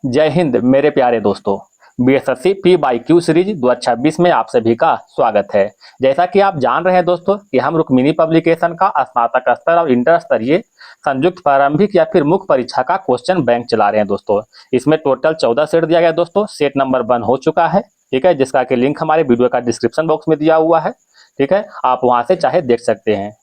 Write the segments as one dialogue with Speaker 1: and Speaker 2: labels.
Speaker 1: जय हिंद मेरे प्यारे दोस्तों। BSSC P by Q series 2026 में आप सभी का स्वागत है। जैसा कि आप जान रहे हैं दोस्तों कि हम रुक्मिणी पब्लिकेशन का स्नातक स्तर और इंटर स्तरीय संयुक्त प्रारंभिक या फिर मुख्य परीक्षा का क्वेश्चन बैंक चला रहे हैं दोस्तों। इसमें टोटल 14 सेट दिया गया दोस्तों। सेट नंबर 1 हो चुका है, ठीक है, जिसका कि लिंक हमारे वीडियो का डिस्क्रिप्शन बॉक्स में दिया हुआ है, ठीक है, आप वहां से चाहे देख सकते हैं।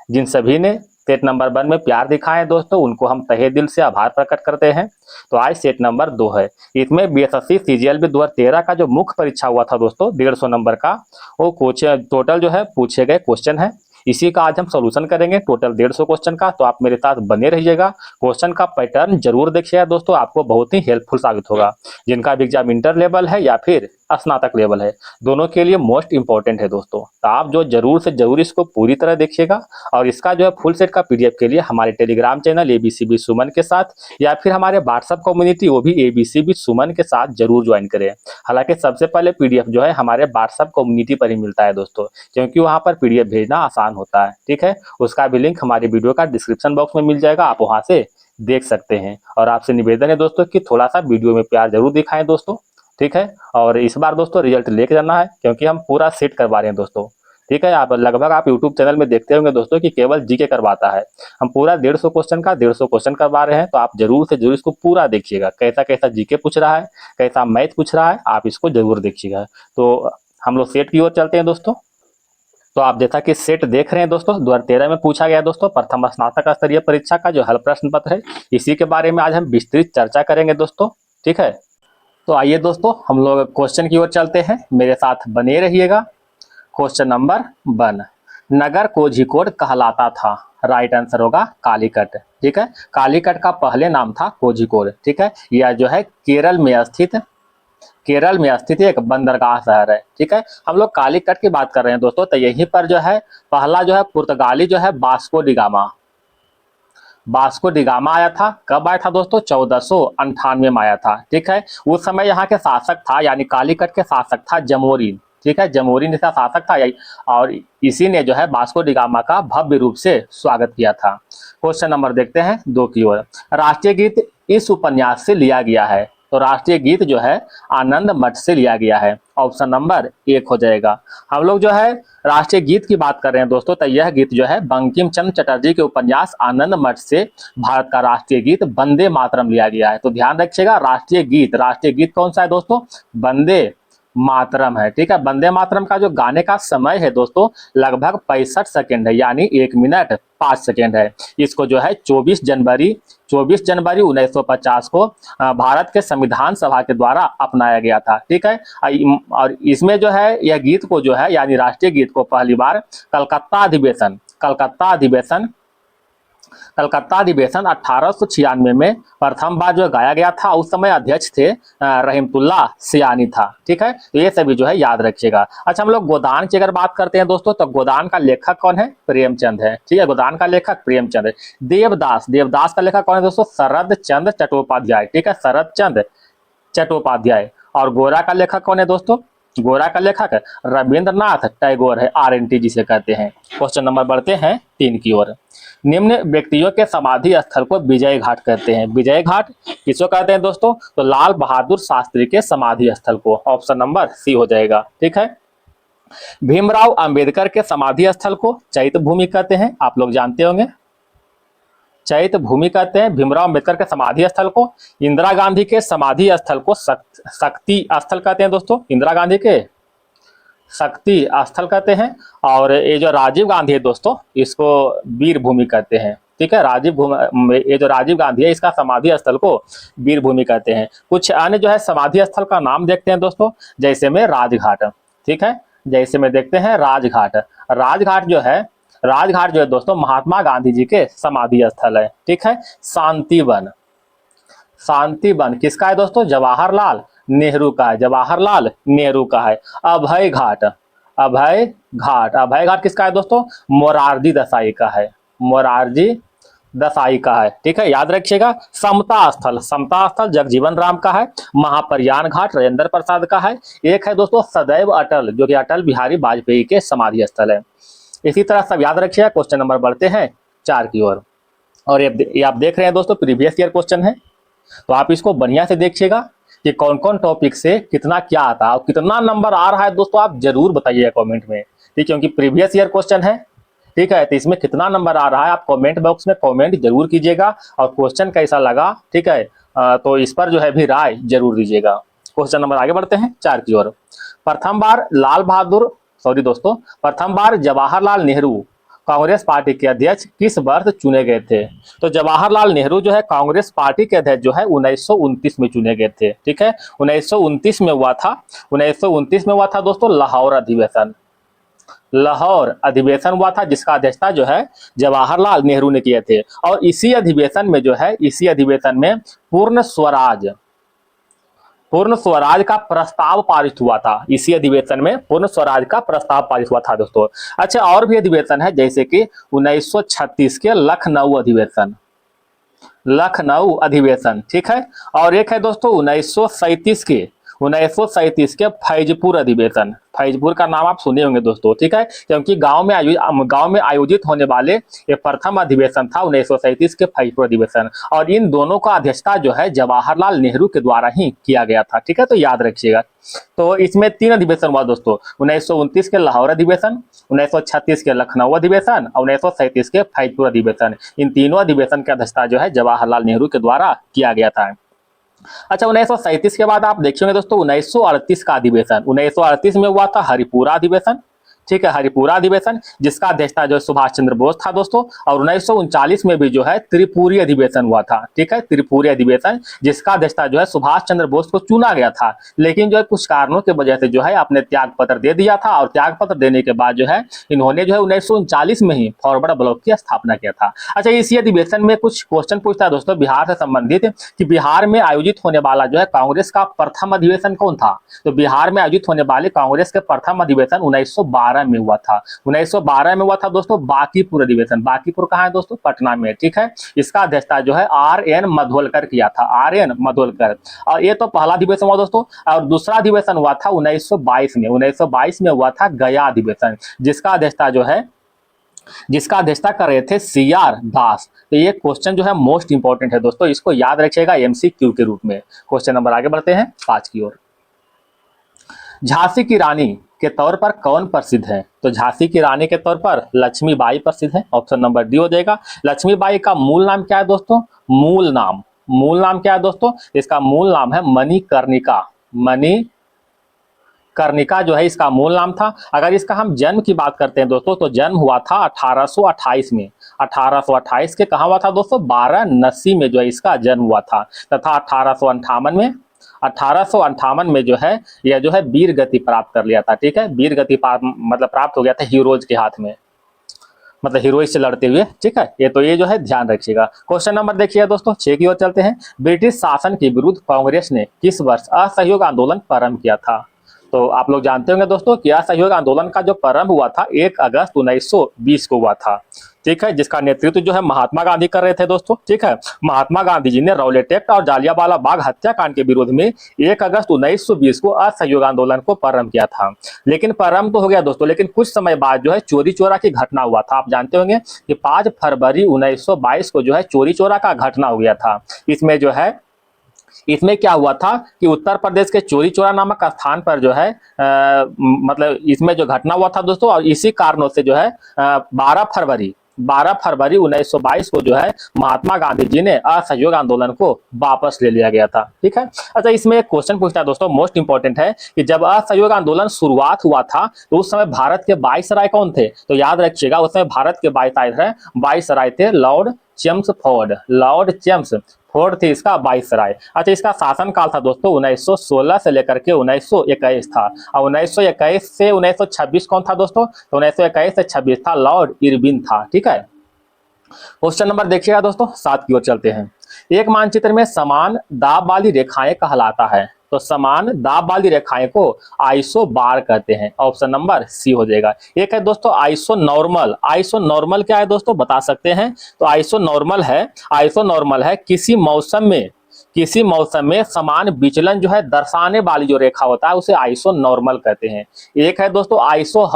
Speaker 1: जिन सभी ने सेट नंबर 1 में प्यार दिखाए हैं दोस्तों, उनको हम तहे दिल से आभार प्रकट करते हैं। तो आज सेट नंबर 2 है। इसमें बीएसएससी सीजीएल 2013 का जो मुख्य परीक्षा हुआ था दोस्तों 150 नंबर का, वो टोटल जो है पूछे गए क्वेश्चन है। इसी का आज हम सोल्यूशन करेंगे, टोटल 150 क्वेश्चन का। तो आप मेरे साथ बने रहिएगा, क्वेश्चन का पैटर्न जरूर देखिएगा दोस्तों, आपको बहुत ही हेल्पफुल साबित होगा। जिनका भी एग्जाम इंटर लेवल है या फिर स्नातक लेवल है, दोनों के लिए मोस्ट इंपॉर्टेंट है दोस्तों। तो आप जो जरूर से जरूर इसको पूरी तरह देखिएगा। और इसका जो है फुल सेट का पीडीएफ के लिए हमारे टेलीग्राम चैनल एबीसीबी सुमन के साथ या फिर हमारे व्हाट्सएप कम्युनिटी वो भी एबीसीबी सुमन के साथ जरूर ज्वाइन करें। हालांकि सबसे पहले पीडीएफ जो है हमारे व्हाट्सएप कम्युनिटी पर ही मिलता है दोस्तों, क्योंकि वहां पर पीडीएफ भेजना आसान होता है, ठीक है। उसका भी लिंक हमारे वीडियो का डिस्क्रिप्शन बॉक्स में मिल जाएगा, आप वहां से देख सकते हैं। और आपसे निवेदन है दोस्तों कि थोड़ा सा वीडियो में प्यार जरूर दिखाएं दोस्तों, ठीक है। और इस बार दोस्तों रिजल्ट लेके जाना है, क्योंकि हम पूरा सेट करवा रहे हैं दोस्तों, ठीक है। आप लगभग आप यूट्यूब चैनल में देखते होंगे दोस्तों कि केवल जीके करवाता है। हम पूरा 150 क्वेश्चन का 150 क्वेश्चन करवा रहे हैं। तो आप जरूर से जरूर इसको पूरा देखिएगा, कैसा कैसा जीके पूछ रहा है, कैसा मैथ पूछ रहा है, आप इसको जरूर देखिएगा। तो हम लोग सेट की ओर चलते हैं दोस्तों। तो आप जैसा कि सेट देख रहे हैं दोस्तों 2013 में पूछा गया दोस्तों प्रथम स्नातक स्तरीय परीक्षा का जो हल प्रश्न पत्र है, इसी के बारे में आज हम विस्तृत चर्चा करेंगे दोस्तों, ठीक है। तो आइए दोस्तों हम लोग क्वेश्चन की ओर चलते हैं, मेरे साथ बने रहिएगा। क्वेश्चन नंबर 1, नगर कोझिकोड कहलाता था। राइट आंसर होगा कालीकट, ठीक है। कालीकट का पहले नाम था कोझिकोड, ठीक है। यह जो है केरल में स्थित एक बंदरगाह शहर है, ठीक है। हम लोग कालीकट की बात कर रहे हैं दोस्तों, तो यहीं पर जो है पहला जो है पुर्तगाली जो है बास्को डिगामा आया था। कब आया था दोस्तों? 1498 में आया था, ठीक है। उस समय यहाँ के शासक था, यानी कालीकट के शासक था जमोरिन, ठीक है। जमोरिन इसका शासक था और इसी ने जो है बास्को डिगामा का भव्य रूप से स्वागत किया था। क्वेश्चन नंबर देखते हैं 2 की ओर। राष्ट्रीय गीत इस उपन्यास से लिया गया है। तो राष्ट्रीय गीत जो है आनंद मठ से लिया गया है। ऑप्शन नंबर 1 हो जाएगा। हम लोग जो है राष्ट्रीय गीत की बात कर रहे हैं दोस्तों, तो यह गीत जो है बंकिम चंद्र चटर्जी के उपन्यास आनंद मठ से भारत का राष्ट्रीय गीत वंदे मातरम लिया गया है। तो ध्यान रखिएगा, राष्ट्रीय गीत कौन सा है दोस्तों? वंदे मातरम है, ठीक है। वंदे मातरम का जो गाने का समय है दोस्तों लगभग 65 सेकेंड है, यानी 1 मिनट 5 सेकेंड है। इसको जो है 24 जनवरी 1950 को भारत के संविधान सभा के द्वारा अपनाया गया था, ठीक है। और इसमें जो है यह गीत को जो है यानी राष्ट्रीय गीत को पहली बार कलकत्ता अधिवेशन 1896 में प्रथम बार जो गाया गया था। उस समय अध्यक्ष थे रहीमतुल्लाह सियानी था, ठीक है। तो ये सभी जो है याद रखिएगा। अच्छा, हम लोग गोदान की अगर बात करते हैं दोस्तों, तो गोदान का लेखक कौन है? प्रेमचंद है, ठीक है। गोदान का लेखक प्रेमचंद है। देवदास का लेखक कौन है दोस्तों? शरद चंद्र चट्टोपाध्याय, ठीक है, शरद चंद्र चट्टोपाध्याय। और गोरा का लेखक कौन है दोस्तों? गोरा का लेखक रविंद्रनाथ टैगोर है, RNT जिसे कहते हैं। क्वेश्चन नंबर बढ़ते हैं 3 की ओर। निम्न व्यक्तियों के समाधि स्थल को विजय घाट कहते हैं। विजय घाट किसको कहते हैं दोस्तों? तो लाल बहादुर शास्त्री के समाधि स्थल को। ऑप्शन नंबर C हो जाएगा, ठीक है। भीमराव अंबेडकर के समाधि स्थल को चैत्य भूमि कहते हैं, आप लोग जानते होंगे, चैत्य भूमि कहते हैं भीमराव अंबेडकर के समाधि स्थल को। इंदिरा गांधी के समाधि स्थल को शक्ति स्थल कहते हैं दोस्तों, इंदिरा गांधी के शक्ति स्थल कहते हैं। और ये जो राजीव गांधी है दोस्तों, इसको वीर भूमि कहते हैं, ठीक है। ये जो राजीव गांधी है इसका समाधि स्थल को वीर भूमि कहते हैं। कुछ अन्य जो है समाधि स्थल का नाम देखते हैं दोस्तों, जैसे में राजघाट, ठीक है, जैसे में देखते हैं राजघाट जो है दोस्तों महात्मा गांधी जी के समाधि स्थल है, ठीक है। शांतिवन किसका है दोस्तों? जवाहरलाल नेहरू का है, जवाहरलाल नेहरू का है। अभय घाट किसका है दोस्तों? मोरारजी देसाई का है, ठीक है, याद रखिएगा। समता स्थल जगजीवन राम का है। महाप्रयाण घाट राजेंद्र प्रसाद का है। एक है दोस्तों सदैव अटल, जो कि अटल बिहारी वाजपेयी के समाधि स्थल है। इसी तरह सब याद रखिएगा। क्वेश्चन नंबर बढ़ते हैं 4 की ओर। और ये आप देख रहे हैं दोस्तों प्रीवियस ईयर क्वेश्चन है। तो आप इसको बढ़िया से देखिएगा कि कौन कौन टॉपिक से कितना क्या आता है और कितना नंबर आ रहा है दोस्तों, आप जरूर बताइएगा कमेंट में, ठीक, क्योंकि प्रीवियस ईयर क्वेश्चन है, ठीक है। तो इसमें कितना नंबर आ रहा है आप कमेंट बॉक्स में कमेंट जरूर कीजिएगा, और क्वेश्चन कैसा लगा, ठीक है, तो इस पर जो है भी राय जरूर दीजिएगा। क्वेश्चन नंबर आगे बढ़ते हैं 4 की ओर। प्रथम बार प्रथम बार जवाहरलाल नेहरू कांग्रेस पार्टी के अध्यक्ष किस वर्ष चुने गए थे? तो जवाहरलाल नेहरू जो है कांग्रेस पार्टी के अध्यक्ष जो है 1929 में चुने गए थे, ठीक है। 1929 में हुआ था, 1929 में हुआ था दोस्तों लाहौर अधिवेशन, लाहौर अधिवेशन हुआ था, जिसका अध्यक्षता जो है जवाहरलाल नेहरू ने किए थे। और इसी अधिवेशन में जो है, इसी अधिवेशन में पूर्ण स्वराज का प्रस्ताव पारित हुआ था। इसी अधिवेशन में पूर्ण स्वराज का प्रस्ताव पारित हुआ था दोस्तों। अच्छा, और भी अधिवेशन है, जैसे कि 1936 के लखनऊ अधिवेशन, ठीक है। और एक है दोस्तों 1937 के फैजपुर अधिवेशन। फैजपुर का नाम आप सुने होंगे दोस्तों, ठीक है, क्योंकि गांव में आयोजित होने वाले ये प्रथम अधिवेशन था 1937 के फैजपुर अधिवेशन। और इन दोनों का अध्यक्षता जो है जवाहरलाल नेहरू के द्वारा ही किया गया था, ठीक है, तो याद रखिएगा। तो इसमें 3 अधिवेशन हुआ दोस्तों, 1929 के लाहौर अधिवेशन, 1936 के लखनऊ अधिवेशन और 1937 के फैजपुर अधिवेशन। इन तीनों अधिवेशन की अध्यक्षता जो है जवाहरलाल नेहरू के द्वारा किया गया था। अच्छा, 1937 के बाद आप देखेंगे दोस्तों 1938 का अधिवेशन, 1938 में हुआ था हरिपुरा अधिवेशन, ठीक है, हरिपुरा अधिवेशन, जिसका अध्यक्षता जो सुभाष चंद्र बोस था दोस्तों। और 1939 में भी जो है त्रिपुरी अधिवेशन हुआ था, ठीक है, त्रिपुरी अधिवेशन, जिसका अध्यक्षता जो है सुभाष चंद्र बोस को चुना गया था, लेकिन जो है कुछ कारणों की वजह से जो है अपने त्याग पत्र दे दिया था। और त्याग पत्र देने के बाद जो है इन्होंने जो है 1939 में ही फॉरवर्ड ब्लॉक की स्थापना किया था। अच्छा, इसी अधिवेशन में कुछ क्वेश्चन पूछता है दोस्तों बिहार से संबंधित, कि बिहार में आयोजित होने वाला जो है कांग्रेस का प्रथम अधिवेशन कौन था? तो बिहार में आयोजित होने वाले कांग्रेस के प्रथम अधिवेशन 1912 में हुआ था, 1912 में हुआ था दोस्तों बांकीपुर अधिवेशन। बांकीपुर कहाँ है दोस्तों? पटना में, ठीक है। इसका अध्यक्षता जो है RN मधोलकर किया था, RN मधोलकर। और ये तो पहला अधिवेशन हुआ दोस्तों। और दूसरा अधिवेशन हुआ था 1922 में, 1922 में हुआ था गया अधिवेशन, जिसका अध्यक्षता कर रहे थे CR दास। तो ये क्वेश्चन जो है मोस्ट इंपॉर्टेंट है दोस्तों, इसको याद रखिएगा MCQ के रूप में। क्वेश्चन नंबर आगे बढ़ते हैं 5 की ओर। झांसी की रानी के तौर पर कौन प्रसिद्ध है? तो झांसी की रानी के तौर पर लक्ष्मीबाई प्रसिद्ध है, ऑप्शन नंबर डी हो जाएगा। लक्ष्मीबाई का मूल नाम क्या है दोस्तों? मूल नाम क्या है दोस्तों? इसका मूल नाम है मणिकर्णिका। मणिकर्णिका जो है इसका मूल नाम था। अगर इसका हम जन्म की बात करते हैं दोस्तों, तो जन्म हुआ था 1828 में। 1828 के कहाँ हुआ था दोस्तों? वाराणसी में जो है इसका जन्म हुआ था। तथा 1858 में जो है यह जो है वीर गति प्राप्त कर लिया था, ठीक है, वीर गति मतलब प्राप्त हो गया था हीरोज के हाथ में, मतलब हीरोइज से लड़ते हुए, ठीक है। ये जो है ध्यान रखिएगा। क्वेश्चन नंबर देखिए दोस्तों 6 की ओर चलते हैं। ब्रिटिश शासन के विरुद्ध कांग्रेस ने किस वर्ष असहयोग आंदोलन प्रारंभ किया था? तो आप लोग जानते होंगे दोस्तों कि असहयोग आंदोलन का जो प्रारंभ हुआ था 1 अगस्त 1920 को हुआ था, ठीक है, जिसका नेतृत्व जो है महात्मा गांधी कर रहे थे दोस्तों, ठीक है। महात्मा गांधी जी ने रौलेट एक्ट और जालियांवाला बाग हत्याकांड के विरोध में 1 अगस्त 1920 को असहयोग आंदोलन को प्रारंभ किया था। लेकिन प्रारंभ तो हो गया दोस्तों, लेकिन कुछ समय बाद जो है चोरी चोरा की घटना हुआ था। आप जानते होंगे कि 5 फरवरी 1922 को जो है चोरी चोरा का घटना हो गया था। इसमें क्या हुआ था कि उत्तर प्रदेश के चोरी चोरा नामक स्थान पर जो है मतलब इसमें जो घटना हुआ था दोस्तों, और इसी कारणों से जो है 12 फरवरी 1922 को जो है महात्मा गांधी जी ने असहयोग आंदोलन को वापस ले लिया गया था, ठीक है। अच्छा, इसमें एक क्वेश्चन पूछता है दोस्तों, मोस्ट इंपॉर्टेंट है, कि जब असहयोग आंदोलन शुरुआत हुआ था तो उस समय भारत के वाइसराय कौन थे? तो याद रखिएगा उस समय भारत के वाइसराय थे लॉर्ड चेम्सफोर्ड थे इसका वाइसराय। अच्छा, इसका शासन काल था दोस्तों 1916 से लेकर के 1921 था। और 1921 से 1926 कौन था दोस्तों? तो 1921 से 26 था लॉर्ड इरविन था, ठीक है। क्वेश्चन नंबर देखिएगा दोस्तों 7 की ओर चलते हैं। एक मानचित्र में समान दाब वाली रेखाएं कहलाता है, तो समान दाब वाली रेखाएं को आइसोबार कहते हैं, ऑप्शन नंबर सी हो जाएगा। एक है दोस्तों आइसोनॉर्मल क्या है दोस्तों बता सकते हैं? तो आइसोनॉर्मल है किसी मौसम में समान विचलन जो है दर्शाने वाली जो रेखा होता है उसे आइसोनॉर्मल कहते हैं। एक है दोस्तों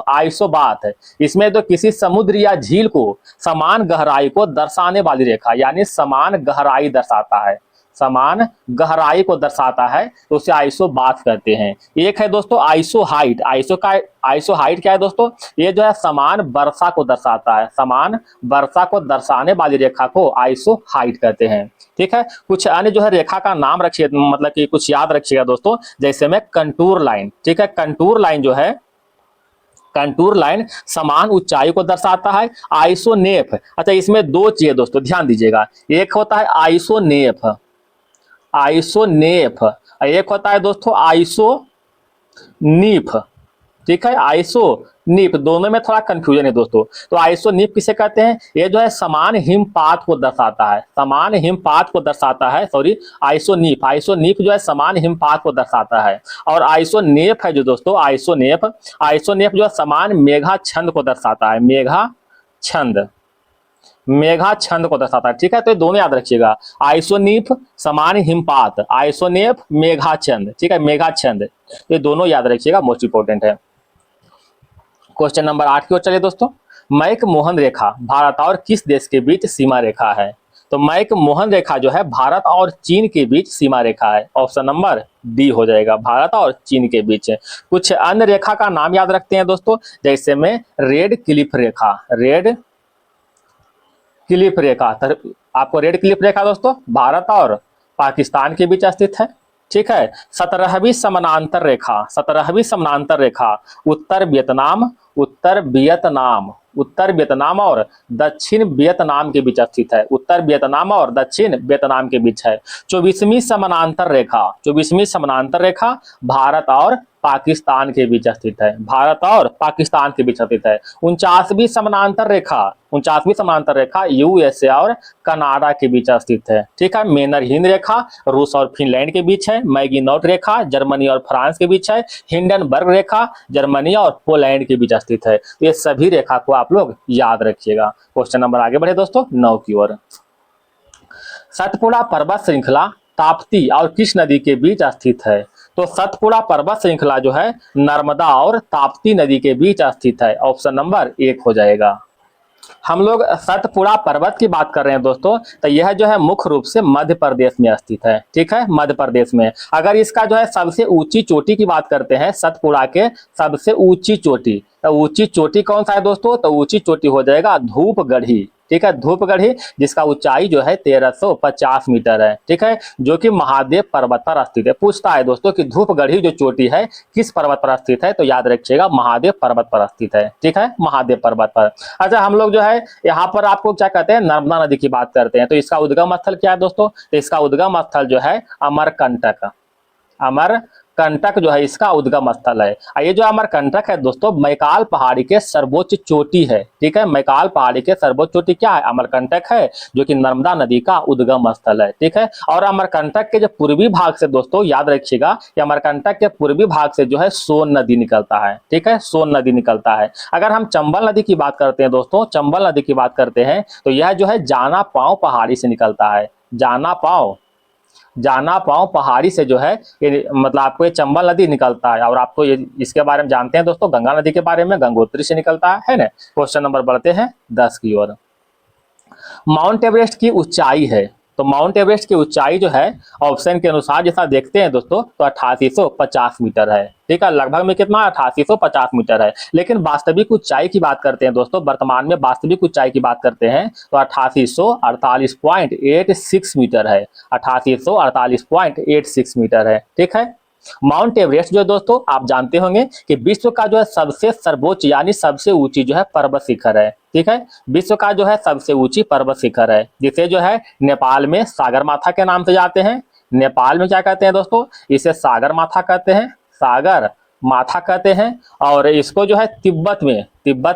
Speaker 1: आइसोबात है, इसमें तो किसी समुद्र या झील को समान गहराई को दर्शाने वाली रेखा, यानी समान गहराई दर्शाता है, समान गहराई को दर्शाता है तो उसे आइसोबाथ कहते हैं। एक है दोस्तों आइसो हाइट। आइसो हाइट क्या है दोस्तों? ये जो है समान वर्षा को दर्शाता है, समान वर्षा को दर्शाने वाली रेखा को आइसो हाइट कहते हैं। ठीक है, कुछ अन्य जो है रेखा का नाम रखिए, मतलब कि कुछ याद रखिएगा दोस्तों, जैसे में कंटूर लाइन। ठीक है, कंटूर लाइन जो है, कंटूर लाइन समान ऊंचाई को दर्शाता है। आइसोनेफ, अच्छा इसमें दो चीजें दोस्तों ध्यान दीजिएगा, एक होता है आइसोनेफ, आइसोनेफ, एक होता है दोस्तों आइसोनीफ। ठीक है, आइसोनीफ, दोनों में थोड़ा कंफ्यूजन है दोस्तों। तो आइसोनीफ किसे कहते हैं? ये जो है समान हिमपात को दर्शाता है, समान हिमपात को दर्शाता है, सॉरी आइसोनीफ, आइसोनीफ जो है समान हिमपात को दर्शाता है। और आइसोनेफ है जो दोस्तों, आइसोनेफ, आइसोनेफ जो है समान मेघाच्छंद को दर्शाता है, मेघाच्छंद, मेघाच्छंद को दर्शाता है। ठीक है, तो ये दोनों याद रखिएगा, आइसोनीफ समान हिमपात, आइसोनेफ मेघाच्छंद। ठीक है, मेघाच्छंद, ये दोनों याद रखिएगा, मोस्ट इंपोर्टेंट है। क्वेश्चन नंबर 8 की ओर चलिए दोस्तों। मैक मोहन रेखा भारत और किस देश के बीच सीमा रेखा है? तो मैक मोहन रेखा जो है भारत और चीन के बीच सीमा रेखा है। ऑप्शन नंबर डी हो जाएगा, भारत और चीन के बीच। कुछ अन्य रेखा का नाम याद रखते हैं दोस्तों, जैसे में रेड क्लिफ रेखा, रेड क्लिफ रेखा। आपको रेड क्लिफ रेखा दोस्तों भारत और पाकिस्तान के बीच स्थित है। ठीक है, 17वीं समानांतर रेखा, 17वीं समानांतर रेखा उत्तर वियतनाम, उत्तर वियतनाम, उत्तर वियतनाम और दक्षिण वियतनाम के बीच स्थित है, उत्तर वियतनाम और दक्षिण वियतनाम के बीच है। 24वीं समानांतर रेखा, 24वीं समानांतर रेखा भारत और पाकिस्तान के बीच स्थित है, भारत और पाकिस्तान के बीच स्थित है। 49वीं समानांतर रेखा, 49वीं समानांतर रेखा यूएसए और कनाडा के बीच स्थित है। ठीक है, मेनर हिंद रेखा रूस और फिनलैंड के बीच है। मैगिनोट रेखा जर्मनी और फ्रांस के बीच है। हिंडनबर्ग रेखा जर्मनी और पोलैंड के बीच स्थित है। ये सभी रेखा को आप लोग याद रखिएगा। क्वेश्चन नंबर आगे बढ़े दोस्तों 9 की ओर। सतपुड़ा पर्वत श्रृंखला ताप्ती और किस नदी के बीच स्थित है? तो सतपुड़ा पर्वत श्रृंखला जो है नर्मदा और ताप्ती नदी के बीच स्थित है। ऑप्शन नंबर 1 हो जाएगा। हम लोग सतपुड़ा पर्वत की बात कर रहे हैं दोस्तों, तो यह जो है मुख्य रूप से मध्य प्रदेश में स्थित है। ठीक है, मध्य प्रदेश में। अगर इसका जो है सबसे ऊंची चोटी की बात करते हैं, सतपुड़ा के सबसे ऊंची चोटी, तो ऊंची चोटी कौन सा है दोस्तों? तो ऊंची चोटी हो जाएगा धूपगढ़ी। ठीक है, धूपगढ़ी, जिसका ऊंचाई जो है 1350 मीटर है। ठीक है, जो कि महादेव पर्वत पर स्थित है। पूछता है दोस्तों कि धूपगढ़ी जो चोटी है किस पर्वत पर स्थित है? तो याद रखिएगा महादेव पर्वत पर स्थित है। ठीक है, महादेव पर्वत पर। अच्छा, हम लोग जो है यहाँ पर आपको क्या कहते हैं, नर्मदा नदी की बात करते हैं, तो इसका उद्गम स्थल क्या है दोस्तों? तो इसका उद्गम स्थल जो है अमरकंटक, अमरकंटक जो है इसका उद्गम स्थल है। ये जो अमरकंटक है दोस्तों मैकाल पहाड़ी के सर्वोच्च चोटी है। ठीक है, मैकाल पहाड़ी के सर्वोच्च चोटी क्या है? अमरकंटक है, जो कि नर्मदा नदी का उद्गम स्थल है। ठीक है, और अमरकंटक के जो पूर्वी भाग से दोस्तों याद रखिएगा, कि अमरकंटक के पूर्वी भाग से जो है सोन नदी निकलता है। ठीक है, सोन नदी निकलता है। अगर हम चंबल नदी की बात करते हैं दोस्तों, चंबल नदी की बात करते हैं, तो यह जो है जाना पांव पहाड़ी से निकलता है। जाना पांव पहाड़ी से जो है ये मतलब आपको ये चंबल नदी निकलता है। और आपको ये इसके बारे में जानते हैं दोस्तों, गंगा नदी के बारे में, गंगोत्री से निकलता है ना। क्वेश्चन नंबर बढ़ते हैं 10 की ओर। माउंट एवरेस्ट की ऊंचाई है, तो माउंट एवरेस्ट की ऊंचाई जो है ऑप्शन के अनुसार जैसा देखते हैं दोस्तों, तो 8850 मीटर है। ठीक है, लगभग में कितना 8850 मीटर है। लेकिन वास्तविक ऊंचाई की बात करते हैं दोस्तों, वर्तमान में वास्तविक ऊंचाई की बात करते हैं, तो 8848.86 मीटर है, 8848.86 मीटर है। ठीक है, माउंट एवरेस्ट जो दोस्तों आप जानते होंगे कि विश्व का जो है सबसे सर्वोच्च यानी सबसे ऊंची जो है पर्वत शिखर है। ठीक है, विश्व का जो है सबसे ऊंची पर्वत शिखर है, जिसे जो है नेपाल में सागर माथा के नाम से जाते हैं। नेपाल में क्या कहते हैं दोस्तों? इसे सागर माथा कहते हैं, सागर माथा कहते हैं। और इसको जो है तिब्बत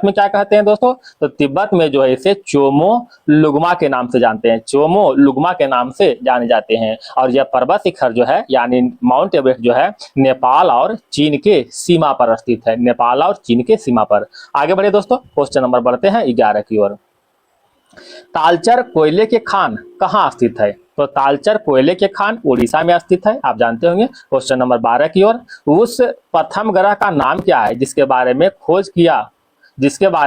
Speaker 1: में क्या कहते हैं दोस्तों? तो तिब्बत में जो है इसे चोमो लुगमा के नाम से जानते हैं, चोमो लुगमा के नाम से जाने जाते हैं। और यह पर्वत शिखर जो है यानी माउंट एवरेस्ट जो है नेपाल और चीन के सीमा पर स्थित है, नेपाल और चीन के सीमा पर। आगे बढ़े दोस्तों, क्वेश्चन नंबर बढ़ते हैं 11 की ओर। तालचर कोयले के खान कहाँ स्थित है? तो तालचर कोयले के खान उड़ीसा में स्थित है, आप जानते होंगे। क्वेश्चन नंबर 12 की ओर। उस प्रथम ग्रह का नाम क्या है जिसके बारे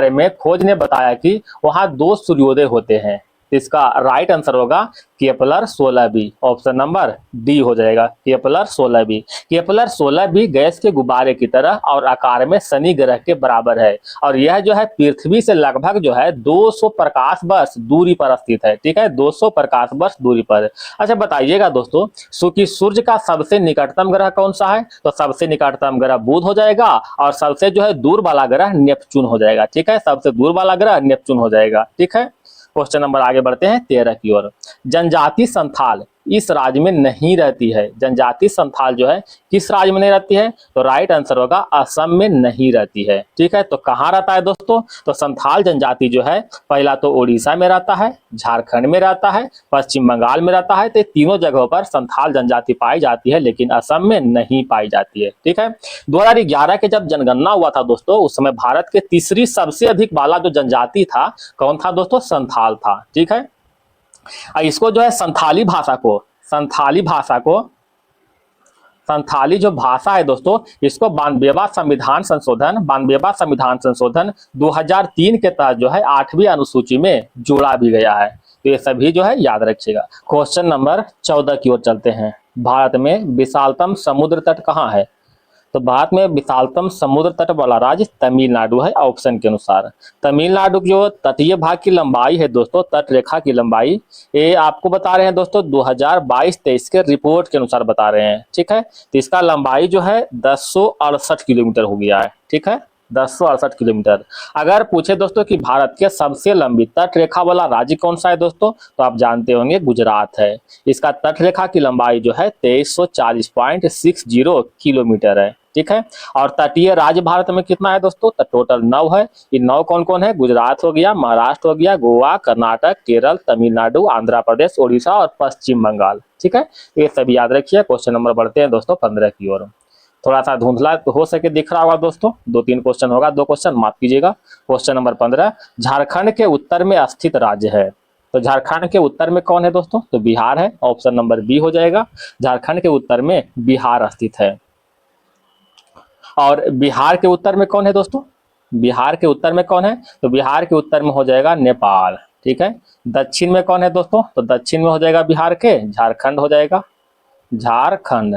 Speaker 1: में खोज ने बताया कि वहां 2 सूर्योदय होते हैं? इसका राइट आंसर होगा Kepler 16b, option number D हो जाएगा Kepler 16b। Kepler 16b gas के गुब्बारे की तरह और आकार में शनि ग्रह के बराबर है और यह जो है पृथ्वी से लगभग जो है 200 प्रकाश वर्ष दूरी पर स्थित है। ठीक है, 200 प्रकाश वर्ष दूरी पर। अच्छा बताइएगा दोस्तों, कि सूर्य का सबसे निकटतम ग्रह कौन सा है? तो सबसे निकटतम ग्रह बुध हो जाएगा और सबसे जो है दूर वाला ग्रह नेपच्यून हो जाएगा। ठीक है, सबसे दूर वाला ग्रह नेपच्यून हो जाएगा। ठीक है, क्वेश्चन नंबर आगे बढ़ते हैं 13 की ओर। जनजाति संथाल इस राज्य में नहीं रहती है। जनजाति संथाल जो है किस राज्य में नहीं रहती है? तो राइट आंसर होगा असम में नहीं रहती है। ठीक है, तो कहाँ रहता है दोस्तों? तो संथाल जनजाति जो है पहला तो उड़ीसा में रहता है, झारखंड में रहता है, पश्चिम बंगाल में रहता है। तो तीनों जगहों पर संथाल जनजाति पाई जाती है लेकिन असम में नहीं पाई जाती है। ठीक है, 2011 के जब जनगणना हुआ था दोस्तों, उस समय भारत के तीसरी सबसे अधिक वाला जो जनजाति था कौन था दोस्तों? संथाल था। ठीक है, इसको जो है संथाली जो भाषा है दोस्तों, इसको 92वां संविधान संशोधन 2003 के तहत जो है 8वीं अनुसूची में जोड़ा भी गया है। तो ये सभी जो है याद रखिएगा। क्वेश्चन नंबर 14 की ओर चलते हैं। भारत में विशालतम समुद्र तट कहाँ है? तो भारत में विशालतम समुद्र तट वाला राज्य तमिलनाडु है, ऑप्शन के अनुसार। तमिलनाडु जो तटीय भाग की लंबाई है दोस्तों, तट रेखा की लंबाई, ये आपको बता रहे हैं दोस्तों 2022-23 के रिपोर्ट के अनुसार बता रहे हैं। ठीक है, तो इसका लंबाई जो है 1068 किलोमीटर हो गया है। ठीक है, 1068 किलोमीटर। अगर पूछे दोस्तों कि भारत के सबसे लंबी तट रेखा वाला राज्य कौन सा है दोस्तों, तो आप जानते होंगे गुजरात है। इसका तट रेखा की लंबाई जो है 2340.60 किलोमीटर है। ठीक है, और तटीय राज्य भारत में कितना है दोस्तों? तो टोटल 9 है। ये 9 कौन कौन है? गुजरात हो गया, महाराष्ट्र हो गया, गोवा, कर्नाटक, केरल, तमिलनाडु, आंध्र प्रदेश, उड़ीसा और पश्चिम बंगाल। ठीक है, ये सभी याद रखिए। क्वेश्चन नंबर बढ़ते हैं दोस्तों 15 की ओर। थोड़ा सा धुंधला तो हो सके दिख रहा होगा दोस्तों, 2-3 क्वेश्चन होगा, 2 क्वेश्चन माफ कीजिएगा। क्वेश्चन नंबर 15, झारखंड के उत्तर में स्थित राज्य है। तो झारखंड के उत्तर में कौन है दोस्तों? तो बिहार है, ऑप्शन नंबर बी हो जाएगा। झारखंड के उत्तर में बिहार स्थित है। और बिहार के उत्तर में कौन है दोस्तों? बिहार के उत्तर में कौन है? तो बिहार के उत्तर में हो जाएगा नेपाल। ठीक है, दक्षिण में कौन है दोस्तों? तो दक्षिण में हो जाएगा बिहार के झारखंड हो जाएगा, झारखंड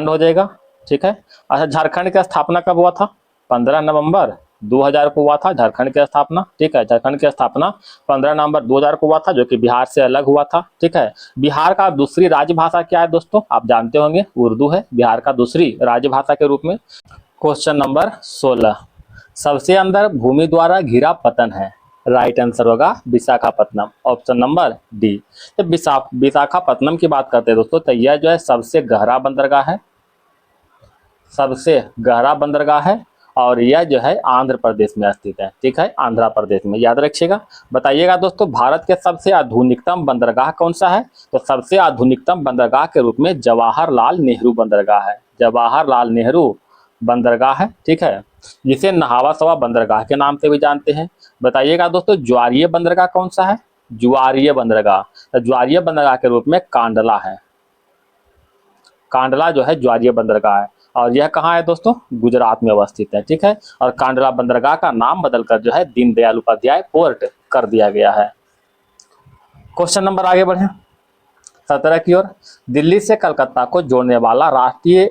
Speaker 1: हो जाएगा। ठीक है, अच्छा झारखंड की स्थापना कब हुआ था? 15 नवंबर 2000 को हुआ था झारखंड की स्थापना। ठीक है, झारखंड की स्थापना 15 नवंबर 2000 को हुआ था, जो कि बिहार से अलग हुआ था। ठीक है, बिहार का दूसरी राजभाषा क्या है दोस्तों? आप जानते होंगे उर्दू है बिहार का दूसरी राजभाषा के रूप में। क्वेश्चन नंबर 16, सबसे अंदर भूमि द्वारा घिरा पतन है। राइट आंसर होगा विशाखापत्तनम, ऑप्शन नंबर डी। तो विशाखापत्तनम की बात करते हैं दोस्तों, तो यह जो है सबसे गहरा बंदरगाह है और यह जो है आंध्र प्रदेश में स्थित है। ठीक है, आंध्र प्रदेश में, याद रखिएगा। बताइएगा दोस्तों, भारत के सबसे आधुनिकतम बंदरगाह कौन सा है? तो सबसे आधुनिकतम बंदरगाह के रूप में जवाहरलाल नेहरू बंदरगाह है। जवाहरलाल नेहरू बंदरगाह है। ठीक है, जिसे नहावा सवा बंदरगाह के नाम से भी जानते हैं। बताइएगा दोस्तों, ज्वारीय बंदरगाह कौन सा है? ज्वारीय बंदरगाह, तो ज्वारीय बंदरगाह के रूप में कांडला है। कांडला जो है ज्वारीय बंदरगाह है और यह कहाँ है दोस्तों? गुजरात में अवस्थित है। ठीक है, और कांडला बंदरगाह का नाम बदलकर जो है दीनदयाल उपाध्याय पोर्ट कर दिया गया है। क्वेश्चन नंबर आगे बढ़े 17 की ओर। दिल्ली से कलकत्ता को जोड़ने वाला राष्ट्रीय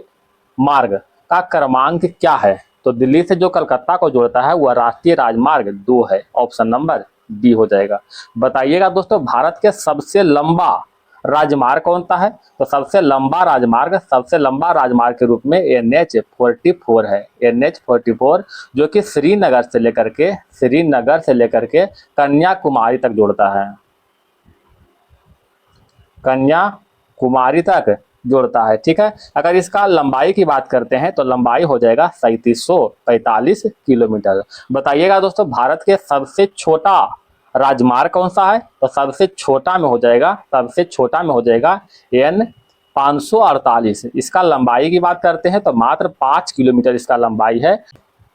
Speaker 1: मार्ग का क्रमांक क्या है? तो दिल्ली से जो कलकत्ता को जोड़ता है वह राष्ट्रीय राजमार्ग 2 है, ऑप्शन नंबर डी हो जाएगा। बताइएगा दोस्तों, भारत के सबसे लंबा राजमार्ग कौन सा है? तो सबसे लंबा राजमार्ग के रूप में NH-44 है। NH-44 जो कि श्रीनगर से लेकर के कन्याकुमारी तक जोड़ता है। कन्याकुमारी तक जोड़ता है। ठीक है, अगर इसका लंबाई की बात करते हैं तो लंबाई हो जाएगा 3745 किलोमीटर। बताइएगा दोस्तों, भारत के सबसे छोटा राजमार्ग कौन सा है? तो सबसे छोटा में हो जाएगा N548। इसका लंबाई की बात करते हैं तो मात्र 5 किलोमीटर इसका लंबाई है।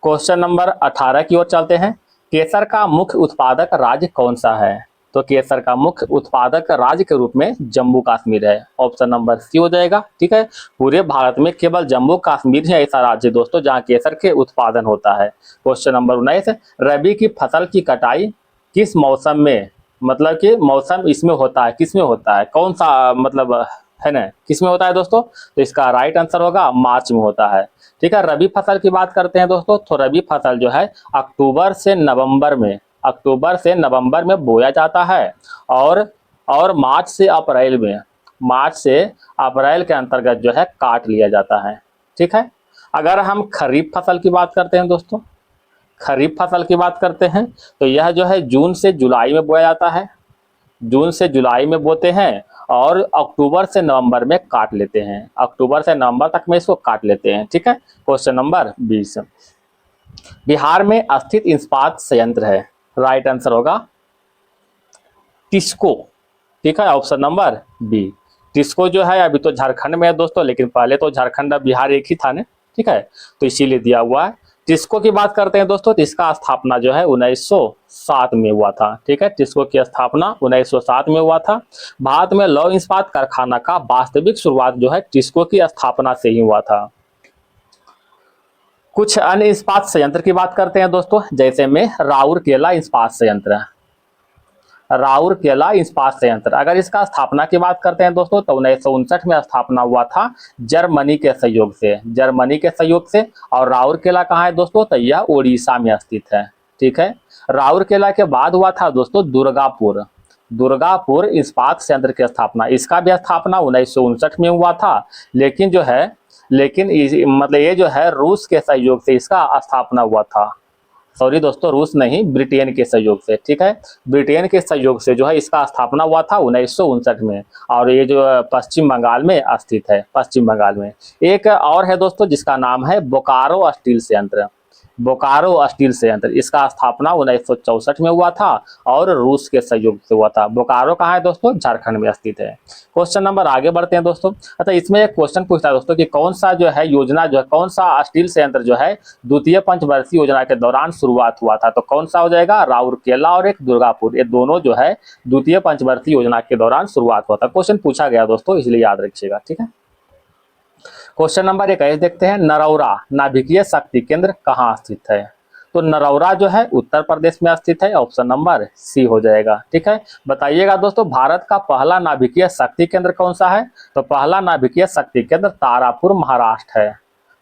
Speaker 1: क्वेश्चन नंबर 18 की ओर चलते हैं। केसर का मुख्य उत्पादक राज्य कौन सा है? तो केसर का मुख्य उत्पादक राज्य के रूप में जम्मू कश्मीर है, ऑप्शन नंबर सी हो जाएगा। ठीक है, पूरे भारत में केवल जम्मू कश्मीर ही ऐसा राज्य दोस्तों जहां केसर के उत्पादन होता है। क्वेश्चन नंबर 19, रबी की फसल की कटाई किस मौसम में, मतलब कि मौसम इसमें होता है, किस में होता है, कौन सा मतलब है ना, किस में होता है दोस्तों? तो इसका राइट आंसर होगा मार्च में होता है। ठीक है, रबी फसल की बात करते हैं दोस्तों, तो रबी फसल जो है अक्टूबर से नवंबर में, अक्टूबर से नवंबर में बोया जाता है और मार्च से अप्रैल में, मार्च से अप्रैल के अंतर्गत जो है काट लिया जाता है। ठीक है, अगर हम खरीफ फसल की बात करते हैं दोस्तों, खरीफ फसल की बात करते हैं तो यह जो है जून से जुलाई में बोया जाता है, जून से जुलाई में बोते हैं और अक्टूबर से नवंबर में काट लेते हैं, अक्टूबर से नवंबर तक में इसको काट लेते हैं। ठीक है, क्वेश्चन नंबर 20, बिहार में स्थित इस्पात संयंत्र है, राइट आंसर होगा टिस्को। ठीक है, ऑप्शन नंबर बी, टिस्को जो है अभी तो झारखंड में है दोस्तों, लेकिन पहले तो झारखंड और बिहार एक ही था ना। ठीक है, तो इसीलिए दिया हुआ है। टिस्को की बात करते हैं दोस्तों, तो इसका स्थापना जो है 1907 में हुआ था। ठीक है, टिस्को की स्थापना 1907 में हुआ था। भारत में लौह इस्पात कारखाना का वास्तविक शुरुआत जो है टिस्को की स्थापना से ही हुआ था। कुछ अन्य इस्पात संयंत्र की बात करते हैं दोस्तों, जैसे में राउरकेला इस्पात संयंत्र, राउरकेला इस्पात संयंत्र, अगर इसका स्थापना की बात करते हैं दोस्तों तो 1959 में स्थापना हुआ था जर्मनी के सहयोग से, जर्मनी के सहयोग से। और राउरकेला कहाँ है दोस्तों? तो यह उड़ीसा में स्थित है। ठीक है, राउरकेला के बाद हुआ था दोस्तों दुर्गापुर, दुर्गापुर इस्पात संयंत्र की स्थापना, इसका भी स्थापना 1959 में हुआ था, लेकिन जो है मतलब ये जो है रूस के सहयोग से इसका स्थापना हुआ था। सॉरी दोस्तों, रूस नहीं, ब्रिटेन के सहयोग से। ठीक है, ब्रिटेन के सहयोग से जो है इसका स्थापना हुआ था 1959 में, और ये जो पश्चिम बंगाल में स्थित है, पश्चिम बंगाल में। एक और है दोस्तों जिसका नाम है बोकारो स्टील संयंत्र, बोकारो स्टील संयंत्र, इसका स्थापना 1964 में हुआ था और रूस के सहयोग से हुआ था। बोकारो कहाँ है दोस्तों? झारखंड में स्थित है। क्वेश्चन नंबर आगे बढ़ते हैं दोस्तों। अच्छा, इसमें एक क्वेश्चन पूछता है दोस्तों कि कौन सा जो है योजना जो है, कौन सा स्टील संयंत्र जो है द्वितीय पंचवर्षीय योजना के दौरान शुरुआत हुआ था? तो कौन सा हो जाएगा? राउरकेला और एक दुर्गापुर, ये दोनों जो है द्वितीय पंचवर्षीय योजना के दौरान शुरुआत हुआ था। क्वेश्चन पूछा गया दोस्तों, इसलिए याद रखिएगा। ठीक है, क्वेश्चन नंबर 21 देखते हैं, नरौरा नाभिकीय शक्ति केंद्र कहाँ स्थित है? तो नरौरा जो है उत्तर प्रदेश में स्थित है, ऑप्शन नंबर सी हो जाएगा। ठीक है, बताइएगा दोस्तों भारत का पहला नाभिकीय शक्ति केंद्र कौन सा है? तो पहला नाभिकीय शक्ति केंद्र तारापुर महाराष्ट्र है,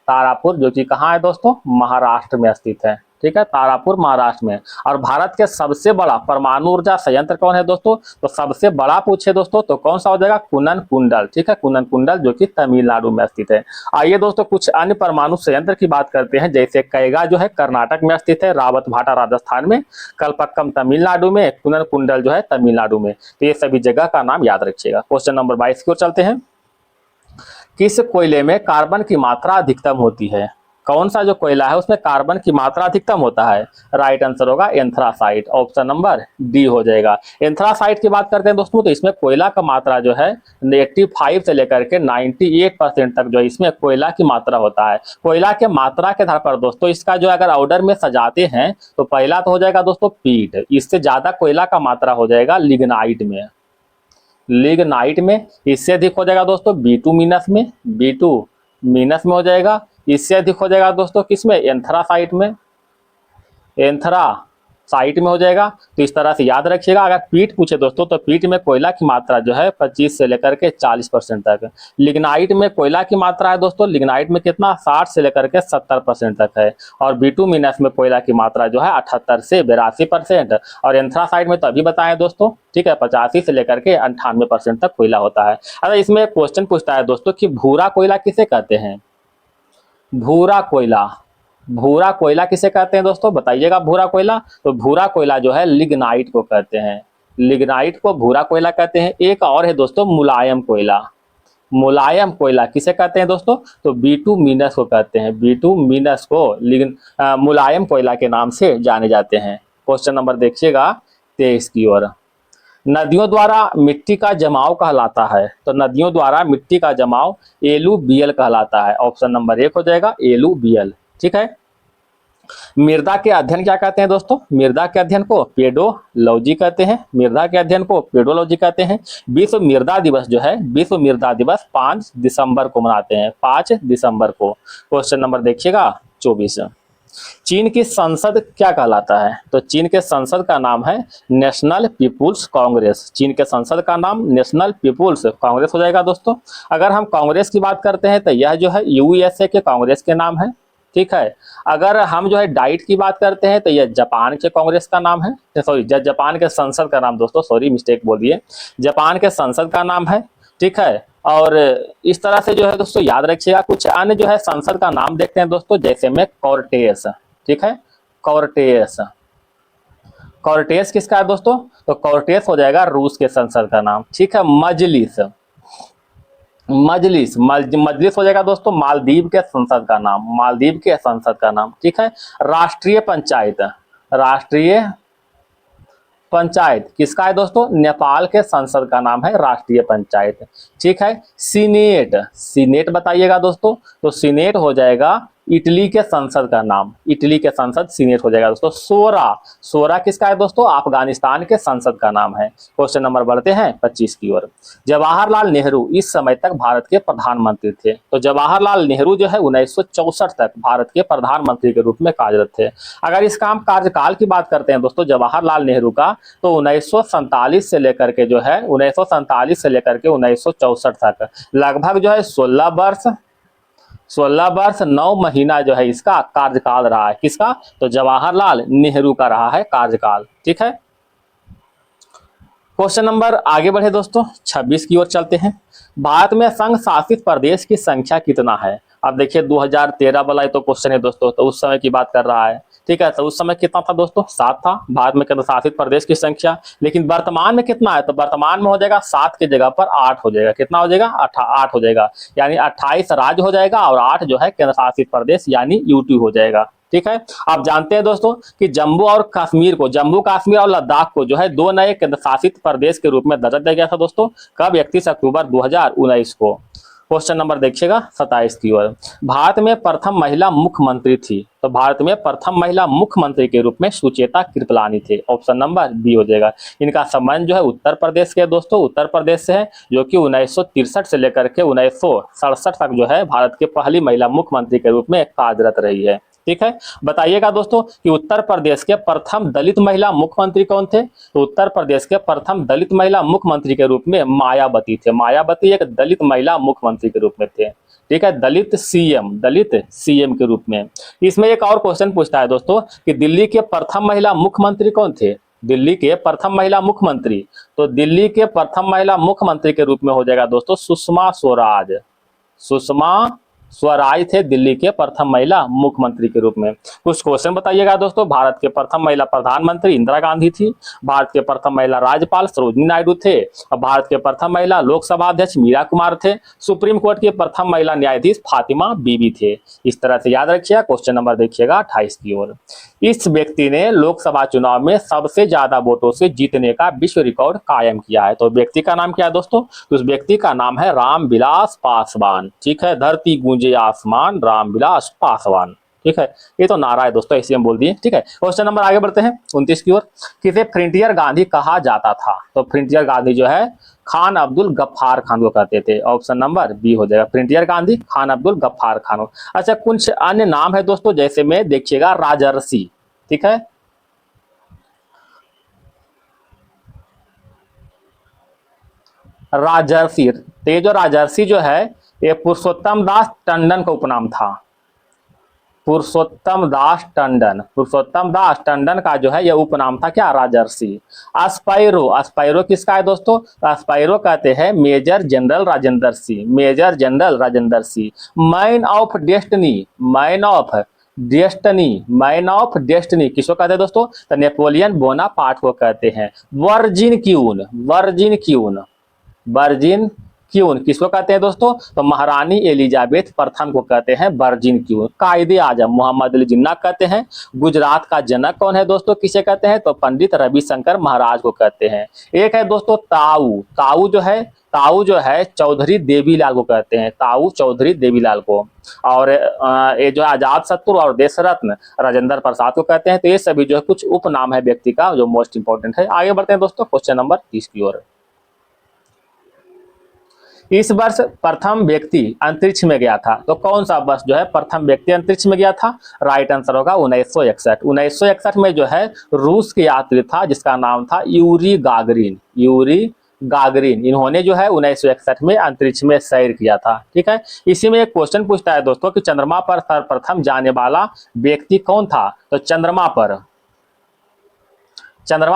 Speaker 1: तारापुर जो कि कहाँ है दोस्तों? महाराष्ट्र में स्थित है। ठीक है, तारापुर महाराष्ट्र में। और भारत के सबसे बड़ा परमाणु ऊर्जा संयंत्र कौन है दोस्तों? तो सबसे बड़ा पूछे दोस्तों तो कौन सा हो जाएगा? कुनन कुंडल। ठीक है, कुनन कुंडल जो कि तमिलनाडु में स्थित है। आइए दोस्तों कुछ अन्य परमाणु संयंत्र की बात करते हैं, जैसे कैगा जो है कर्नाटक में स्थित है, रावतभाटा राजस्थान में, कलपक्कम तमिलनाडु में, कुनन कुंडल जो है तमिलनाडु में। तो ये सभी जगह का नाम याद रखिएगा। क्वेश्चन नंबर 22 की ओर चलते हैं, किस कोयले में कार्बन की मात्रा अधिकतम होती है? कौन सा जो कोयला है उसमें कार्बन की मात्रा अधिकतम होता है? राइट आंसर होगा एंथ्रासाइट, ऑप्शन नंबर डी हो जाएगा। एंथ्रासाइट की बात करते हैं दोस्तों, तो इसमें कोयला का मात्रा जो है 85 से लेकर के 98% तक जो इसमें कोयला की मात्रा होता है। कोयला के मात्रा के आधार पर दोस्तों इसका जो अगर ऑर्डर में सजाते हैं तो पहला तो हो जाएगा दोस्तों पीट, इससे ज्यादा कोयला का मात्रा हो जाएगा लिग्नाइट में, लिग्नाइट में। इससे अधिक हो जाएगा दोस्तों B2 मीनस में, B2 मीनस में हो जाएगा। इससे अधिक हो जाएगा दोस्तों किसमें? एंथ्रासाइट में, एंथ्रासाइट में हो जाएगा। तो इस तरह से याद रखिएगा। अगर पीट पूछे दोस्तों तो पीट में कोयला की मात्रा जो है 25 से लेकर के 40% तक। लिग्नाइट में कोयला की मात्रा है दोस्तों, लिग्नाइट में कितना? 60 से लेकर के 70% तक है। और B2 मीनस में कोयला की मात्रा जो है 78 से 82%। और एंथ्रासाइट में तो अभी बताएं दोस्तों, ठीक है, 85 से लेकर के 98% तक कोयला होता है। अगर इसमें क्वेश्चन पूछता है दोस्तों कि भूरा कोयला किसे कहते हैं? भूरा कोयला, भूरा कोयला किसे कहते हैं दोस्तों? बताइएगा भूरा कोयला। तो भूरा कोयला जो है लिग्नाइट को कहते हैं, लिग्नाइट को भूरा कोयला कहते हैं। एक और है दोस्तों मुलायम कोयला, मुलायम कोयला किसे कहते हैं दोस्तों? तो B2 मीनस को कहते हैं, B2 मीनस को मुलायम कोयला के नाम से जाने जाते हैं। क्वेश्चन नंबर देखिएगा 23 की ओर, नदियों द्वारा मिट्टी का जमाव कहलाता है। तो नदियों द्वारा मिट्टी का जमाव एलुवियल कहलाता है, ऑप्शन नंबर 1 हो जाएगा एलुवियल। ठीक है, मृदा के अध्ययन क्या कहते हैं दोस्तों? मृदा के अध्ययन को पेडोलॉजी कहते हैं, मृदा के अध्ययन को पेडोलॉजी कहते हैं। विश्व मृदा दिवस जो है, विश्व मृदा दिवस 5 दिसंबर को मनाते हैं, 5 दिसंबर को। क्वेश्चन नंबर देखिएगा 24, चीन की संसद क्या कहलाता है? तो चीन के संसद का नाम है नेशनल पीपुल्स कांग्रेस। चीन के संसद का नाम नेशनल पीपुल्स कांग्रेस हो जाएगा दोस्तों। अगर हम कांग्रेस की बात करते हैं तो यह जो है यूएसए के कांग्रेस के नाम है, ठीक है। अगर हम जो है डाइट की बात करते हैं तो यह जापान के कांग्रेस का नाम है, सॉरी जापान के संसद का नाम दोस्तों, सॉरी मिस्टेक बोल दिए, जापान के संसद का नाम है, ठीक है। और इस तरह से जो है दोस्तों याद रखिएगा। कुछ अन्य जो है संसद का नाम देखते हैं दोस्तों, जैसे में कॉर्टेस, ठीक है, कॉर्टेस। कॉर्टेस किसका है दोस्तों? तो कॉर्टेस हो जाएगा रूस के संसद का नाम, ठीक है। मजलिस, मजलिस हो जाएगा दोस्तों मालदीव के संसद का नाम, मालदीव के संसद का नाम, ठीक है। राष्ट्रीय पंचायत, राष्ट्रीय पंचायत किसका है दोस्तों? नेपाल के संसद का नाम है राष्ट्रीय पंचायत, ठीक है। सीनेट, सीनेट बताइएगा दोस्तों, तो सीनेट हो जाएगा इटली के संसद का नाम, इटली के संसद सीनेट हो जाएगा दोस्तों। सोरा, सोरा किसका है दोस्तों? अफगानिस्तान के संसद का नाम है। क्वेश्चन नंबर बढ़ते हैं 25 की ओर। जवाहरलाल नेहरू इस समय तक भारत के प्रधानमंत्री थे। तो जवाहरलाल नेहरू जो है 1964 तक भारत के प्रधानमंत्री के रूप में कार्यरत थे। अगर इस काम कार्यकाल की बात करते हैं दोस्तों जवाहरलाल नेहरू का, तो 1947 से लेकर के जो है 1947 से लेकर के 1964 तक लगभग जो है 16 वर्ष 9 महीना जो है इसका कार्यकाल रहा है। किसका? तो जवाहरलाल नेहरू का रहा है कार्यकाल, ठीक है। क्वेश्चन नंबर आगे बढ़े दोस्तों 26 की ओर चलते हैं। भारत में संघ शासित प्रदेश की संख्या कितना है? अब देखिए 2013 वाला तो क्वेश्चन है दोस्तों, तो उस समय की बात कर रहा है, ठीक है। तो उस समय कितना था दोस्तों? 7 था भारत में केंद्र शासित प्रदेश की संख्या। लेकिन वर्तमान में कितना है? तो वर्तमान में हो जाएगा 7 की जगह पर 8 हो जाएगा। कितना हो जाएगा? 8 हो जाएगा, यानी 28 राज्य हो जाएगा और 8 जो है केंद्र शासित प्रदेश यानी यूटी हो जाएगा, ठीक है। आप जानते हैं दोस्तों कि जम्मू और कश्मीर को, जम्मू कश्मीर और लद्दाख को जो है 2 नए केंद्र शासित प्रदेश के रूप में दर्जा दिया गया था दोस्तों। कब? 31 अक्टूबर 2019 को। क्वेश्चन नंबर देखिएगा 27 की ओर। भारत में प्रथम महिला मुख्यमंत्री थी। तो भारत में प्रथम महिला मुख्यमंत्री के रूप में सुचेता कृपलानी थे। ऑप्शन नंबर बी हो जाएगा। इनका संबंध जो है उत्तर प्रदेश के दोस्तों, उत्तर प्रदेश से है, जो कि 1963 से लेकर के 1967 तक जो है भारत के पहली महिला मुख्यमंत्री के रूप में कार्यरत रही है, ठीक है। बताइएगा दोस्तों कि उत्तर प्रदेश के प्रथम दलित महिला मुख्यमंत्री कौन थे? तो उत्तर प्रदेश के प्रथम दलित महिला मुख्यमंत्री के रूप में मायावती थे। मायावती एक दलित महिला मुख्यमंत्री के रूप में थे, ठीक है। दलित सीएम के रूप में। इसमें एक और क्वेश्चन पूछता है दोस्तों कि दिल्ली के प्रथम महिला मुख्यमंत्री कौन थे? दिल्ली के प्रथम महिला मुख्यमंत्री, तो दिल्ली के प्रथम महिला मुख्यमंत्री के रूप में हो जाएगा दोस्तों सुषमा स्वराज। सुषमा स्वराज थे दिल्ली के प्रथम महिला मुख्यमंत्री के रूप में। कुछ क्वेश्चन बताइएगा दोस्तों। भारत के प्रथम महिला प्रधानमंत्री इंदिरा गांधी थी। भारत के प्रथम महिला राज्यपाल सरोजिनी नायडू थे। और भारत के प्रथम महिला लोकसभा अध्यक्ष मीरा कुमार थे। सुप्रीम कोर्ट की प्रथम महिला न्यायाधीश फातिमा बीबी थे। इस तरह से याद रखिएगा। क्वेश्चन नंबर देखिएगा 28 की ओर। इस व्यक्ति ने लोकसभा चुनाव में सबसे ज्यादा वोटों से जीतने का विश्व रिकॉर्ड कायम किया है। तो व्यक्ति का नाम क्या है दोस्तों? तो उस व्यक्ति का नाम है रामविलास पासवान, ठीक है। धरती गूंजे आसमान, रामविलास पासवान, ठीक है। ये तो नारा है दोस्तों, ऐसे हम बोल दिए, ठीक है। क्वेश्चन नंबर आगे बढ़ते हैं 29 की ओर। किसे फ्रंटियर गांधी कहा जाता था? तो फ्रंटियर गांधी जो है खान अब्दुल गफ्फार खान को कहते थे। ऑप्शन नंबर बी हो जाएगा। फ्रंटियर गांधी खान अब्दुल गफ्फार खान। अच्छा, कुछ अन्य नाम है दोस्तों, जैसे में देखिएगा राजर्षि, ठीक है। राजर्षि, तो ये जो राजर्षि जो है ये पुरुषोत्तम दास टंडन का उपनाम था। पुरुषोत्तम दास टंडन, पुरुषोत्तम दास टंडन का जो है यह उपनाम था क्या? राजर्षि। अस्पाइरो, अस्पाइरो किसका है दोस्तों? अस्पाइरो कहते हैं major general Rajendra Singh, major general Rajendra Singh. Man of destiny, man of destiny, man of destiny किसको कहते हैं दोस्तों? तो नेपोलियन बोनापार्ट को कहते हैं। Virgin queen, virgin queen, virgin queen किसको कहते हैं दोस्तों? तो महारानी एलिजाबेथ प्रथम को कहते हैं वर्जिन क्यून। कायदे आजम मोहम्मद अली जिन्ना कहते हैं। गुजरात का जनक कौन है दोस्तों? किसे कहते हैं? तो पंडित रविशंकर महाराज को कहते हैं। एक है दोस्तों ताऊ, ताऊ जो है चौधरी देवीलाल को कहते हैं। ताऊ चौधरी देवीलाल को। और ये जो आजाद शत्रु और देश रत्न राजेंद्र प्रसाद को कहते हैं। तो ये सभी जो है कुछ उपनाम है व्यक्ति का जो मोस्ट इंपॉर्टेंट है। आगे बढ़ते हैं दोस्तों क्वेश्चन नंबर 30 की ओर। इस वर्ष प्रथम व्यक्ति अंतरिक्ष में गया था, तो कौन सा वर्ष जो है प्रथम व्यक्ति अंतरिक्ष में गया था? राइट आंसर होगा 1961। 1961 में जो है रूस के यात्री था जिसका नाम था यूरी गागरिन। यूरी गागरिन, इन्होंने जो है 1961 में अंतरिक्ष में सैर किया था। ठीक है, इसी में एक क्वेश्चन पूछता है दोस्तों कि चंद्रमा पर सर्वप्रथम जाने वाला व्यक्ति कौन था? तो चंद्रमा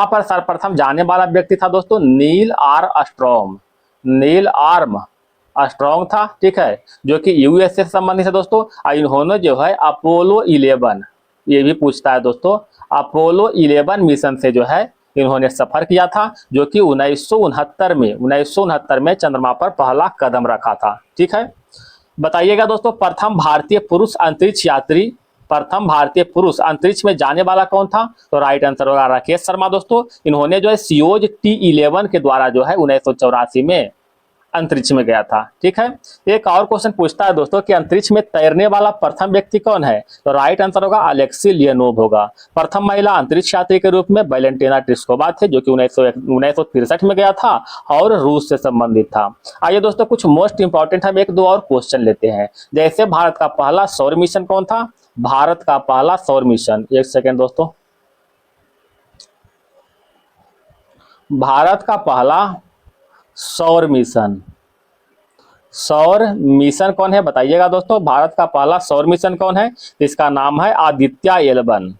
Speaker 1: पर सर्वप्रथम जाने वाला व्यक्ति था दोस्तों नील आर अस्ट्रॉम। नील आर्म अस्ट्रॉन्ग था। ठीक है, जो कि यूएसए से संबंधित है दोस्तों। और इन्होंने जो है अपोलो 11, ये भी पूछता है दोस्तों, अपोलो 11 मिशन से जो है इन्होंने सफर किया था, जो कि 1969 में चंद्रमा पर पहला कदम रखा था। ठीक है, बताइएगा दोस्तों प्रथम भारतीय पुरुष अंतरिक्ष में जाने वाला कौन था? तो राइट आंसर होगा राकेश शर्मा दोस्तों। इन्होंने जो है सियोज T11 के द्वारा जो है 1984 में अंतरिक्ष में गया था। ठीक है, एक और क्वेश्चन पूछता है दोस्तों कि अंतरिक्ष में तैरने वाला प्रथम व्यक्ति कौन है? तो राइट आंसर होगा अलेक्सी लियोनोव होगा। प्रथम महिला अंतरिक्ष यात्री के रूप में वैलेंटिना ट्रिस्कोवा थे, जो कि 1963 में गया था और रूस से संबंधित था। आइए दोस्तों कुछ मोस्ट इंपॉर्टेंट हम एक दो और क्वेश्चन लेते हैं। जैसे भारत का पहला सौर मिशन कौन था? भारत का पहला सौर मिशन, एक सेकेंड दोस्तों, भारत का पहला सौर मिशन कौन है? बताइएगा दोस्तों, भारत का पहला सौर मिशन कौन है? इसका नाम है आदित्य एल1।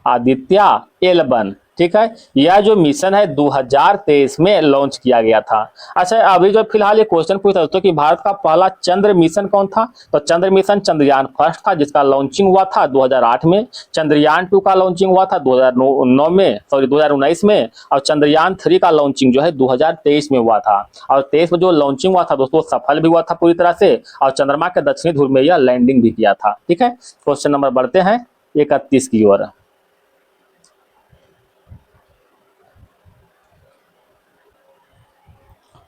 Speaker 1: आदित्य एल1। ठीक है, यह जो मिशन है 2023 में लॉन्च किया गया था। अच्छा, अभी जो फिलहाल ये क्वेश्चन पूछा दोस्तों कि भारत का पहला चंद्र मिशन कौन था? तो चंद्र मिशन चंद्रयान फर्स्ट था, जिसका लॉन्चिंग हुआ था 2008 में। चंद्रयान 2 का लॉन्चिंग हुआ था 2019 में, और चंद्रयान 3 का लॉन्चिंग जो है 2023 में हुआ था। और 23 में जो लॉन्चिंग हुआ था दोस्तों सफल भी हुआ था पूरी तरह से, और चंद्रमा के दक्षिणी ध्रुव में यह लैंडिंग भी किया था। ठीक है, क्वेश्चन नंबर बढ़ते हैं 31 की ओर।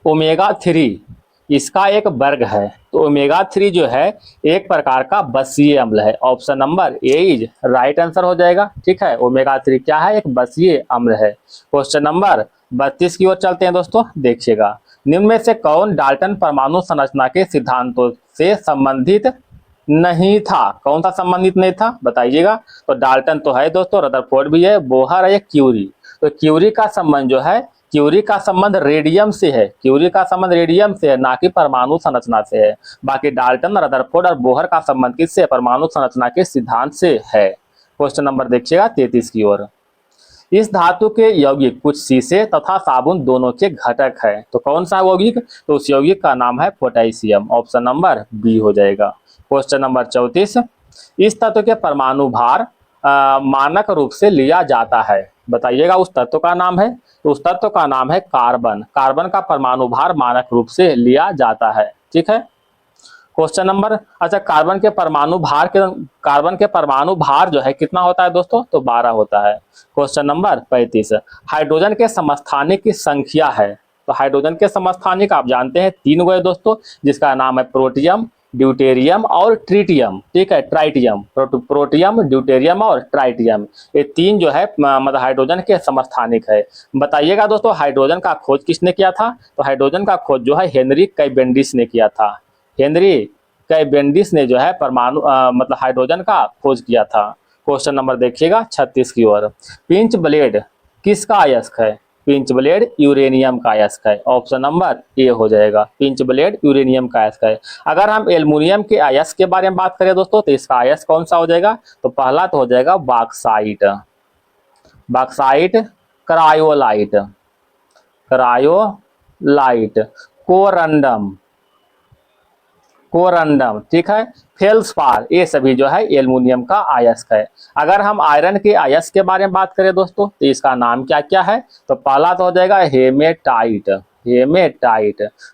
Speaker 1: ओमेगा 3 इसका एक वर्ग है, तो ओमेगा 3 जो है एक प्रकार का बसीय अम्ल है। Option number A is right answer हो जाएगा। ठीक है, ओमेगा 3 क्या है? एक बसीय अम्ल है। क्वेश्चन नंबर 32 की ओर चलते हैं दोस्तों, देखिएगा निम्न में से कौन डाल्टन परमाणु संरचना के सिद्धांतों से संबंधित नहीं था? कौन सा संबंधित नहीं था बताइएगा? तो डाल्टन तो है दोस्तों, रदरफोर्ड भी है, बोहर है, क्यूरी। तो क्यूरी का संबंध जो है, क्यूरी का संबंध रेडियम से है। क्यूरी का संबंध रेडियम से है, ना कि परमाणु संरचना से है। बाकी डाल्टन, रदरफोर्ड और बोहर का संबंध किससे? परमाणु संरचना के सिद्धांत से है। क्वेश्चन नंबर देखिएगा 33 की ओर। इस धातु के यौगिक कुछ शीशे तथा साबुन दोनों के घटक है, तो कौन सा यौगिक? तो उस यौगिक का नाम है पोटेशियम। ऑप्शन नंबर बी हो जाएगा। क्वेश्चन नंबर 34, इस तत्व के परमाणु भार मानक रूप से लिया जाता है, बताइएगा उस तत्व का नाम है? तो उस तत्व का नाम है कार्बन। कार्बन का परमाणु भार मानक रूप से लिया जाता है। ठीक है, क्वेश्चन नंबर, अच्छा कार्बन के परमाणु भार जो है कितना होता है दोस्तों? तो 12 होता है। क्वेश्चन नंबर 35, हाइड्रोजन के समस्थानिक की संख्या है। तो हाइड्रोजन के समस्थानिक आप जानते हैं 3 गो है दोस्तों, जिसका नाम है प्रोटियम, ड्यूटेरियम और ट्रिटियम। ठीक है, ट्राइटियम, प्रोटियम, ड्यूटेरियम और ट्राइटियम, ये 3 जो है मतलब हाइड्रोजन के समस्थानिक है। बताइएगा दोस्तों हाइड्रोजन का खोज किसने किया था? तो हाइड्रोजन का खोज जो है हेनरी कैवेंडिश ने किया था। हेनरी कैवेंडिश ने जो है परमाणु मतलब हाइड्रोजन का खोज किया था। क्वेश्चन नंबर देखिएगा 36 की ओर। पिंच ब्लेड किसका अयस्क है? पिंच ब्लेड यूरेनियम का अयस्क है। ऑप्शन नंबर ए हो जाएगा, पिंच ब्लेड यूरेनियम का अयस्क है। अगर हम एल्युमिनियम के अयस्क के बारे में बात करें दोस्तों, तो इसका अयस्क कौन सा हो जाएगा? तो पहला तो हो जाएगा बॉक्साइट, क्रायोलाइट, कोरंडम। ठीक है, फेल्सपार, ये सभी जो है एल्युमिनियम का अयस्क है। अगर हम आयरन के अयस्क के बारे में बात करें दोस्तों, तो इसका नाम क्या क्या है? तो पहला तो हो जाएगा हेमेटाइट,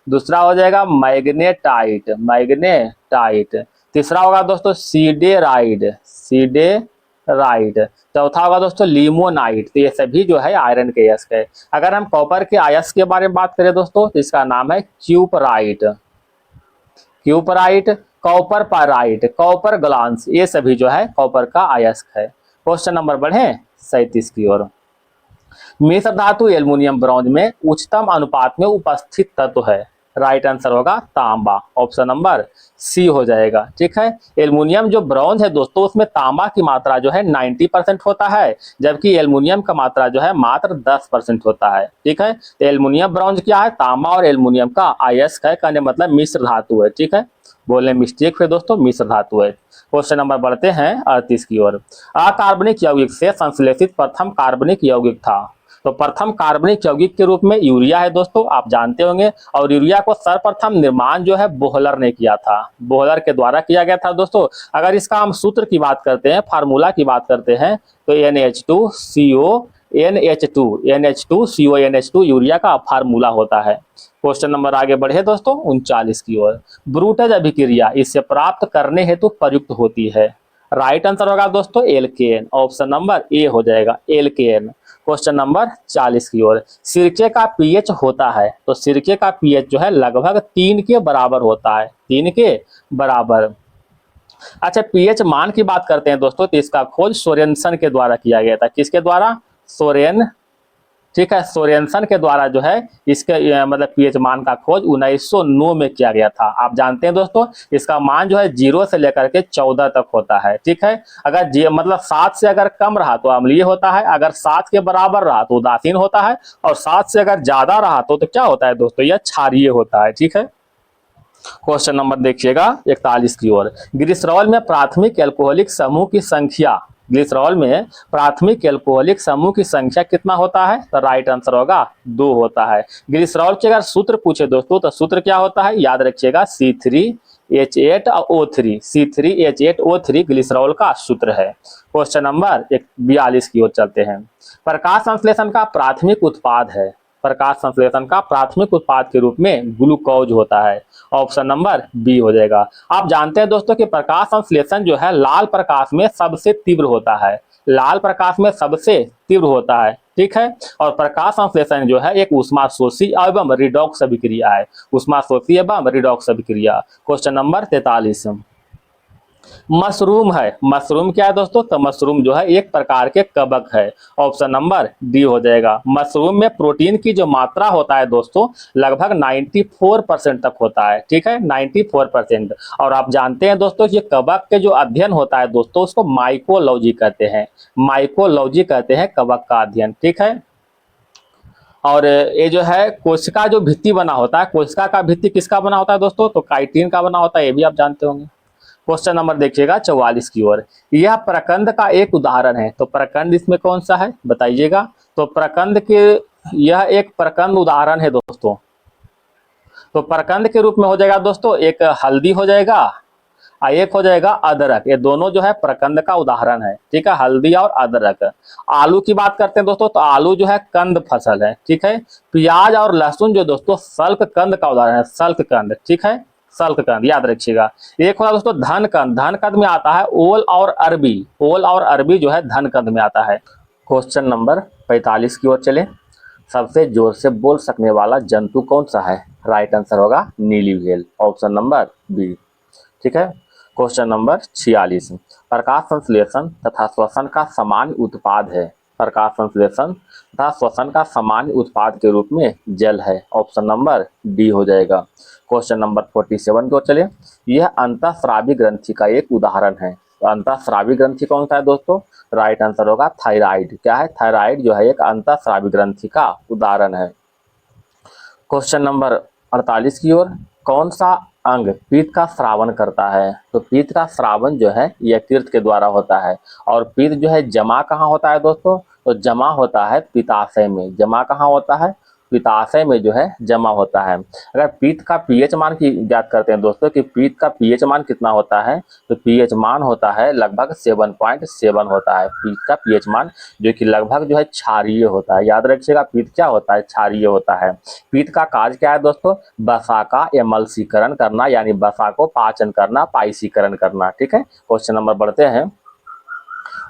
Speaker 1: दूसरा हो जाएगा मैग्नेटाइट, तीसरा होगा दोस्तों सीडेराइड, चौथा होगा दोस्तों लिमोनाइट। तो ये सभी जो है आयरन के अयस्क है। अगर हम कॉपर के अयस्क के बारे में बात करें दोस्तों, तो इसका नाम है क्यूपराइट, कॉपर पाराइट, कॉपर ग्लांस, ये सभी जो है कॉपर का अयस्क है। क्वेश्चन नंबर बढ़े 37 की ओर। मिश्र धातु एल्युमिनियम ब्रॉन्ज में उच्चतम अनुपात में उपस्थित तत्व है, राइट आंसर होगा तांबा, ऑप्शन नंबर सी हो जाएगा। ठीक है, एल्युमिनियम जो ब्रॉन्ज है दोस्तों उसमें तांबा की मात्रा जो है 90% होता है, जबकि एल्युमिनियम का मात्रा जो है मात्र 10% होता है। ठीक है, तो एल्युमिनियम ब्रॉन्ज क्या है, तांबा और एल्युमिनियम का अयस्क है, कहने मतलब मिश्र धातु है। ठीक है, बोलने मिस्टेक है दोस्तों, मिश्र धातु है। क्वेश्चन नंबर बढ़ते हैं 38 की ओर। अकार्बनिक यौगिक से संश्लेषित प्रथम कार्बनिक यौगिक था। तो प्रथम कार्बनिक यौगिक के रूप में यूरिया है दोस्तों, आप जानते होंगे। और यूरिया को सर्वप्रथम निर्माण जो है बोहलर ने किया था, बोहलर के द्वारा किया गया था दोस्तों। अगर इसका हम सूत्र की बात करते हैं, फार्मूला की बात करते हैं, तो NH2CO NH2 यूरिया का फार्मूला होता है। क्वेश्चन नंबर आगे बढ़े दोस्तों 39 की ओर। ब्रूटेज अभिक्रिया इससे प्राप्त करने हेतु प्रयुक्त होती है। राइट आंसर होगा दोस्तों एल्केन, ऑप्शन नंबर ए हो जाएगा एल्केन। क्वेश्चन नंबर 40 की ओर। सिरके का पीएच होता है, तो सिरके का पीएच जो है लगभग 3 के बराबर होता है, 3 के बराबर। अच्छा, पीएच मान की बात करते हैं दोस्तों, तो इसका खोज सोरेनसन के द्वारा किया गया था। किसके द्वारा, सोरेन, ठीक है, सोरेनसन के द्वारा जो है इसके मतलब पीएच मान का खोज 1909 में किया गया था। आप जानते हैं दोस्तों इसका मान जो है 0 से लेकर के 14 तक होता है। ठीक है, अगर मतलब 7 से अगर कम रहा तो अम्लीय होता है, अगर 7 के बराबर रहा तो उदासीन होता है, और 7 से अगर ज्यादा रहा तो क्या होता है दोस्तों, यह क्षारीय होता है। ठीक है, क्वेश्चन नंबर देखिएगा 41 की ओर। ग्लिसरॉल में प्राथमिक एल्कोहलिक समूह की संख्या, ग्लिसरॉल में प्राथमिक एल्कोहलिक समूह की संख्या कितना होता है, तो राइट आंसर होगा 2 होता है। ग्लिसरॉल के अगर सूत्र पूछे दोस्तों तो सूत्र क्या होता है, याद रखिएगा C3H8O3, C3H8O3 ग्लिसरॉल का सूत्र है। क्वेश्चन नंबर 42 की ओर चलते हैं। प्रकाश संश्लेषण का प्राथमिक उत्पाद है, प्रकाश संश्लेषण का प्राथमिक उत्पाद के रूप में ग्लूकोज होता है, ऑप्शन नंबर बी हो जाएगा। आप जानते हैं दोस्तों कि प्रकाश संश्लेषण जो है लाल प्रकाश में सबसे तीव्र होता है, लाल प्रकाश में सबसे तीव्र होता है। ठीक है, और प्रकाश संश्लेषण जो है एक ऊष्माशोषी एवं रिडॉक्स अभिक्रिया है, ऊष्माशोषी एवं रिडॉक्स अभिक्रिया। Question number 43। मशरूम है, मशरूम क्या है दोस्तों, तो मशरूम जो है एक प्रकार के कवक है, ऑप्शन नंबर डी हो जाएगा। मशरूम में प्रोटीन की जो मात्रा होता है दोस्तों लगभग 94% तक होता है। ठीक है, 94%। और आप जानते हैं दोस्तों ये कवक के जो अध्ययन होता है दोस्तों उसको माइकोलॉजी कहते हैं, माइकोलॉजी कहते हैं कवक का अध्ययन। ठीक है, और ये जो है कोशिका जो भित्ति बना होता है, कोशिका का भित्ति किसका बना होता है दोस्तों, तो काइटिन का बना होता है, ये भी आप जानते होंगे। क्वेश्चन नंबर देखिएगा 44 की ओर। यह प्रकंद का एक उदाहरण है, तो प्रकंद इसमें कौन सा है बताइएगा, तो प्रकंद के, यह एक प्रकंद उदाहरण है दोस्तों। तो प्रकंद के रूप में हो जाएगा दोस्तों एक हल्दी हो जाएगा और एक हो जाएगा अदरक, ये दोनों जो है प्रकंद का उदाहरण है। ठीक है, हल्दी और अदरक। आलू की बात करते हैं दोस्तों, तो आलू जो है कंद फसल है। ठीक है, प्याज और लहसुन जो दोस्तों सल्क कंद का उदाहरण है, सल्क कंद। ठीक है, सल्क कंद याद रखिएगा। एक होगा दोस्तों धन कंद, धन कंद में आता है ओल और अरबी, ओल और अरबी जो है धन कंद में आता है। क्वेश्चन नंबर 45 की ओर चले। सबसे जोर से बोल सकने वाला जंतु कौन सा है, राइट आंसर होगा नीली व्हेल, ऑप्शन नंबर बी। ठीक है, क्वेश्चन नंबर 46। प्रकाश संश्लेषण तथा श्वसन का सामान्य उत्पाद है, प्रकाश संश्लेषण तथा श्वसन का सामान्य उत्पाद के रूप में जल है, ऑप्शन नंबर डी हो जाएगा। क्वेश्चन नंबर 47 की ओर चले। यह अंतःस्रावी ग्रंथि का एक उदाहरण है, तो अंतःस्रावी ग्रंथि कौन सा है दोस्तों, राइट आंसर होगा थायराइड। क्या है, थायराइड जो है एक अंतःस्रावी ग्रंथि का उदाहरण है। क्वेश्चन नंबर 48 की ओर। कौन सा अंग पीत का श्रावण करता है, तो पीत का श्रावण जो है यकृत के द्वारा होता है। और पीत जो है जमा कहाँ होता है दोस्तों, तो जमा होता है पित्ताशय में, जमा कहाँ होता है, पित्ताशय में जो है जमा होता है। अगर पीत का पीएच मान की याद करते हैं दोस्तों कि पीत का पीएच मान कितना होता है, तो पीएच मान होता है लगभग 7.7 होता है पीत का पीएच मान, जो कि लगभग जो है क्षारीय होता है। याद रखिएगा पीत क्या होता है, क्षारीय होता है। पीत का कार्य क्या है दोस्तों, वसा का एमल्सीकरण करना, यानी वसा को पाचन करना, पाइसीकरण करना। ठीक है, क्वेश्चन नंबर बढ़ते हैं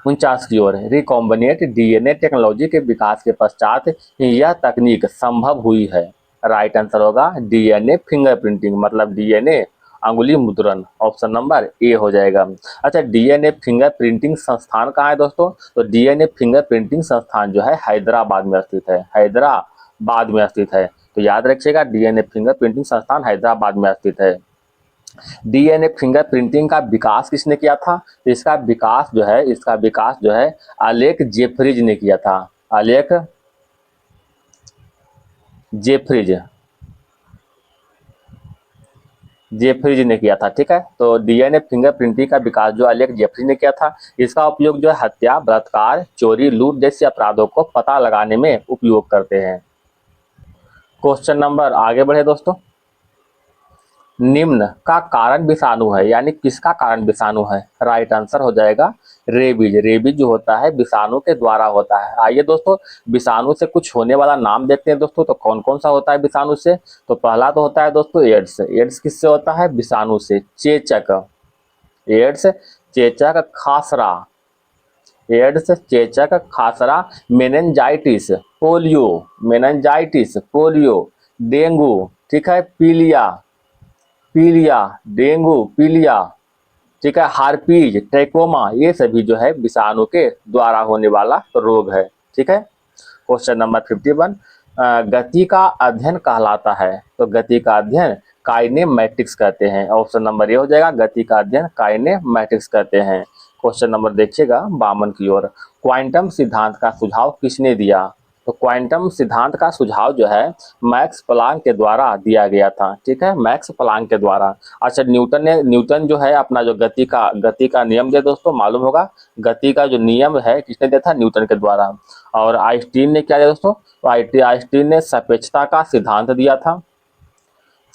Speaker 1: 49 की ओर। रिकॉम्बिनेंट डीएनए टेक्नोलॉजी के विकास के पश्चात यह तकनीक संभव हुई है, राइट आंसर होगा डीएनए फिंगरप्रिंटिंग, मतलब डीएनए अंगुली मुद्रण, ऑप्शन नंबर ए हो जाएगा। अच्छा, डीएनए फिंगरप्रिंटिंग संस्थान कहाँ है दोस्तों, तो डीएनए फिंगरप्रिंटिंग संस्थान जो है हैदराबाद में स्थित है, हैदराबाद में स्थित है। तो याद रखिएगा डीएनए फिंगरप्रिंटिंग संस्थान हैदराबाद में स्थित है। डीएनए फिंगरप्रिंटिंग का विकास किसने किया था? तो इसका विकास जो है अलेक जेफरीज ने किया था। अलेक जेफरीज ने किया था। ठीक है, तो डीएनए फिंगरप्रिंटिंग का विकास जो अलेक जेफरीज ने किया था, इसका उपयोग जो है हत्या, बलात्कार, चोरी, लूट जैसे अपराधों को पता लगाने में उपयोग करते हैं। क्वेश्चन नंबर आगे बढ़े दोस्तों। निम्न का कारण विषाणु है, यानी किसका कारण विषाणु है? राइट आंसर हो जाएगा रेबीज। रेबीज जो होता है विषाणु के द्वारा होता है। आइए दोस्तों विषाणु से कुछ होने वाला नाम देखते हैं दोस्तों। तो कौन कौन सा होता है विषाणु से? तो पहला तो होता है दोस्तों एड्स। एड्स किससे होता है? विषाणु से। चेचक, एड्स, चेचक, खासरा, एड्स, चेचक, खासरा, meningitis, polio, meningitis, polio, dengue, ठीक है, पीलिया, डेंगू, पीलिया, ठीक है, हार्पीज, ट्रैकोमा, ये सभी जो है विषाणु के द्वारा होने वाला रोग है। ठीक है, क्वेश्चन नंबर 51 गति का अध्ययन कहलाता है। तो गति का अध्ययन काइनेमैटिक्स कहते हैं। ऑप्शन नंबर ए हो जाएगा, गति का अध्ययन काइनेमैटिक्स कहते हैं। क्वेश्चन नंबर देखिएगा 52 की ओर। क्वांटम सिद्धांत का सुझाव किसने दिया? तो क्वांटम सिद्धांत का सुझाव जो है मैक्स प्लांक के द्वारा दिया गया था। ठीक है, मैक्स प्लांक के द्वारा। अच्छा, न्यूटन जो है अपना जो गति का नियम दे दोस्तों, मालूम होगा गति का जो नियम है किसने दिया था? न्यूटन के द्वारा। और आइंस्टीन ने क्या दिया दोस्तों? तो आइंस्टीन ने सापेक्षता का सिद्धांत दिया था।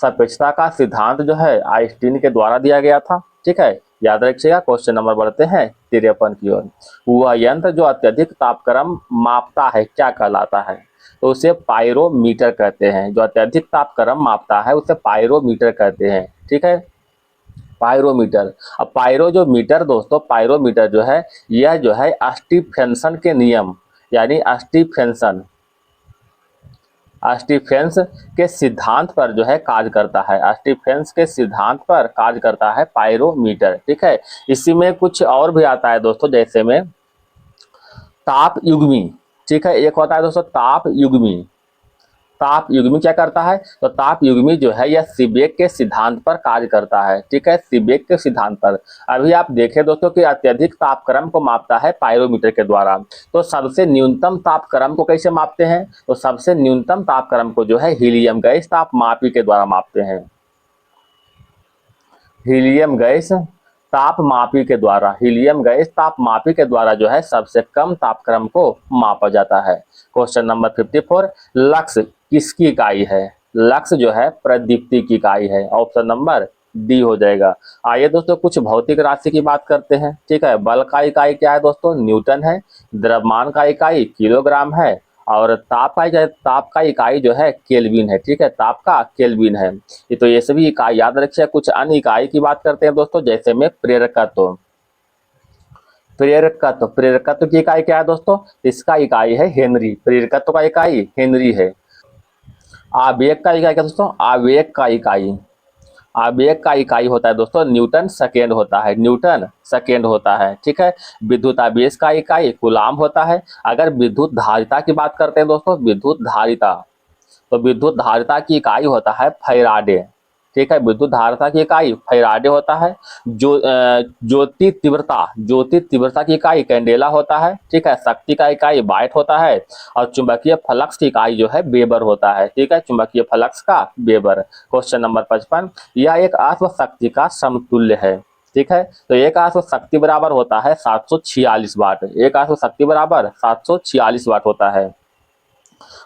Speaker 1: सापेक्षता का सिद्धांत जो है आइंस्टीन के द्वारा दिया गया था। ठीक है, याद रखिएगा। क्वेश्चन नंबर बढ़ते हैं 53 की ओर। वह यंत्र जो अत्यधिक तापक्रम मापता है क्या कहलाता है? तो उसे पायरोमीटर कहते हैं। जो अत्यधिक तापक्रम मापता है उसे पायरोमीटर कहते हैं। ठीक है, पायरोमीटर। अब पायरो जो मीटर दोस्तों, पायरोमीटर जो है यह जो है स्टीफेंसन के नियम, यानी स्टीफेंस के सिद्धांत पर जो है कार्य करता है। स्टीफेंस के सिद्धांत पर कार्य करता है पायरोमीटर। ठीक है, इसी में कुछ और भी आता है दोस्तों, जैसे में ताप युग्मी। ठीक है, एक होता है दोस्तों ताप युग्मी। ताप युग्मी क्या करता है? तो ताप युग्मी जो है यह सीबेक के सिद्धांत पर कार्य करता है। ठीक है, सीबेक के सिद्धांत पर। अभी आप देखें दोस्तों कि अत्यधिक तापक्रम को मापता है पायरोमीटर के द्वारा। तो सबसे न्यूनतम तापक्रम को कैसे मापते हैं? तो सबसे न्यूनतम तापक्रम को जो है हीलियम गैस तापमापी के द्वारा मापते हैं। हीलियम गैस तापमापी के द्वारा, हीलियम गैस तापमापी के द्वारा जो है सबसे कम तापक्रम को मापा जाता है। क्वेश्चन नंबर 54 लक्स किसकी इकाई है? लक्स जो है प्रदीप्ति की इकाई है। ऑप्शन नंबर डी हो जाएगा। आइए दोस्तों कुछ भौतिक राशि की बात करते हैं। ठीक है, बल का इकाई क्या है दोस्तों? न्यूटन है। द्रव्यमान का इकाई किलोग्राम है। और ताप का इकाई जो है केल्विन है। ठीक है, ताप का केल्विन है। ये तो ये सभी इकाई याद रखिए। कुछ अन्य इकाई की बात करते हैं दोस्तों, जैसे में प्रेरकत्व। प्रेरकत्व की इकाई क्या है दोस्तों? इसका इकाई है हेनरी। प्रेरकत्व का इकाई हेनरी है। आवेग का इकाई क्या दोस्तों? आवेग का इकाई होता है दोस्तों न्यूटन सेकेंड होता है। न्यूटन सेकेंड होता है। ठीक है, विद्युत आवेश का इकाई कूलाम होता है। अगर विद्युत धारिता की बात करते हैं दोस्तों, विद्युत धारिता, तो विद्युत धारिता की इकाई होता है फैराडे। ठीक है, विद्युत धारिता की इकाई फैराडे होता है। ज्योति तीव्रता की इकाई कैंडेला होता है। ठीक है, शक्ति का इकाई वाट होता है। और चुंबकीय फ्लक्स की इकाई जो है वेबर होता है। ठीक है, चुंबकीय फ्लक्स का वेबर। क्वेश्चन नंबर 55 यह एक अश्व शक्ति का समतुल्य है। ठीक है, तो एक अश्व शक्ति बराबर होता है 746 वाट। एक अश्व शक्ति बराबर 746 वाट होता है।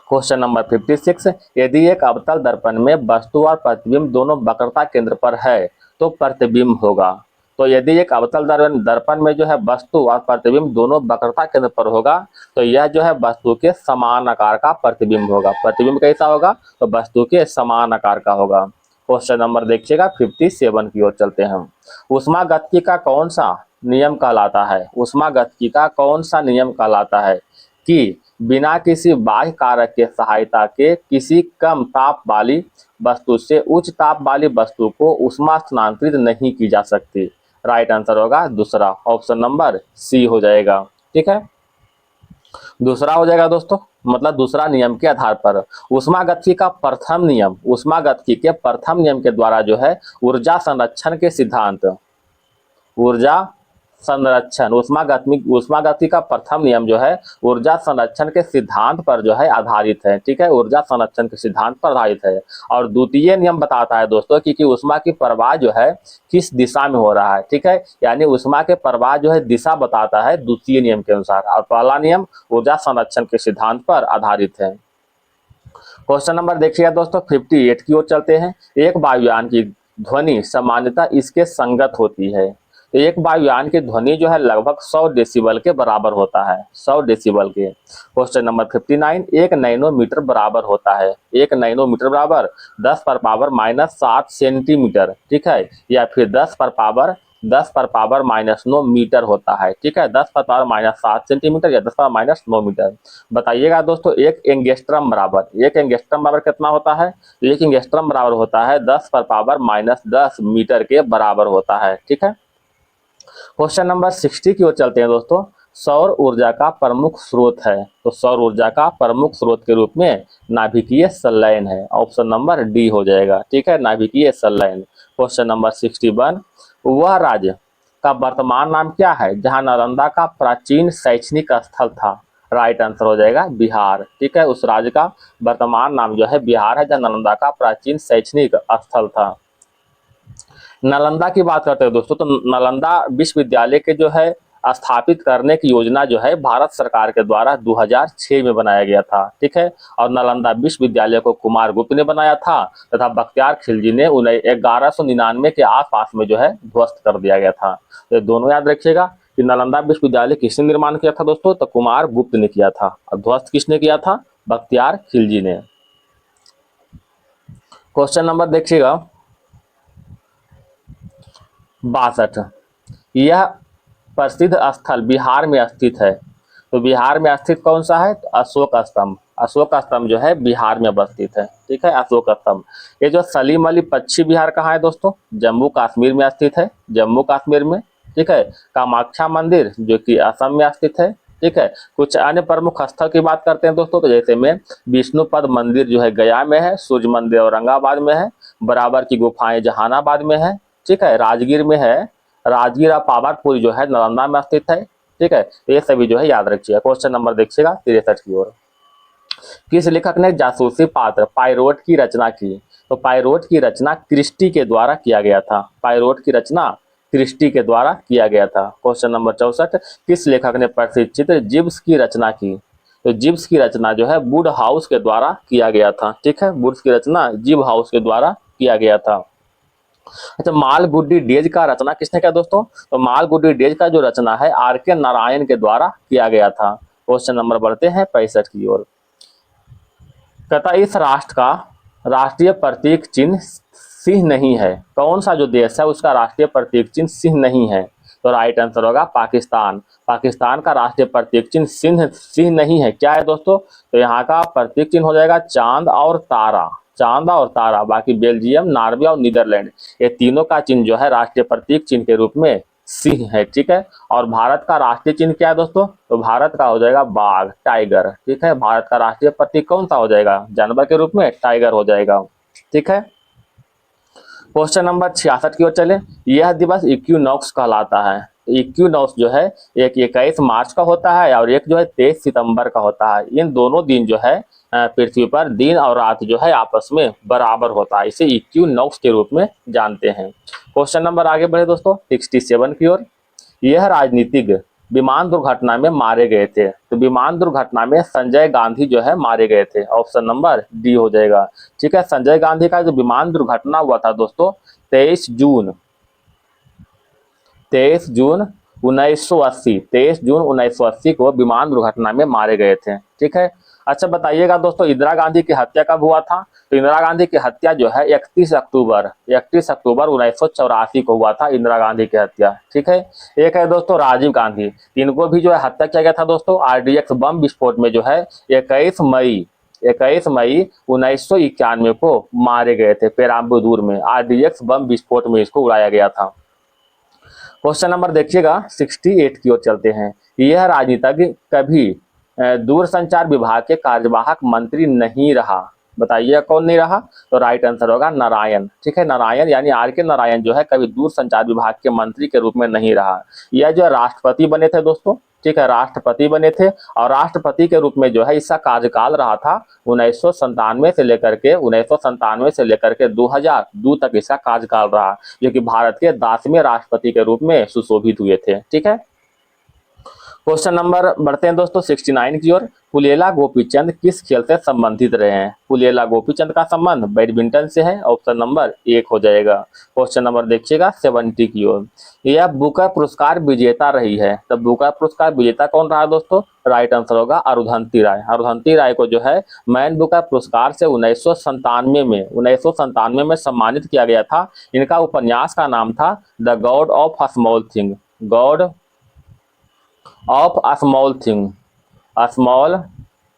Speaker 1: क्वेश्चन नंबर 56 यदि एक अवतल दर्पण में वस्तु और प्रतिबिंब दोनों वक्रता केंद्र पर है तो प्रतिबिंब होगा। तो यदि एक अवतल दर्पण में जो है वस्तु और प्रतिबिंब दोनों वक्रता केंद्र पर होगा तो यह जो है वस्तु के समान आकार का प्रतिबिंब होगा। प्रतिबिंब कैसा होगा? तो वस्तु के समान आकार का होगा। क्वेश्चन नंबर देखिएगा 57 की ओर चलते हैं। ऊष्मागतिकी का कौन सा नियम कहलाता है? ऊष्मागतिकी का कौन सा नियम कहलाता है कि बिना किसी बाह्य कारक के सहायता के किसी कम ताप वाली वस्तु से उच्च ताप वाली वस्तु को ऊष्मा स्थानांतरित नहीं की जा सकती? राइट आंसर होगा दूसरा, ऑप्शन नंबर सी हो जाएगा। ठीक है, दूसरा हो जाएगा दोस्तों, मतलब दूसरा नियम के आधार पर ऊष्मागतिकी का प्रथम नियम, ऊष्मागतिकी के प्रथम नियम के द्वारा जो है ऊर्जा संरक्षण के सिद्धांत, ऊर्जा संरक्षण, ऊष्मागतिकी का प्रथम नियम जो है ऊर्जा संरक्षण के सिद्धांत पर जो है आधारित है। ठीक है, ऊर्जा संरक्षण के सिद्धांत पर आधारित है। और द्वितीय नियम बताता है दोस्तों कि ऊष्मा की प्रवाह जो है किस दिशा में हो रहा है। ठीक है, यानी ऊष्मा के प्रवाह जो है दिशा बताता है द्वितीय नियम के अनुसार। और पहला नियम ऊर्जा संरक्षण के सिद्धांत पर आधारित है। क्वेश्चन नंबर देखिएगा दोस्तों 58 की ओर चलते हैं। एक वायुयान की ध्वनि सामान्यतः इसके संगत होती है। तो एक वायुयान की ध्वनि जो है लगभग 100 डेसिबल के बराबर होता है, 100 डेसिबल के। क्वेश्चन नंबर 59, एक नैनोमीटर बराबर होता है, एक नैनोमीटर बराबर 10 पर पावर माइनस 7 सेंटीमीटर। ठीक है, या फिर 10 पर पावर माइनस 9 मीटर होता है। ठीक है, 10 पर पावर माइनस 7 सेंटीमीटर या 10 पर माइनस 9 मीटर। बताइएगा दोस्तों एक एंगस्ट्रम बराबर कितना होता है? एक एंगस्ट्रम बराबर होता है 10 पर पावर माइनस 10 मीटर के बराबर होता है। ठीक है, क्वेश्चन नंबर 60 की ओर चलते हैं दोस्तों। सौर ऊर्जा का प्रमुख स्रोत है, तो सौर ऊर्जा का प्रमुख स्रोत के रूप में नाभिकीय संलयन है। ऑप्शन नंबर डी हो जाएगा। ठीक है, नाभिकीय संलयन। क्वेश्चन नंबर 61, वह राज्य का वर्तमान नाम क्या है जहां नालंदा का प्राचीन शैक्षणिक स्थल था? राइट आंसर हो जाएगा बिहार। ठीक है, उस राज्य का वर्तमान नाम जो है बिहार है, जहां नालंदा का प्राचीन शैक्षणिक स्थल था। नालंदा की बात करते हैं दोस्तों, तो नालंदा विश्वविद्यालय के जो है स्थापित करने की योजना जो है भारत सरकार के द्वारा 2006 में बनाया गया था। ठीक है, और नालंदा विश्वविद्यालय को कुमार गुप्त ने बनाया था तथा बख्तियार खिलजी ने उन्हें 1199 के आसपास में जो है ध्वस्त कर दिया गया था। तो दोनों याद रखिएगा कि नालंदा विश्वविद्यालय किसने निर्माण किया था दोस्तों? तो कुमार गुप्त ने किया था। और ध्वस्त किसने किया था? बख्तियार खिलजी ने। क्वेश्चन नंबर देखिएगा 62, यह प्रसिद्ध स्थल बिहार में स्थित है। तो बिहार में स्थित कौन सा है? तो अशोक स्तंभ। अशोक स्तंभ जो है बिहार में अवस्थित है। ठीक है, अशोक स्तंभ। ये जो सलीम अली पक्षी विहार कहाँ है दोस्तों? जम्मू कश्मीर में स्थित है, जम्मू कश्मीर में। ठीक है, कामाख्या मंदिर जो कि असम में स्थित है। ठीक है, कुछ अन्य प्रमुख स्थल की बात करते हैं दोस्तों, तो जैसे में विष्णुपद मंदिर जो है गया में है, सूर्य मंदिर औरंगाबाद में है, बराबर की गुफाएं जहानाबाद में है। ठीक है, राजगीर में है, राजगीर और पावापुरी जो है नालंदा में स्थित है। ठीक है, ये सभी जो है याद रखिएगा। क्वेश्चन नंबर देखिएगा 63 की ओर। किस लेखक ने जासूसी पात्र पायरोट की रचना की? तो पायरोट की रचना क्रिस्टी के द्वारा किया गया था। पायरोट की रचना क्रिस्टी के द्वारा किया गया था। क्वेश्चन नंबर 64, किस लेखक ने प्रसिद्ध चित्र जिब्स की रचना की? तो जिब्स की रचना जो है वुड हाउस के द्वारा किया गया था। ठीक है, वुड्स की रचना जिब हाउस के द्वारा किया गया था। अच्छा, मालगुडी डेज का रचना किसने किया दोस्तों? तो मालगुडी डेज का जो रचना है आर के नारायण के द्वारा किया गया था। क्वेश्चन नंबर बढ़ते हैं 65 की ओर। कहता इस राष्ट्र का राष्ट्रीय प्रतीक चिन्ह सिंह नहीं है। कौन सा जो देश है उसका राष्ट्रीय प्रतीक चिन्ह सिंह नहीं है? तो राइट आंसर होगा पाकिस्तान। पाकिस्तान का राष्ट्रीय प्रतीक चिन्ह सिंह नहीं है। क्या है दोस्तों? तो यहाँ का प्रतीक चिन्ह हो जाएगा चांद और तारा, चांद और तारा। बाकी बेल्जियम, नॉर्वे और नीदरलैंड, ये तीनों का चिन्ह जो है राष्ट्रीय प्रतीक चिन्ह के रूप में सिंह है। ठीक है, और भारत का राष्ट्रीय चिन्ह क्या है दोस्तों? तो भारत का हो जाएगा बाघ, टाइगर। ठीक है, भारत का राष्ट्रीय प्रतीक कौन सा हो जाएगा? जानवर के रूप में टाइगर हो जाएगा। ठीक है, क्वेश्चन नंबर 66 की ओर चले। यह दिवस इक्विनॉक्स कहलाता है। इक्विनॉक्स जो है एक 21 मार्च का होता है और एक जो है 23 सितंबर का होता है। इन दोनों दिन जो है पृथ्वी पर दिन और रात जो है आपस में बराबर होता है, इसे इक्विनॉक्स के रूप में जानते हैं। क्वेश्चन नंबर आगे बढ़े दोस्तों 67 की ओर। यह राजनीतिज्ञ विमान दुर्घटना में मारे गए थे। तो विमान दुर्घटना में संजय गांधी जो है मारे गए थे। ऑप्शन नंबर डी हो जाएगा। ठीक है, संजय गांधी का जो विमान दुर्घटना हुआ था दोस्तों 23 जून 23 जून 1980 को विमान दुर्घटना में मारे गए थे। ठीक है, अच्छा बताइएगा दोस्तों इंदिरा गांधी की हत्या कब हुआ था? तो इंदिरा गांधी की हत्या जो है 31 अक्टूबर 1984 को हुआ था इंदिरा गांधी की हत्या। ठीक है, एक है दोस्तों राजीव गांधी, इनको भी जो है हत्या किया गया था दोस्तों RDX बम विस्फोट में जो है 21 मई 1991 को मारे गए थे। पेराम्बुदूर में RDX बम विस्फोट में इसको उड़ाया गया था। क्वेश्चन नंबर देखिएगा 68 की ओर चलते हैं। यह राजनीतिज्ञ कभी दूरसंचार विभाग के कार्यवाहक मंत्री नहीं रहा। बताइए कौन नहीं रहा, तो राइट आंसर होगा नारायण। ठीक है, नारायण यानी आर के नारायण जो है कभी दूरसंचार विभाग के मंत्री के रूप में नहीं रहा। यह जो राष्ट्रपति बने थे दोस्तों, ठीक है, राष्ट्रपति बने थे और राष्ट्रपति के रूप में जो है इसका कार्यकाल रहा था 1997 से लेकर के 2002 तक इसका कार्यकाल रहा, जो कि भारत के 10वें राष्ट्रपति के रूप में सुशोभित हुए थे। ठीक है, क्वेश्चन नंबर बढ़ते हैं दोस्तों 69 की ओर। पुलेला गोपीचंद किस खेल से संबंधित रहे हैं? पुलेला गोपीचंद का संबंध बैडमिंटन से है, ऑप्शन नंबर 1 हो जाएगा। क्वेश्चन नंबर देखिएगा 70 की ओर। यह बुकर पुरस्कार विजेता रही है, तो बुकर पुरस्कार विजेता कौन रहा दोस्तों? राइट आंसर होगा अरुंधति राय। अरुंधति राय को जो है मैन बुकर पुरस्कार से 1997 में सम्मानित किया गया था। इनका उपन्यास का नाम था the God of small thing, God of small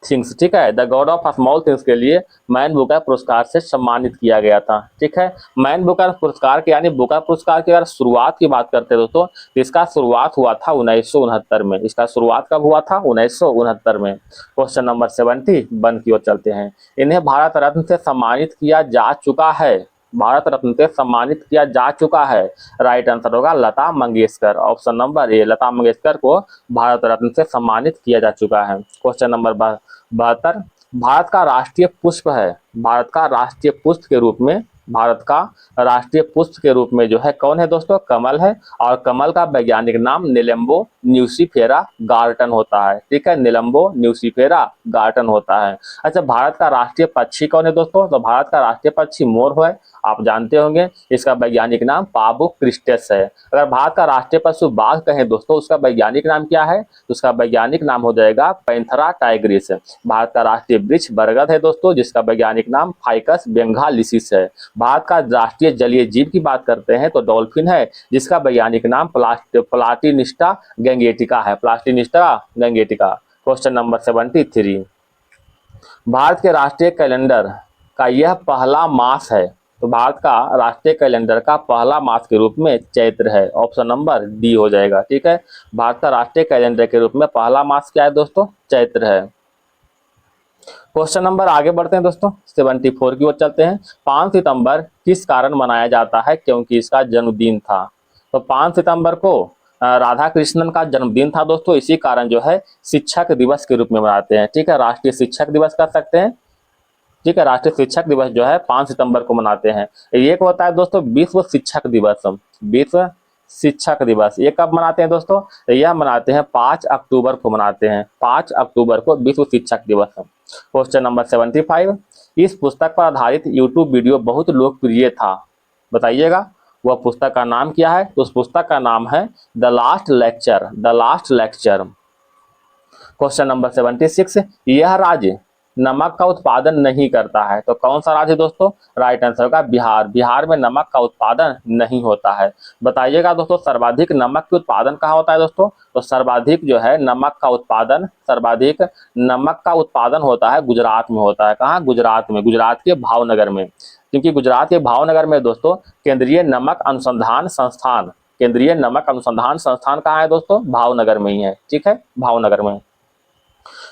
Speaker 1: things. ठीक है, the God of small things के लिए मैन बुकर पुरस्कार से सम्मानित किया गया था। ठीक है, मैन बुकर पुरस्कार के यानी बुकर पुरस्कार की अगर शुरुआत की बात करते हैं दोस्तों, तो इसका शुरुआत हुआ था 1969 में। इसका शुरुआत कब हुआ था? 1969 में। क्वेश्चन नंबर 71 की ओर चलते हैं। इन्हें भारत रत्न से सम्मानित किया जा चुका है, भारत रत्न से सम्मानित किया जा चुका है। राइट आंसर होगा Lata Mangeshkar, option number A, Lata Mangeshkar को भारत रत्न से सम्मानित किया जा चुका है। Question number 72। भारत का राष्ट्रीय पुष्प है, भारत का राष्ट्रीय पुष्प के रूप में, भारत का राष्ट्रीय पुष्प के रूप में जो है कौन है दोस्तों? कमल है, और कमल का वैज्ञानिक नाम निलंबो न्यूसीफेरा गार्टन होता है। ठीक है, निलंबो न्यूसीफेरा गार्टन होता है। अच्छा, भारत का राष्ट्रीय पक्षी कौन है दोस्तों? तो भारत का राष्ट्रीय पक्षी मोर है, आप जानते होंगे। इसका वैज्ञानिक नाम पाबो क्रिस्टेस है। अगर भारत का राष्ट्रीय पशु बाघ कहें दोस्तों, उसका वैज्ञानिक नाम क्या है? तो उसका वैज्ञानिक नाम हो जाएगा पैंथरा टाइग्रिस। भारत का राष्ट्रीय वृक्ष बरगद है दोस्तों, जिसका वैज्ञानिक नाम फाइकस बेंगालिसिस है। भारत का राष्ट्रीय जलीय जीव की बात करते हैं तो डॉल्फिन है, जिसका वैज्ञानिक नाम प्लाटिनिस्टा गैंगेटिका है, प्लाटिनिस्टा गैंगेटिका। Question number 73। भारत के राष्ट्रीय कैलेंडर का यह पहला मास है, तो भारत का राष्ट्रीय कैलेंडर का पहला मास के रूप में चैत्र है, ऑप्शन नंबर डी हो जाएगा। ठीक है, भारत का राष्ट्रीय कैलेंडर के रूप में पहला मास क्या है दोस्तों? चैत्र है। क्वेश्चन नंबर आगे बढ़ते हैं दोस्तों 74 की ओर चलते हैं। 5 सितंबर किस कारण मनाया जाता है? क्योंकि इसका जन्मदिन था। तो 5 सितंबर को राधा कृष्णन का जन्मदिन था दोस्तों, इसी कारण जो है शिक्षक दिवस के रूप में मनाते हैं। ठीक है, राष्ट्रीय शिक्षक दिवस कर सकते हैं। ठीक है, राष्ट्रीय शिक्षक दिवस जो है 5 सितंबर को मनाते हैं। एक होता है दोस्तों विश्व शिक्षक दिवस, विश्व शिक्षक दिवस, ये कब मनाते हैं दोस्तों? यह मनाते हैं 5 अक्टूबर को मनाते हैं, 5 अक्टूबर को विश्व शिक्षक दिवस। Question number 75। इस पुस्तक पर आधारित यूट्यूब वीडियो बहुत लोकप्रिय था, बताइएगा वह पुस्तक का नाम क्या है? तो उस पुस्तक का नाम है the last lecture, the last lecture. Question number 76। यह राज्य नमक का उत्पादन नहीं करता है, तो कौन सा राज्य दोस्तों? राइट आंसर होगा बिहार। बिहार में नमक का उत्पादन नहीं होता है। बताइएगा दोस्तों सर्वाधिक नमक के उत्पादन कहाँ होता है दोस्तों? तो सर्वाधिक जो है नमक का उत्पादन, सर्वाधिक नमक का उत्पादन होता है गुजरात में होता है। कहाँ? गुजरात में, गुजरात के भावनगर में। क्योंकि गुजरात के भावनगर में दोस्तों केंद्रीय नमक अनुसंधान संस्थान, केंद्रीय नमक अनुसंधान संस्थान कहाँ है दोस्तों? भावनगर में ही है। ठीक है, भावनगर में।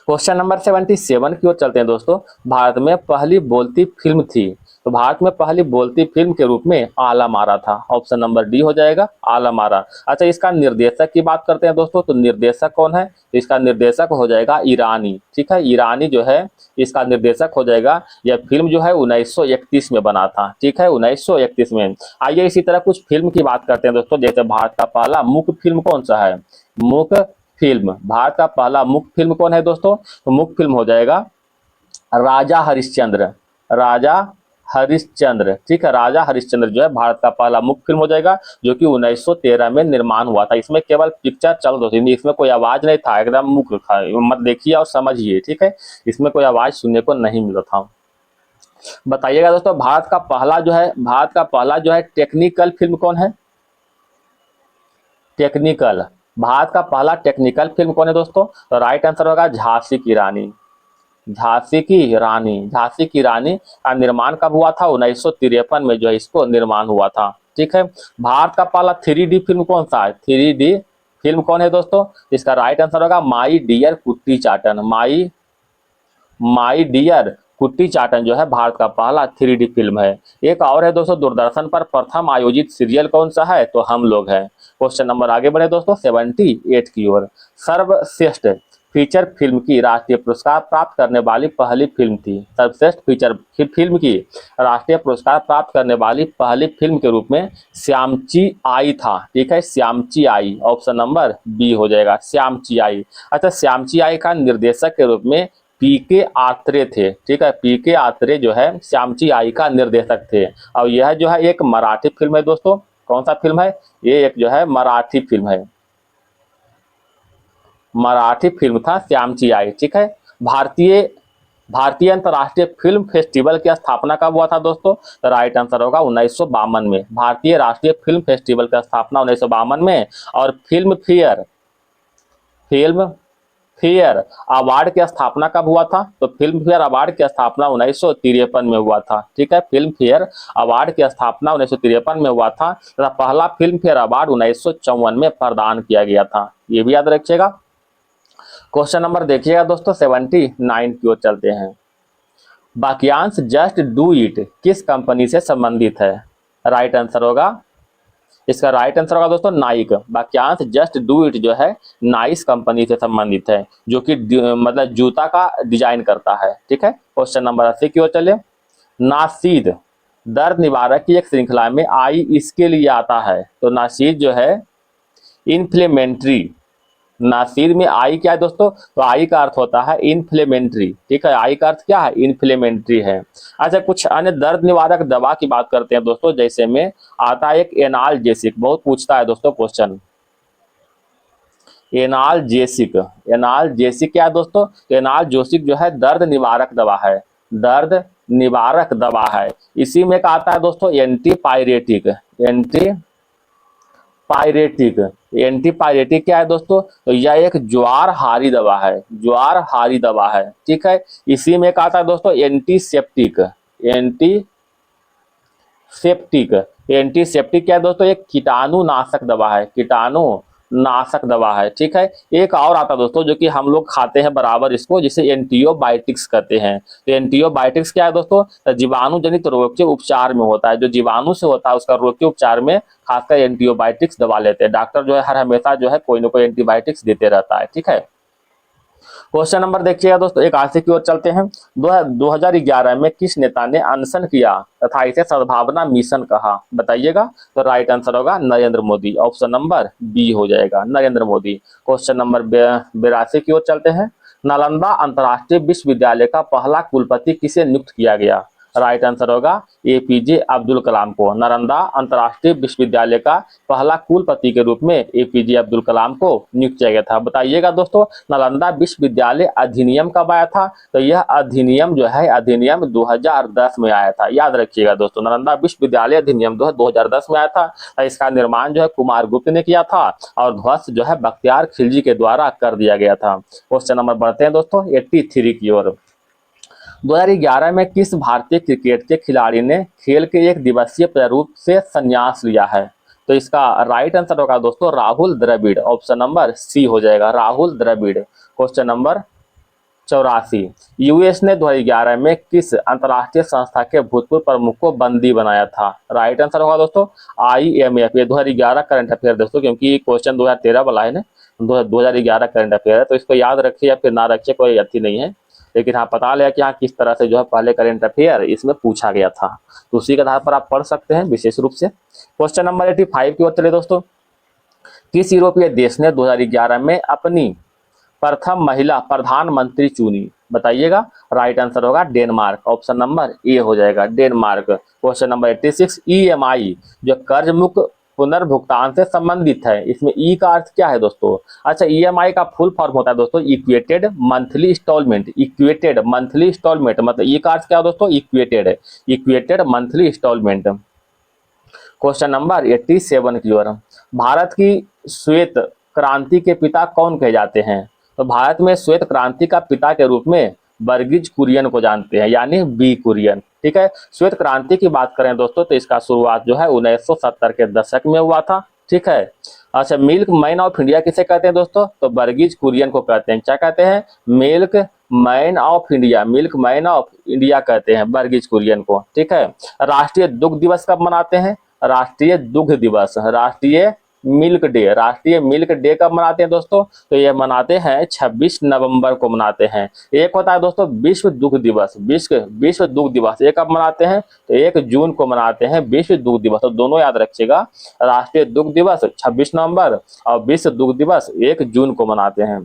Speaker 1: क्वेश्चन नंबर 77 की ओर चलते हैं दोस्तों। भारत में पहली बोलती फिल्म थी, तो भारत में पहली बोलती फिल्म के रूप में आलम आरा था, ऑप्शन नंबर डी हो जाएगा आलम आरा। अच्छा, इसका निर्देशक की बात करते हैं दोस्तों, तो निर्देशक कौन है? इसका निर्देशक हो जाएगा ईरानी। ठीक है, ईरानी जो है इसका निर्देशक हो जाएगा। यह फिल्म जो है 1931 में बना था। ठीक है, 1931 में। आइए इसी तरह कुछ फिल्म की बात करते हैं दोस्तों। जैसे भारत का पहला मुख्य फिल्म कौन सा है? मुख्य फिल्म, भारत का पहला मुख्य फिल्म कौन है दोस्तों? तो मुख्य फिल्म हो जाएगा राजा हरिश्चंद्र, राजा हरिश्चंद्र। ठीक है, राजा हरिश्चंद्र जो है भारत का पहला मुख्य फिल्म हो जाएगा, जो कि 1913 में निर्माण हुआ था। इसमें केवल पिक्चर चल रही थी, इसमें कोई आवाज नहीं था, एकदम मुख्य था, मत देखिए और समझिए। ठीक है, इसमें कोई आवाज सुनने को नहीं मिला था। बताइएगा दोस्तों भारत का पहला जो है टेक्निकल फिल्म कौन है? टेक्निकल, भारत का पहला टेक्निकल फिल्म कौन है दोस्तों? तो राइट आंसर होगा झांसी की रानी, झांसी की रानी। झांसी की रानी का निर्माण कब हुआ था? 1953 में जो है इसको निर्माण हुआ था। ठीक है, भारत का पहला 3D फिल्म कौन सा है? 3D फिल्म कौन है दोस्तों? इसका राइट आंसर होगा माई डियर कुट्टी चाटन। माई डियर कुट्टी चाटन जो है भारत का पहला 3D फिल्म है। एक और है दोस्तों, दूरदर्शन पर प्रथम आयोजित सीरियल कौन सा है? तो हम लोग हैं। क्वेश्चन नंबर आगे बढ़े दोस्तों 78 की ओर। सर्वश्रेष्ठ फीचर फिल्म की राष्ट्रीय पुरस्कार प्राप्त करने वाली पहली फिल्म थी। सर्वश्रेष्ठ फीचर फिल्म की राष्ट्रीय पुरस्कार प्राप्त करने वाली पहली फिल्म के रूप में श्यामची आई था। ठीक है, श्यामची आई, ऑप्शन नंबर बी हो जाएगा, श्यामची आई। अच्छा, श्यामची आई का निर्देशक के रूप में पीके आत्रे थे। ठीक है, पीके आत्रे जो है श्यामची आई का निर्देशक थे। और यह जो है एक मराठी फिल्म है दोस्तों। कौन सा फिल्म है? ये एक जो है मराठी फिल्म है, मराठी फिल्म था श्यामची आई। ठीक है, भारतीय अंतर्राष्ट्रीय फिल्म फेस्टिवल की स्थापना कब हुआ था दोस्तों? तो राइट आंसर होगा 1952 में। भारतीय राष्ट्रीय फिल्म फेस्टिवल की स्थापना 1952 में। और फिल्म फेयर अवार्ड की स्थापना कब हुआ था? तो फिल्म फेयर अवार्ड की स्थापना 1953 में हुआ था। ठीक है, फिल्म फेयर अवार्ड की स्थापना 1953 में हुआ था तथा पहला फिल्म फेयर अवार्ड 1954 में प्रदान किया गया था। ये भी याद रखिएगा। क्वेश्चन नंबर देखिएगा दोस्तों 79 की ओर चलते हैं। वाक्यांश जस्ट डू इट किस कंपनी से संबंधित है? राइट आंसर होगा, इसका राइट आंसर होगा दोस्तों नाइक। वाक्यांश जस्ट डू इट जो है नाइस कंपनी से संबंधित है, जो कि मतलब जूता का डिजाइन करता है। ठीक है, क्वेश्चन नंबर 80 की ओर चले। नासीद दर्द निवारक की एक श्रृंखला में आई इसके लिए आता है। तो नासीद जो है इन्फ्लेमेटरी, नासिर में आई क्या है दोस्तों? तो आई का अर्थ होता है इन्फ्लेमेटरी। ठीक है, आई का अर्थ क्या है? इन्फ्लेमेटरी है। अच्छा, कुछ अन्य दर्द निवारक दवा की बात करते हैं दोस्तों। जैसे में आता है एक एनाल्जेसिक, बहुत पूछता है दोस्तों क्वेश्चन। एनाल्जेसिक क्या है दोस्तों? एनाल्जेसिक जो है दर्द निवारक दवा है, दर्द निवारक दवा है। इसी में का आता है दोस्तों एंटीपायरेटिक। एंटीपायरेटिक क्या है दोस्तों? तो यह एक ज्वारहारी दवा है, ज्वारहारी दवा है। ठीक है, इसी में कहा था दोस्तों एंटीसेप्टिक। एंटीसेप्टिक क्या है दोस्तों? एक कीटाणुनाशक दवा है, कीटाणुनाशक दवा है। ठीक है, एक और आता है दोस्तों जो कि हम लोग खाते हैं बराबर इसको, जिसे एंटीबायोटिक्स कहते हैं। तो एंटीबायोटिक्स क्या है दोस्तों? तो जीवाणु जनित रोग के उपचार में होता है, जो जीवाणु से होता है उसका रोग के उपचार में खासकर एंटीबायोटिक्स दवा लेते हैं। डॉक्टर जो है हर हमेशा जो है कोई ना कोई एंटीबायोटिक्स देते रहता है। ठीक है, क्वेश्चन नंबर देखिएगा दोस्तों 81 की ओर चलते हैं। 2011 में किस नेता ने अनशन किया तथा इसे सद्भावना मिशन कहा? बताइएगा। तो राइट आंसर होगा Narendra Modi, option number B हो जाएगा, नरेंद्र मोदी। क्वेश्चन नंबर 82 की ओर चलते हैं। नालंदा अंतर्राष्ट्रीय विश्वविद्यालय का पहला कुलपति किसे नियुक्त किया गया? राइट आंसर होगा एपीजे अब्दुल कलाम को। नालंदा अंतर्राष्ट्रीय विश्वविद्यालय का पहला कुलपति के रूप में एपीजे अब्दुल कलाम को नियुक्त किया गया था। बताइएगा दोस्तों नालंदा विश्वविद्यालय अधिनियम कब आया था? तो यह अधिनियम जो है अधिनियम 2010 में आया था। याद रखिएगा दोस्तों, नालंदा विश्वविद्यालय अधिनियम 2010 में आया था। इसका निर्माण जो है कुमार गुप्त ने किया था और ध्वस्त जो है बख्तियार खिलजी के द्वारा कर दिया गया था। क्वेश्चन नंबर बढ़ते हैं दोस्तों 83 की ओर। 2011 में किस भारतीय क्रिकेट के खिलाड़ी ने खेल के एक दिवसीय प्रारूप से संन्यास लिया है? तो इसका राइट आंसर होगा दोस्तों Rahul Dravid, option number C हो जाएगा, Rahul Dravid. Question number 84। US ने 2011 में किस अंतर्राष्ट्रीय संस्था के भूतपूर्व प्रमुख को बंदी बनाया था? राइट आंसर होगा दोस्तों IMF। ये 2011 करंट अफेयर दोस्तों, क्योंकि क्वेश्चन 2013 वाला है ना, 2011 करंट अफेयर है, तो इसको याद रखिए या फिर ना रखिए कोई अति नहीं है। लेकिन हाँ पता लिया कि हाँ किस तरह से जो है पहले करंट अफेयर इसमें पूछा गया था, तो उसी के आधार पर आप पढ़ सकते हैं विशेष रूप से। क्वेश्चन नंबर 85 की ओर चले दोस्तों। किस यूरोपीय देश ने 2011 में अपनी प्रथम महिला प्रधानमंत्री चुनी? बताइएगा। राइट आंसर होगा डेनमार्क, ऑप्शन नंबर ए हो जाएगा, डेनमार्क। Question number 86। EMI जो कर्ज मुक्त पुनर्भुगतान से संबंधित है, इसमें ई का अर्थ क्या है दोस्तों? अच्छा, EMI का फुल फॉर्म होता है दोस्तों equated monthly instalment. Equated monthly instalment मतलब ई का अर्थ क्या है दोस्तों? Equated monthly instalment. Question number 87 की ओर। भारत की श्वेत क्रांति के पिता कौन कहे जाते हैं? तो भारत में श्वेत क्रांति का पिता के रूप में वर्गीज कुरियन को जानते हैं, यानी बी कुरियन। ठीक है, श्वेत क्रांति की बात करें दोस्तों तो इसका शुरुआत जो है 1970 के दशक में हुआ था। ठीक है, अच्छा, मिल्क मैन ऑफ इंडिया किसे कहते हैं दोस्तों? तो वर्गीज कुरियन को कहते हैं। क्या कहते हैं? Milk man of India, milk man of India कहते हैं वर्गीज कुरियन को। ठीक है। राष्ट्रीय दुग्ध दिवस कब मनाते हैं? राष्ट्रीय दुग्ध दिवस, राष्ट्रीय मिल्क डे, राष्ट्रीय मिल्क डे कब मनाते हैं दोस्तों? तो ये मनाते हैं 26 नवंबर को मनाते हैं। एक होता है दोस्तों विश्व दुग्ध दिवस, विश्व विश्व दुग्ध दिवस, ये कब मनाते हैं? तो 1 जून को मनाते हैं विश्व दुग्ध दिवस। तो दोनों याद रखिएगा, राष्ट्रीय दुग्ध दिवस 26 नवंबर और विश्व दुग्ध दिवस 1 जून को मनाते हैं।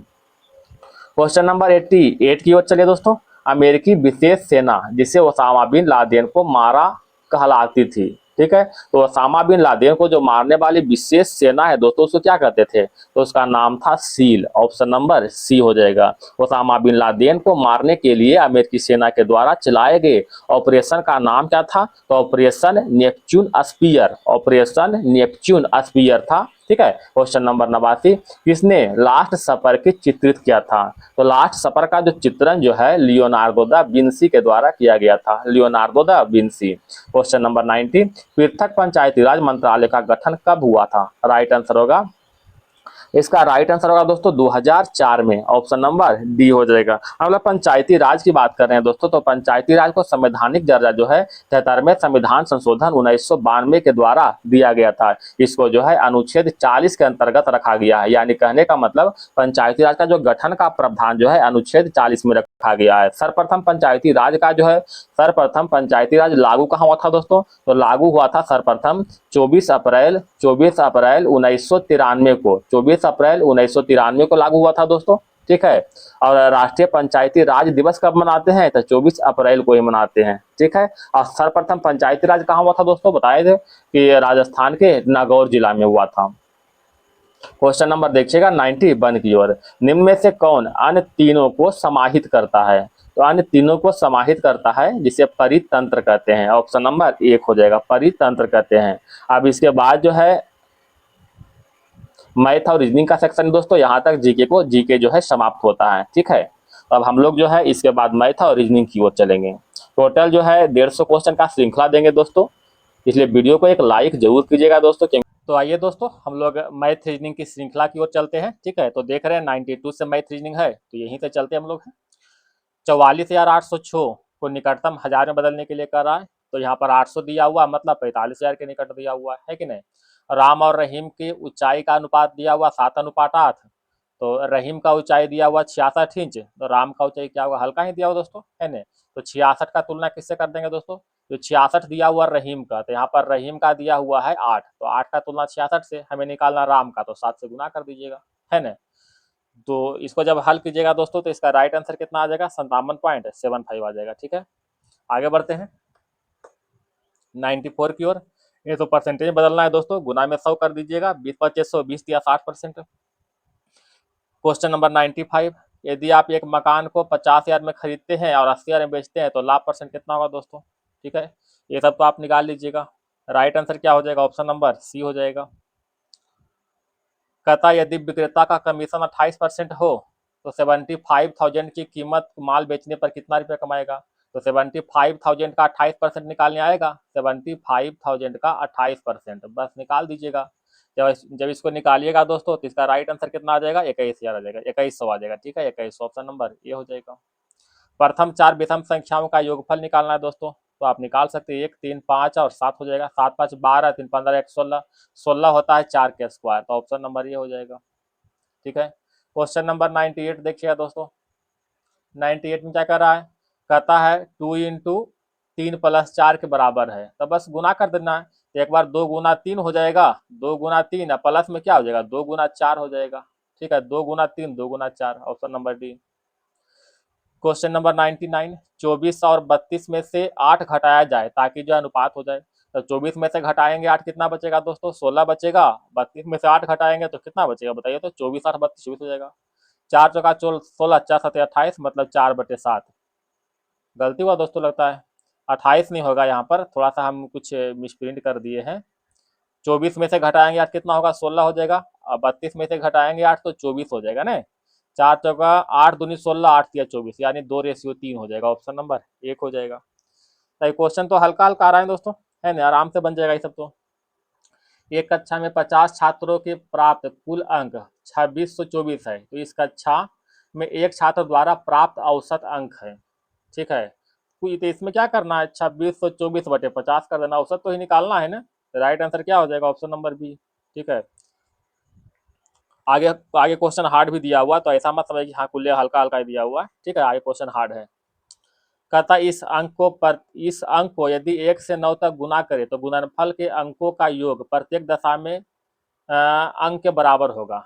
Speaker 1: क्वेश्चन नंबर 88 की ओर चलिए दोस्तों। अमेरिकी विशेष सेना जिसे ओसामा बिन लादेन को मारा कहलाती थी। ठीक है। तो ओसामा बिन लादेन को जो मारने वाली विशेष सेना है दोस्तों, उसको क्या कहते थे? तो उसका नाम था सील। ऑप्शन नंबर सी हो जाएगा। ओसामा बिन लादेन को मारने के लिए अमेरिकी सेना के द्वारा चलाए गए ऑपरेशन का नाम क्या था? तो operation Neptune spear, operation Neptune spear था। ठीक है। क्वेश्चन नंबर 89, किसने लास्ट सपर की चित्रित किया था? तो लास्ट सपर का जो चित्रण जो है लियोनार्डो दा विंसी के द्वारा किया गया था, Leonardo da Vinci. Question number 90, पृथक पंचायती राज मंत्रालय का गठन कब हुआ था? राइट आंसर होगा, इसका राइट आंसर होगा दोस्तों 2004 में। ऑप्शन नंबर डी हो जाएगा। हम लोग पंचायती राज की बात कर रहे हैं दोस्तों, तो पंचायती राज को संवैधानिक दर्जा जो है 73वें संविधान संशोधन 1992 के द्वारा दिया गया था। इसको जो है अनुच्छेद 40 के अंतर्गत रखा गया है। यानी कहने का मतलब पंचायती राज का जो गठन का प्रावधान जो है अनुच्छेद 40 में रखा गया है। सर्वप्रथम पंचायती राज का जो है, सर्वप्रथम पंचायती राज लागू कहाँ हुआ था दोस्तों? तो लागू हुआ था सर्वप्रथम 24 अप्रैल 1993 को, 24 अप्रैल 1993 को लागू हुआ था दोस्तों। ठीक है। और राष्ट्रीय पंचायती राज दिवस कब मनाते हैं? तो 24 अप्रैल को ही मनाते हैं। ठीक है। और सर्वप्रथम पंचायती राज कहाँ हुआ था दोस्तों? बताए थे कि राजस्थान के नागौर जिला में हुआ था। क्वेश्चन नंबर देखिएगा 91 की ओर। निम्न में से कौन अन्य तीनों को समाहित करता है? तो अन्य तीनों को समाहित करता है जिसे परितंत्र कहते हैं। ऑप्शन नंबर 1 हो जाएगा, परितंत्र कहते हैं। अब इसके बाद जो है मैथ और रीजनिंग का सेक्शन दोस्तों, यहाँ तक जीके जो है समाप्त होता है। ठीक है। अब हम लोग जो है इसके बाद मैथ और रीजनिंग की ओर चलेंगे। टोटल जो है 150 क्वेश्चन का श्रृंखला देंगे दोस्तों, इसलिए वीडियो को एक लाइक जरूर कीजिएगा दोस्तों। तो आइए दोस्तों हम लोग मैथ रीजनिंग की श्रृंखला की ओर चलते हैं। ठीक है। तो देख रहे हैं 92 से मैथ रीजनिंग है, तो यहीं से चलते हम लोग। 44,806 को निकटतम हजार में बदलने के लिए कर रहा है। तो यहाँ पर 800 दिया हुआ, मतलब 45,000 के निकट दिया हुआ है कि नहीं। राम और रहीम की ऊंचाई का अनुपात दिया हुआ 7:8। तो रहीम का ऊंचाई दिया हुआ 66 इंच, तो राम का ऊंचाई क्या होगा? हल्का ही दिया हुआ दोस्तों, है ना। तो 66 का तुलना किससे कर देंगे दोस्तों? तो 66 दिया हुआ रहीम का, तो यहाँ पर रहीम का दिया हुआ है 8, तो 8 का तुलना 66 से। हमें निकालना राम का, तो 7 से गुना कर दीजिएगा, है ना। तो इसको जब हल कीजिएगा दोस्तों, तो इसका राइट आंसर कितना आ जाएगा? 57.75 आ जाएगा। ठीक है। आगे बढ़ते हैं 94 की ओर। ये तो परसेंटेज बदलना है दोस्तों, गुना में 100 कर दीजिएगा। 20/25 20 या 60%। क्वेश्चन नंबर 95, यदि आप एक मकान को 50,000 में खरीदते हैं और 80,000 में बेचते हैं तो लाभ परसेंट कितना होगा दोस्तों? ठीक है। ये सब तो आप निकाल लीजिएगा। राइट आंसर क्या हो जाएगा? ऑप्शन नंबर सी हो जाएगा। कहता यदि विक्रेता का कमीशन 28% हो तो 75,000 की कीमत माल बेचने पर कितना रुपया कमाएगा? तो 75,000 का 28% निकालने आएगा। 75,000 का 28%, बस निकाल दीजिएगा। जब इसको निकालिएगा दोस्तों, तो इसका राइट आंसर कितना आ जाएगा? 21,000 आ जाएगा, 2100 आ जाएगा। ठीक है। 2100 ऑप्शन नंबर ये हो जाएगा। प्रथम 4 विषम संख्याओं का योगफल निकालना है दोस्तों, तो आप निकाल सकते हैं। 1 3 5 और 7 हो जाएगा। 7 5 12, 3 15 1 16, 16 होता है 4 के स्क्वायर, तो ऑप्शन नंबर ये हो जाएगा। ठीक है। क्वेश्चन नंबर 98 देखिएगा दोस्तों। 98 में क्या कर रहा है? कहता है 2 इंटू 3 प्लस 4 के बराबर है, तो बस गुना कर देना है। तो एक बार 2 गुना 3 हो जाएगा, 2 गुना 3 प्लस में क्या हो जाएगा? 2 गुना 4 हो जाएगा। ठीक है। 2 गुना 3 2 गुना 4, option number D. Question number 99, 24 और 32 में से 8 घटाया जाए ताकि जो अनुपात हो जाए। तो 24 में से घटाएंगे 8, कितना बचेगा दोस्तों? 16 बचेगा। 32 में से 8 घटाएंगे तो कितना बचेगा बताइए? तो 24 8 32 24 हो जाएगा। 4 चौका 16, 4 7 28, मतलब 4/7। गलती हुआ दोस्तों लगता है, 28 नहीं होगा, यहाँ पर थोड़ा सा हम कुछ मिसप्रिंट कर दिए हैं। 24 में से घटाएंगे 8 कितना होगा? 16 हो जाएगा। और 32 में से घटाएंगे 8 तो 24 हो जाएगा ना। 4 चौका 8 दूनी 16, 8 तिया 24, यानी 2:3 हो जाएगा। ऑप्शन नंबर 1 हो जाएगा। तो क्वेश्चन तो हल्का हल्का आ रहा है दोस्तों, है ना, आराम से बन जाएगा ये सब तो। एक कक्षा में 50 छात्रों के प्राप्त कुल अंक 2624 है, तो इस कक्षा में एक छात्र द्वारा प्राप्त औसत अंक है। ठीक है, तो इसमें क्या करना है, 2624/50 कर देना, औसत तो ही निकालना है ना। राइट आंसर क्या हो जाएगा, ऑप्शन नंबर बी। ठीक है, आगे आगे क्वेश्चन हार्ड भी दिया हुआ, तो ऐसा मत समझिए कि हाँ कुल्ले हल्का हल्का दिया हुआ है। ठीक है, आगे क्वेश्चन हार्ड है। कहता इस अंक को यदि 1 से 9 तक गुना करे तो गुणनफल के अंकों का योग प्रत्येक दशा में अंक के बराबर होगा।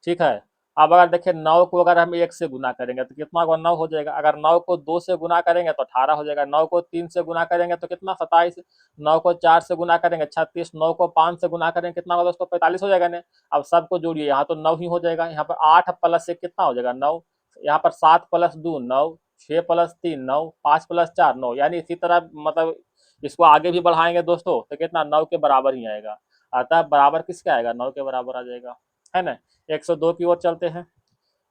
Speaker 1: ठीक है, अब अगर देखिए 9 को अगर हम 1 से गुना करेंगे तो कितना होगा, 9 हो जाएगा। अगर 9 को 2 से गुना करेंगे तो 18 हो जाएगा। 9 को 3 से गुना करेंगे तो कितना, 27। 9 को 4 से गुना करेंगे 36। 9 को 5 से गुना करेंगे कितना होगा दोस्तों, 45 हो जाएगा ना। अब सबको जोड़िए, यहाँ तो 9 ही हो जाएगा। यहाँ पर 8 प्लस 1 कितना हो जाएगा, 9। यहाँ पर 7 प्लस 2 9, 6 प्लस 3 9, 5 प्लस 4 9, यानी इसी तरह मतलब इसको आगे भी बढ़ाएंगे दोस्तों तो कितना, 9 के बराबर ही आएगा। अतः बराबर किसके आएगा, 9 के बराबर आ जाएगा, है ना। 102 की ओर चलते हैं।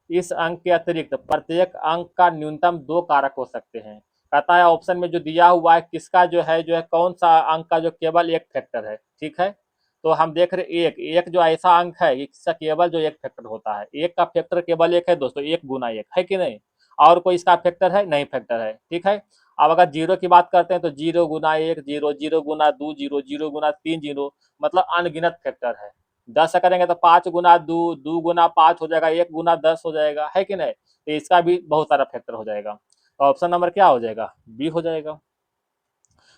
Speaker 1: इस अंक के अतिरिक्त प्रत्येक अंक का न्यूनतम 2 कारक हो सकते हैं। कहता है ऑप्शन में जो दिया हुआ है किसका जो है कौन सा अंक का जो केवल एक फैक्टर है। ठीक है, तो हम देख रहे एक एक जो ऐसा अंक है इसका केवल जो एक फैक्टर होता है, एक का फैक्टर केवल एक है दोस्तों, 1 गुना 1 है कि नहीं। और कोई इसका फैक्टर है नहीं, फैक्टर है। ठीक है, अब अगर जीरो की बात करते हैं तो 0 गुना 1 0, 0 गुना 2 0, 0 गुना 3 0, मतलब अनगिनत फैक्टर है। 10 करेंगे तो 5 गुना 2, 2 गुना 5 हो जाएगा, 1 गुना 10 हो जाएगा, है कि नहीं। तो इसका भी बहुत सारा फैक्टर हो जाएगा, तो ऑप्शन नंबर क्या हो जाएगा, बी हो जाएगा।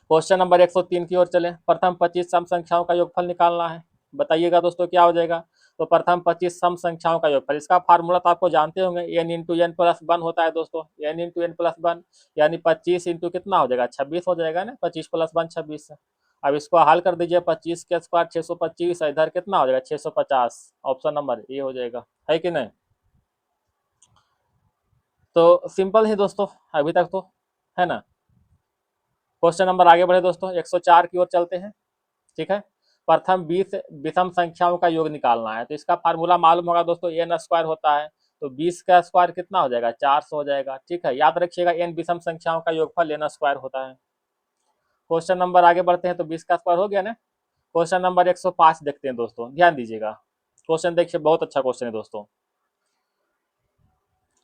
Speaker 1: क्वेश्चन नंबर 103 की ओर चले। प्रथम 25 सम संख्याओं का योगफल निकालना है, बताइएगा दोस्तों क्या हो जाएगा। तो प्रथम 25 सम संख्याओं का योगफल, इसका फार्मूला तो आपको जानते होंगे, n into N plus one होता है दोस्तों, n into N plus one, यानी 25 इंटू कितना हो जाएगा, 26 हो जाएगा ना, 25 प्लस वन 26। अब इसको हल कर दीजिए, 25 के स्क्वायर 625, इधर कितना हो जाएगा 650, ऑप्शन नंबर ए हो जाएगा, है कि नहीं। तो सिंपल ही दोस्तों अभी तक तो, है ना। क्वेश्चन नंबर आगे बढ़े दोस्तों, 104 की ओर चलते हैं। ठीक है, प्रथम 20 विषम संख्याओं का योग निकालना है, तो इसका फार्मूला मालूम होगा दोस्तों, एन स्क्वायर होता है, तो 20 का स्क्वायर कितना हो जाएगा, 400 हो जाएगा। ठीक है, याद रखिएगा एन विषम संख्याओं का योगफल एन स्क्वायर होता है। क्वेश्चन नंबर आगे बढ़ते हैं, तो 20 का स्क्वायर हो गया ना। क्वेश्चन नंबर 105 देखते हैं दोस्तों, ध्यान दीजिएगा। क्वेश्चन देखिए, बहुत अच्छा क्वेश्चन है दोस्तों।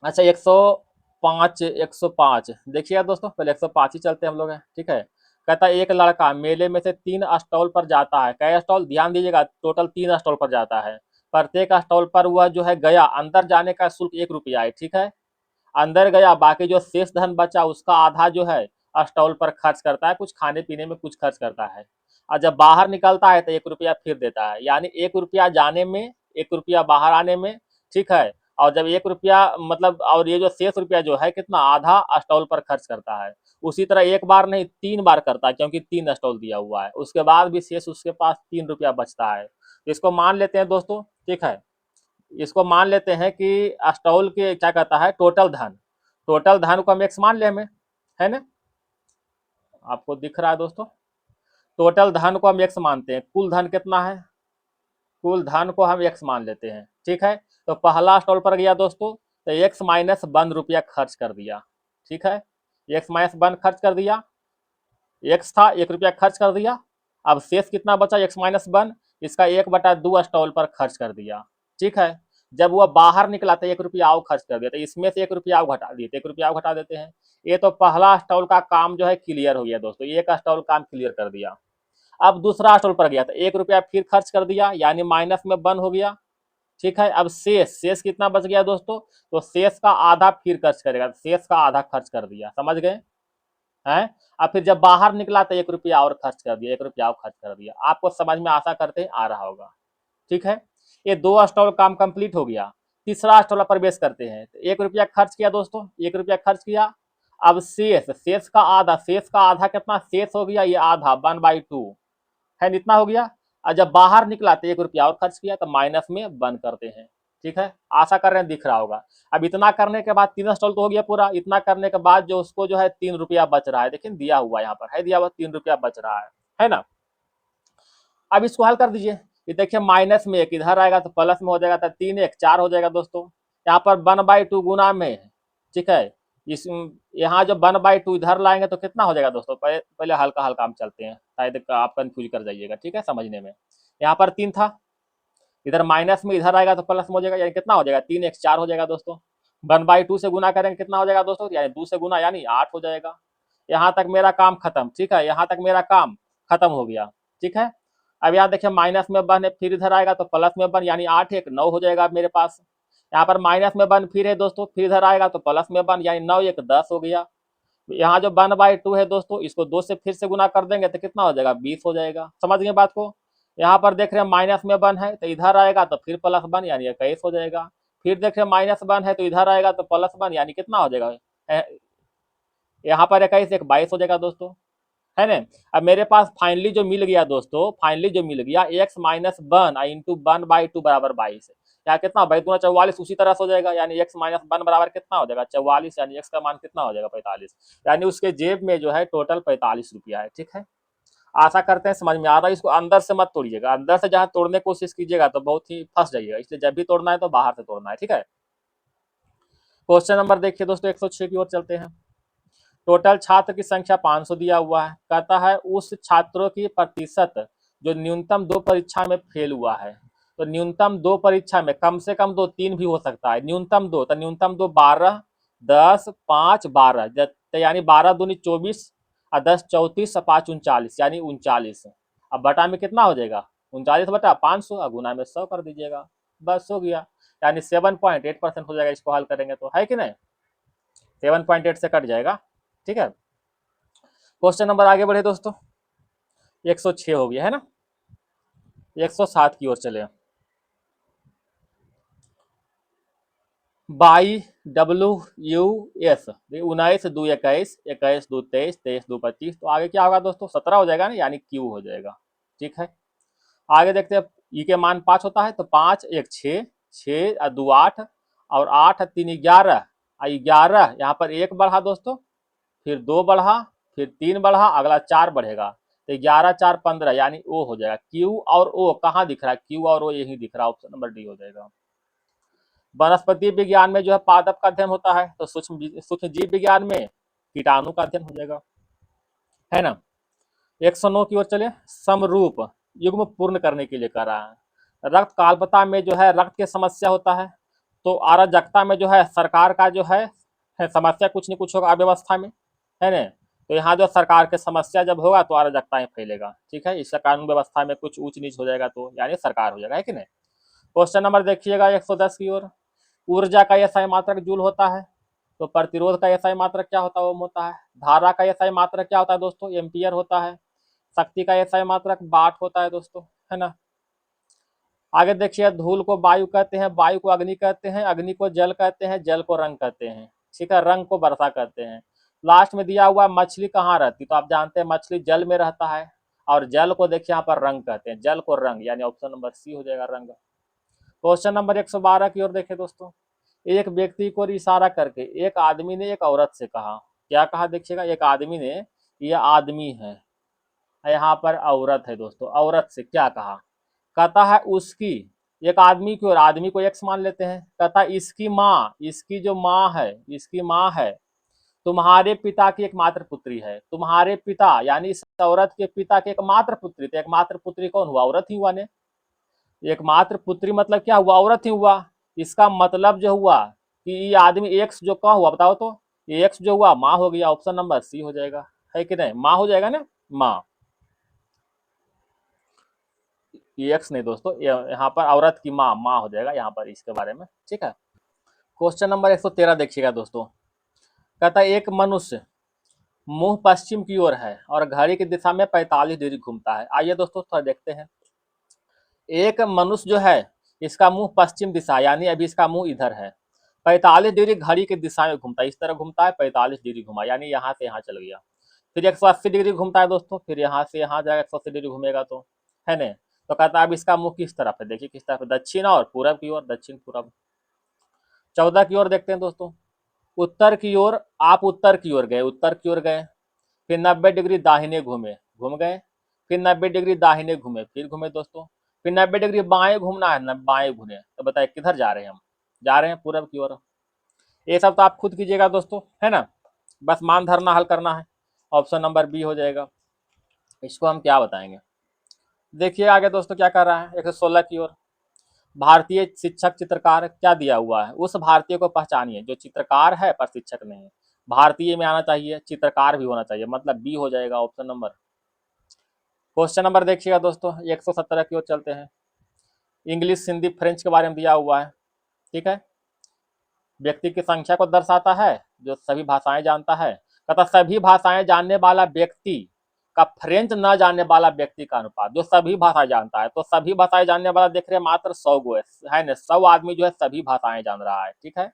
Speaker 1: अच्छा 105 देखिए दोस्तों, पहले 105 ही चलते हैं हम लोग हैं। ठीक है, कहता है एक लड़का मेले में से 3 स्टॉल पर जाता है, कई स्टॉल, ध्यान दीजिएगा, टोटल 3 स्टॉल पर जाता है। प्रत्येक स्टॉल पर वह जो है गया, अंदर जाने का शुल्क 1 रुपया है। ठीक है, अंदर गया, बाकी जो शेष धन बचा उसका आधा जो है स्टॉल पर खर्च करता है, कुछ खाने पीने में कुछ खर्च करता है, और जब बाहर निकलता है तो 1 रुपया फिर देता है, यानी 1 रुपया जाने में, 1 रुपया बाहर आने में। ठीक है, और जब 1 रुपया मतलब, और ये जो शेष रुपया जो है कितना, आधा स्टॉल पर खर्च करता है। उसी तरह एक बार नहीं 3 बार करता है, क्योंकि 3 स्टॉल दिया हुआ है, उसके बाद भी शेष उसके पास 3 रुपया बचता है। इसको मान लेते हैं दोस्तों। ठीक है, इसको मान लेते हैं कि स्टॉल के क्या कहता है, टोटल धन, टोटल धन को हम एक्स मान ले हमें, है ना, आपको दिख रहा है दोस्तों। टोटल धन को हम एक्स मानते हैं, कुल धन कितना है, कुल धन को हम एक्स मान लेते हैं। ठीक है, तो पहला स्टॉल पर गया दोस्तों, तो एक्स माइनस 1 रुपया खर्च कर दिया। ठीक है, एक्स माइनस 1 खर्च कर दिया, एक्स था 1 रुपया खर्च कर दिया। अब शेष कितना बचा, एक्स माइनस 1, इसका 1/2 स्टॉल पर खर्च कर दिया। ठीक है, जब वह बाहर निकला तो 1 रुपया और खर्च कर दिया, तो इसमें से 1 रुपया और घटा दिए, तो 1 रुपया और घटा देते हैं। ये तो पहला स्टॉल का काम जो है क्लियर हो गया दोस्तों, एक स्टॉल काम क्लियर कर दिया। अब दूसरा स्टॉल पर गया तो 1 रुपया फिर खर्च कर दिया, यानी माइनस में 1 हो गया। ठीक है, अब शेष शेष कितना बच गया दोस्तों, तो शेष का आधा फिर खर्च करेगा, शेष का आधा खर्च कर दिया, समझ गए हैं। अब फिर जब बाहर निकला तो 1 रुपया और खर्च कर दिया, 1 रुपया और खर्च कर दिया। आपको समझ में आशा करते आ रहा होगा। ठीक है, ये 2 स्टॉल काम कंप्लीट हो गया। तीसरा स्टॉल प्रवेश करते हैं, तो 1 रुपया खर्च किया दोस्तों, 1 रुपया खर्च किया। अब शेष शेष का आधा, शेष का आधा कितना शेष हो गया, ये आधा 1/2 है, इतना हो गया। और जब बाहर निकला तो 1 रुपया और खर्च किया, तो माइनस में बंद करते हैं। ठीक है, आशा कर रहे हैं दिख रहा होगा। अब इतना करने के बाद 3 स्टॉल तो हो गया पूरा, इतना करने के बाद जो उसको जो है 3 रुपया बच रहा है, देखिए दिया हुआ यहाँ पर है, दिया हुआ 3 रुपया बच रहा है ना। अब इसको हल कर दीजिए, ये देखिए माइनस में 1 इधर आएगा तो प्लस में हो जाएगा, तो 3 1 4 हो जाएगा दोस्तों। यहाँ पर 1/2 गुना में, ठीक है, इस यहाँ जब 1/2 इधर लाएंगे तो कितना हो जाएगा दोस्तों, पहले हल्का हल्का हम चलते हैं, शायद आप कंफ्यूज कर जाइएगा। ठीक है, समझने में यहाँ पर 3 था, इधर माइनस में इधर आएगा तो प्लस में हो जाएगा, यानी कितना हो जाएगा 3x 4 हो जाएगा दोस्तों। 1/2 से गुना करेंगे कितना हो जाएगा दोस्तों, यानी 2 से गुना यानी 8 हो जाएगा। यहाँ तक मेरा काम खत्म, ठीक है, यहाँ तक मेरा काम खत्म हो गया, ठीक है। अब यहाँ देखिए माइनस में 1 है, फिर इधर आएगा तो प्लस में 1 यानी 8 1 9 हो जाएगा अब मेरे पास। यहाँ पर माइनस में 1 फिर है दोस्तों, फिर इधर आएगा तो प्लस में 1 यानी 9 1 10 हो गया। यहाँ जो 1/2 है दोस्तों, इसको 2 से फिर से गुना कर देंगे तो कितना हो जाएगा 20 हो जाएगा। समझ गए बात को। यहाँ पर देख रहे हैं माइनस में 1 है तो इधर आएगा तो फिर प्लस 1 यानी 21 हो जाएगा। फिर देख रहे हैं माइनस 1 है तो इधर आएगा तो प्लस 1 यानी कितना हो जाएगा, यहाँ पर 21 1 22 हो जाएगा दोस्तों, है ना। अब मेरे पास फाइनली जो मिल गया दोस्तों, फाइनली जो मिल गया x माइनस 1 इंटू 1/2 बराबर 22 है। यहाँ कितना भाई 2 44 उसी तरह से हो जाएगा, यानी x माइनस 1 बराबर कितना हो जाएगा 44, यानी x का मान कितना हो जाएगा 45, यानी उसके जेब में जो है टोटल 45 रुपया है, ठीक है। आशा करते हैं समझ में आ रहा है। इसको अंदर से मत तोड़िएगा, अंदर से जहां तोड़ने की कोशिश कीजिएगा तो बहुत ही फंस जाइएगा, इसलिए जब भी तोड़ना है तो बाहर से तोड़ना है, ठीक है। क्वेश्चन नंबर देखिए दोस्तों 106 की ओर चलते हैं। टोटल छात्र की संख्या 500 दिया हुआ है, कहता है उस छात्रों की प्रतिशत जो न्यूनतम 2 परीक्षा में फेल हुआ है। तो न्यूनतम 2 परीक्षा में, कम से कम 2 3 भी हो सकता है, न्यूनतम 2 तो न्यूनतम 2 12 10 5 12 यानी 12 दूनी 24 और 10 34 और 5 39 यानी 39। अब बटा में कितना हो जाएगा 39 बटा 500 और गुना में 100 कर दीजिएगा, बस हो गया। यानी 7.8% हो जाएगा इसको हल करेंगे तो, है कि नहीं। 7.8 से कट जाएगा, ठीक है। क्वेश्चन नंबर आगे बढ़े दोस्तों, 106 हो गया है ना। 107 की ओर चले। YWUS 19 2 21 21 2 23 23 2 25, तो आगे क्या होगा दोस्तों 17 हो जाएगा ना, यानी Q हो जाएगा, ठीक है। आगे देखते हैं E के मान 5 होता है तो 5 1 6 6 और 2 8 और 8 3 11 और 11 यहाँ पर 1 बढ़ा दोस्तों, फिर 2 बढ़ा, फिर 3 बढ़ा, अगला 4 बढ़ेगा तो 11 4 15 यानी O हो जाएगा। Q और O कहाँ दिख रहा है, Q और O यही दिख रहा है, ऑप्शन नंबर डी हो जाएगा। वनस्पति विज्ञान में जो है पादप का अध्ययन होता है, तो सूक्ष्म जीव विज्ञान में कीटाणु का अध्ययन हो जाएगा, है ना। 109 की ओर चले। समरूप युग्म पूर्ण करने के लिए कह रहा है। रक्त काल्पता में जो है रक्त की समस्या होता है, तो अराजकता में जो है सरकार का जो है समस्या कुछ नहीं कुछ होगा अव्यवस्था में, है ना। तो यहाँ जो सरकार की समस्या जब होगा तो अराजकता फैलेगा, ठीक है। इसका कानून व्यवस्था में कुछ ऊंच नीच हो जाएगा तो यानी सरकार हो जाएगा, है कि नहीं। क्वेश्चन नंबर देखिएगा 110 की ओर। ऊर्जा का एसआई मात्रक जूल होता है, तो प्रतिरोध का एसआई मात्रक क्या होता है ओम होता है। धारा का एसआई मात्रक क्या होता है दोस्तों एम्पियर होता है। शक्ति का एसआई मात्रक वाट होता है दोस्तों, है ना। आगे देखिए धूल को वायु कहते हैं, वायु को अग्नि कहते हैं, अग्नि को जल कहते हैं, जल को रंग कहते हैं, ठीक है, रंग को वर्षा कहते हैं। लास्ट में दिया हुआ मछली कहाँ रहती, तो आप जानते हैं मछली जल में रहता है, और जल को देखिए यहाँ पर रंग कहते हैं, जल को रंग, यानी ऑप्शन नंबर सी हो जाएगा रंग। क्वेश्चन नंबर 112 की ओर देखें दोस्तों। एक व्यक्ति को इशारा करके एक आदमी ने एक औरत से कहा, क्या कहा देखिएगा, एक आदमी ने, ये आदमी है, यहाँ पर औरत है दोस्तों, औरत से क्या कहा, कहता है उसकी, एक आदमी की और आदमी को एक्स मान लेते हैं, कहता है इसकी माँ, इसकी जो माँ है, इसकी माँ है तुम्हारे पिता की एकमात्र पुत्री है। तुम्हारे पिता यानी इस औरत के पिता की एकमात्र पुत्री, तो एकमात्र पुत्री कौन हुआ, औरत ही हुआ ने। एकमात्र पुत्री मतलब क्या हुआ, औरत ही हुआ। इसका मतलब जो हुआ कि ये आदमी एक्स जो कहाँ हुआ बताओ तो, ये एक्स जो हुआ माँ हो गया, ऑप्शन नंबर सी हो जाएगा, है कि नहीं, माँ हो जाएगा ना, माँ। ये एक्स नहीं दोस्तों, यहाँ पर औरत की माँ, माँ हो जाएगा यहाँ पर इसके बारे में, ठीक है। क्वेश्चन नंबर 113 देखिएगा दोस्तों। कहता है एक मनुष्य मुंह पश्चिम की ओर है और घड़ी की दिशा में 45 डिग्री घूमता है। आइए दोस्तों थोड़ा देखते हैं। एक मनुष्य जो है इसका मुंह पश्चिम दिशा, यानी अभी इसका मुंह इधर है, 45 डिग्री घड़ी की दिशा में घूमता है, इस तरह घूमता है, 45 डिग्री घुमा, यानी यहाँ से यहाँ चल गया। फिर 180 डिग्री घूमता है दोस्तों, फिर यहाँ से यहाँ जाएगा 180 डिग्री घूमेगा तो, है ना। तो कहता है अब इसका मुंह किस तरफ है, देखिए किस तरफ है, दक्षिण और पूरब की ओर, दक्षिण पूरब। 14 की ओर देखते हैं दोस्तों। उत्तर की ओर, आप उत्तर की ओर गए, उत्तर की ओर गए, फिर 90 डिग्री दाहिने घूमे, घूम गए, फिर 90 डिग्री दाहिने घूमे, फिर घूमे दोस्तों, फिर 90 डिग्री बाएं घूमना है, बाएं घूमे, तो बताइए किधर जा रहे हैं हम, जा रहे हैं पूरब की ओर। ये सब तो आप खुद कीजिएगा दोस्तों, है ना, बस मान धरना हल करना है, ऑप्शन नंबर बी हो जाएगा। इसको हम क्या बताएंगे, देखिए आगे दोस्तों क्या कर रहा है 116 की ओर। भारतीय शिक्षक चित्रकार क्या दिया हुआ है, उस भारतीय को पहचानिए जो चित्रकार है पर शिक्षक नहीं है। भारतीय में आना चाहिए, चित्रकार भी होना चाहिए, मतलब बी हो जाएगा ऑप्शन नंबर। क्वेश्चन नंबर देखिएगा दोस्तों 117 की ओर चलते हैं। इंग्लिश, हिंदी, फ्रेंच के बारे में दिया हुआ है। ठीक है, व्यक्ति की संख्या को दर्शाता है जो सभी भाषाएं जानता है, तथा सभी भाषाएं जानने वाला व्यक्ति का फ्रेंच न जानने वाला व्यक्ति का अनुपात, जो सभी भाषाएं जानता है, तो सभी भाषाएं जानने वाला देख रहे हैं मात्र 100 गो है ना, 100 आदमी जो है सभी भाषाएं जान रहा है। ठीक है,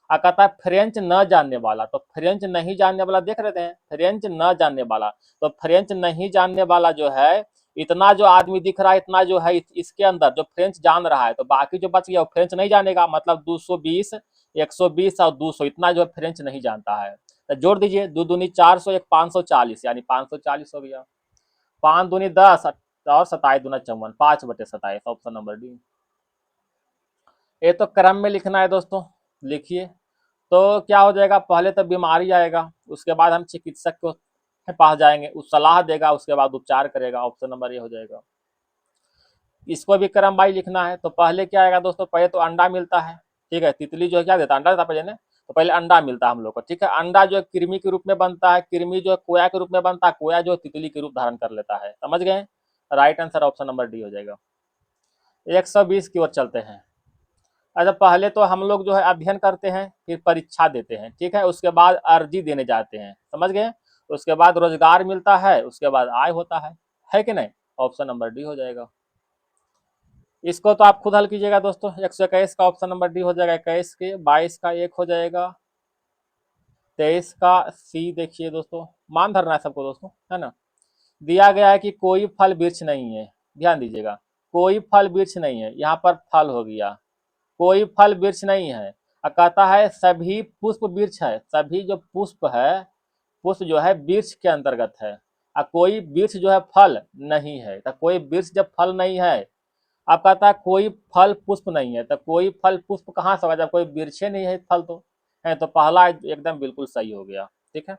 Speaker 1: और कहता है फ्रेंच न जानने वाला, तो फ्रेंच नहीं जानने वाला देख रहे हैं, फ्रेंच न जानने वाला, तो फ्रेंच नहीं जानने वाला जो है इतना जो आदमी दिख रहा है, इतना जो है इसके अंदर जो फ्रेंच जान रहा है, तो बाकी जो बच गया वो फ्रेंच नहीं जानेगा, मतलब 220, 120 और 200 इतना जो है फ्रेंच नहीं जानता है। तो जोड़ दीजिए, दो दूनी 400, एक 540, यानी 540 हो गया। 5 दूनी 10 और 27 दूना 54, 5/27, ऑप्शन नंबर डी। ये तो क्रम में लिखना है दोस्तों, लिखिए। तो क्या हो जाएगा, पहले तो बीमारी आएगा, उसके बाद हम चिकित्सक के पास जाएंगे, उस सलाह देगा, उसके बाद उपचार करेगा, ऑप्शन नंबर ये हो जाएगा। इसको भी क्रम बाई लिखना है, तो पहले क्या आएगा दोस्तों, पहले तो अंडा मिलता है। ठीक है, तितली जो है क्या देता है, अंडा देता है पहले ने, तो पहले अंडा मिलता है हम लोग को। ठीक है, अंडा जो है कृमि के रूप में बनता है, कृमि जो है कोया के रूप में बनता है, कोया जो है तितली के रूप धारण कर लेता है। समझ गए, right answer option number D हो जाएगा। 120 की ओर चलते हैं। अच्छा, पहले तो हम लोग जो है अध्ययन करते हैं, फिर परीक्षा देते हैं। ठीक है, उसके बाद अर्जी देने जाते हैं। समझ गए, उसके बाद रोजगार मिलता है, उसके बाद आय होता है कि नहीं, ऑप्शन नंबर डी हो जाएगा। इसको तो आप खुद हल कीजिएगा दोस्तों। 121 का ऑप्शन नंबर डी हो जाएगा, 21 के, 22 का एक हो जाएगा, 23 का सी। देखिए दोस्तों, मान धरना है सबको दोस्तों, है ना। दिया गया है कि कोई फल वृक्ष नहीं है, ध्यान दीजिएगा, कोई फल वृक्ष नहीं है, यहाँ पर फल हो गया, कोई फल वृक्ष नहीं है। और कहता है सभी पुष्प वृक्ष है, सभी जो पुष्प है, पुष्प जो है वृक्ष के अंतर्गत है, और कोई वृक्ष जो है फल नहीं है। तो कोई वृक्ष जब फल नहीं है, अब कहता है कोई फल पुष्प नहीं है, तो कोई फल पुष्प कहाँ से होगा जब कोई वृक्ष नहीं है फल तो है, तो पहला एकदम बिल्कुल सही हो गया। ठीक है,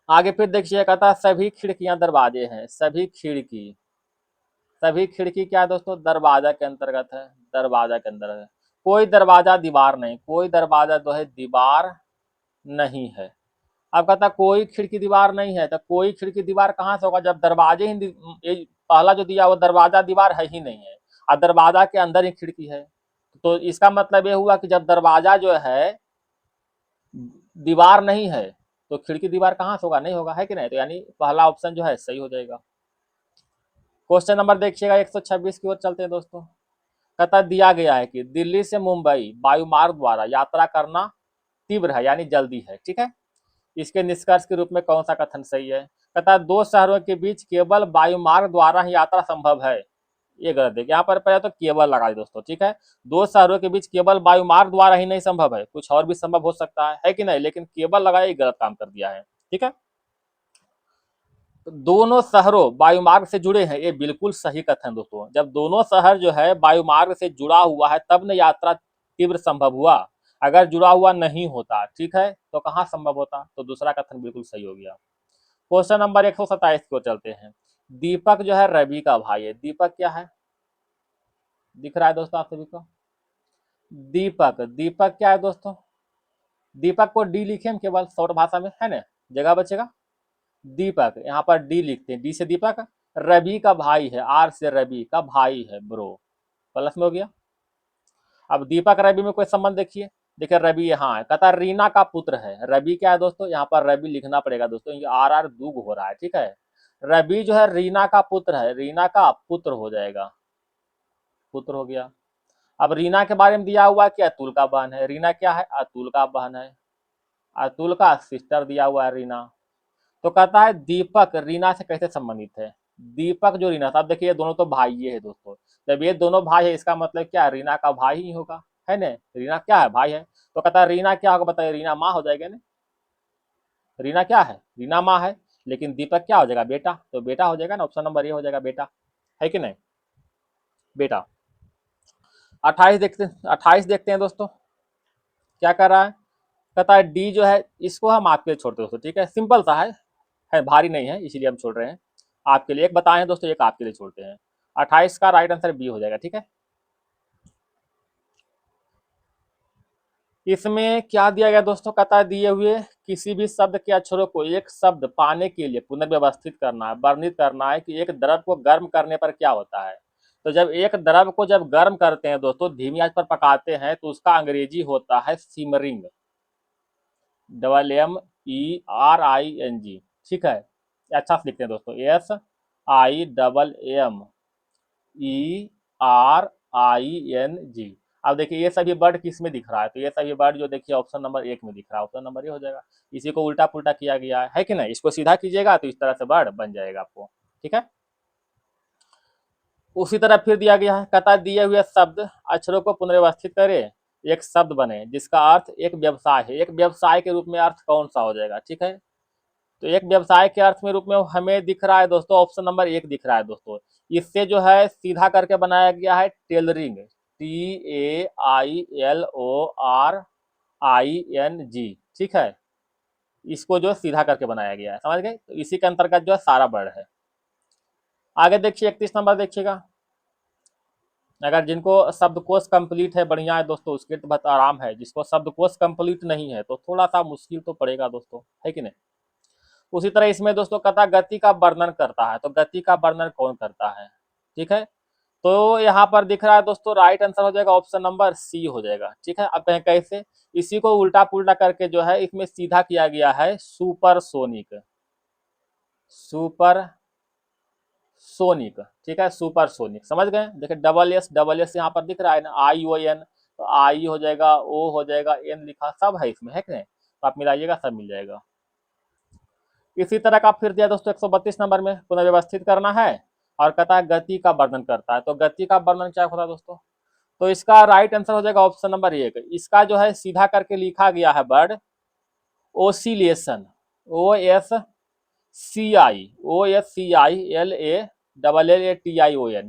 Speaker 1: आगे फिर देखिए, कहता है सभी खिड़कियां दरवाजे हैं, सभी खिड़की, सभी खिड़की क्या है दोस्तों, दरवाजा के अंतर्गत है, दरवाजा के अंदर है। कोई दरवाजा दीवार नहीं, कोई दरवाजा जो है दीवार नहीं है। अब कहता कोई खिड़की दीवार नहीं है, तो कोई खिड़की दीवार कहाँ से होगा जब दरवाजे ही ये पहला जो दिया वो दरवाजा दीवार है ही नहीं है, और दरवाजा के अंदर ही खिड़की है, तो इसका मतलब ये हुआ कि जब दरवाजा जो है दीवार नहीं है, तो खिड़की दीवार कहाँ से होगा, नहीं होगा, है कि नहीं, तो यानी पहला ऑप्शन जो है सही हो जाएगा। क्वेश्चन नंबर देखिएगा 126 की ओर चलते हैं दोस्तों। कहता दिया गया है कि दिल्ली से मुंबई वायुमार्ग द्वारा यात्रा करना तीव्र है, यानी जल्दी है। ठीक है, इसके निष्कर्ष के रूप में कौन सा कथन सही है। कहता है दो शहरों के बीच केवल वायुमार्ग द्वारा ही यात्रा संभव है, ये गलत है। यहाँ पर पहले तो केवल लगा दी दोस्तों। ठीक है, दो शहरों के बीच केवल वायुमार्ग द्वारा ही नहीं संभव है, कुछ और भी संभव हो सकता है कि नहीं, लेकिन केवल लगाया ये गलत काम कर दिया है। ठीक है, तो दोनों शहरों वायुमार्ग से जुड़े हैं, ये बिल्कुल सही कथन दोस्तों। जब दोनों शहर जो है वायुमार्ग से जुड़ा हुआ है तब न यात्रा तीव्र संभव हुआ, अगर जुड़ा हुआ नहीं होता, ठीक है, तो कहाँ संभव होता, तो दूसरा कथन बिल्कुल सही हो गया। क्वेश्चन नंबर 127 को चलते हैं। दीपक जो है रवि का भाई है, दीपक क्या है, दिख रहा है दोस्तों आप सभी को, दीपक, दीपक क्या है दोस्तों, दीपक को डी लिखे हम केवल शॉर्ट भाषा में, है ना, जगह बचेगा। दीपक, यहाँ पर डी लिखते हैं, डी से दीपक, रवि का भाई है, आर से रवि का भाई है ब्रो, प्लस में हो गया। अब दीपक रवि में कोई संबंध देखिए, देखिए रवि यहाँ है, कहता रीना का पुत्र है, रवि क्या है दोस्तों, यहाँ पर रवि लिखना पड़ेगा दोस्तों, ये आर आर दूग हो रहा है। ठीक है, रवि जो है रीना का पुत्र है, रीना का पुत्र हो जाएगा, पुत्र हो गया। अब रीना के बारे में दिया हुआ कि अतुल का बहन है, रीना क्या है, अतुल का बहन है, अतुल का सिस्टर दिया हुआ है रीना। तो कहता है दीपक रीना से कैसे संबंधित है, दीपक जो रीना था, अब देखिए ये दोनों तो भाई है दोस्तों, जब ये दोनों भाई है इसका मतलब क्या, रीना का भाई ही होगा, है ना, रीना क्या है, भाई है, तो कहता है रीना क्या होगा, बताइए, रीना माँ हो जाएगा ना, रीना क्या है, रीना माँ है, लेकिन दीपक क्या हो जाएगा, बेटा, तो बेटा हो जाएगा ना, ऑप्शन नंबर ये हो जाएगा, बेटा, है कि नहीं, बेटा। 28 देखते हैं दोस्तों, क्या कर रहा है, कहता है डी जो है इसको हम आपके लिए छोड़ते दोस्तों। ठीक है, सिंपल सा है भारी नहीं है, इसीलिए हम छोड़ रहे हैं। आपके लिए एक बताए हैं दोस्तों, एक आपके लिए छोड़ते हैं। 28 का राइट आंसर बी हो जाएगा। ठीक है, इसमें क्या दिया गया दोस्तों, कहता है दिए हुए किसी भी शब्द के अक्षरों को एक शब्द पाने के लिए पुनर्व्यवस्थित करना है, वर्णित करना है कि एक द्रव को गर्म करने पर क्या होता है। तो जब एक द्रव को जब गर्म करते हैं दोस्तों, धीमी आंच पर पकाते हैं, तो उसका अंग्रेजी होता है सिमरिंग, MMERING। ठीक है, अच्छा से लिखते हैं दोस्तों, SIMMERING। अब देखिए ये सभी वर्ड किस में दिख रहा है, तो ये सभी वर्ड जो देखिए ऑप्शन नंबर 1 में दिख रहा है, ऑप्शन नंबर ये हो जाएगा। इसी को उल्टा पुल्टा किया गया है कि नहीं, इसको सीधा कीजिएगा तो इस तरह से वर्ड बन जाएगा आपको। ठीक है, उसी तरह फिर दिया गया है, कहता है दिए हुए शब्द अक्षरों को पुनर्व्यवस्थित करें, एक शब्द बने जिसका अर्थ एक व्यवसाय है। एक व्यवसाय के रूप में अर्थ कौन सा हो जाएगा। ठीक है, तो एक व्यवसाय के अर्थ में रूप में हमें दिख रहा है दोस्तों, ऑप्शन नंबर 1 दिख रहा है दोस्तों। इससे जो है सीधा करके बनाया गया है टेलरिंग, TAILORING। ठीक है, इसको जो सीधा करके बनाया गया है, समझ गए, तो इसी के अंतर्गत जो है सारा वर्ड है। आगे देखिए 31 नंबर देखिएगा, अगर जिनको शब्दकोश कंप्लीट है बढ़िया है दोस्तों, उसके तो बहुत आराम है। जिसको शब्दकोश कंप्लीट नहीं है तो थोड़ा सा मुश्किल तो पड़ेगा दोस्तों, है कि नहीं। उसी तरह इसमें दोस्तों कहता गति का वर्णन करता है, तो गति का वर्णन कौन करता है। ठीक है, तो यहाँ पर दिख रहा है दोस्तों, राइट आंसर हो जाएगा ऑप्शन नंबर सी हो जाएगा। ठीक है, अब कहें कैसे, इसी को उल्टा पुल्टा करके जो है इसमें सीधा किया गया है सुपरसोनिक, सुपर सोनिक। ठीक है, सुपर सोनिक, समझ गए। देखिए डबल एस यहाँ पर दिख रहा है ना, ION, तो आई हो जाएगा, ओ हो जाएगा, एन लिखा सब है इसमें, है कि नहीं, तो आप मिलाइएगा सब मिल जाएगा। इसी तरह का फिर दिया दोस्तों 132 नंबर में, पुनर्व्यवस्थित करना है और कहता है गति का वर्णन करता है। तो गति का वर्णन क्या होता है दोस्तों, तो इसका राइट आंसर हो जाएगा ऑप्शन नंबर 1। इसका जो है सीधा करके लिखा गया है वर्ड ओसिलेशन, OSCILATION।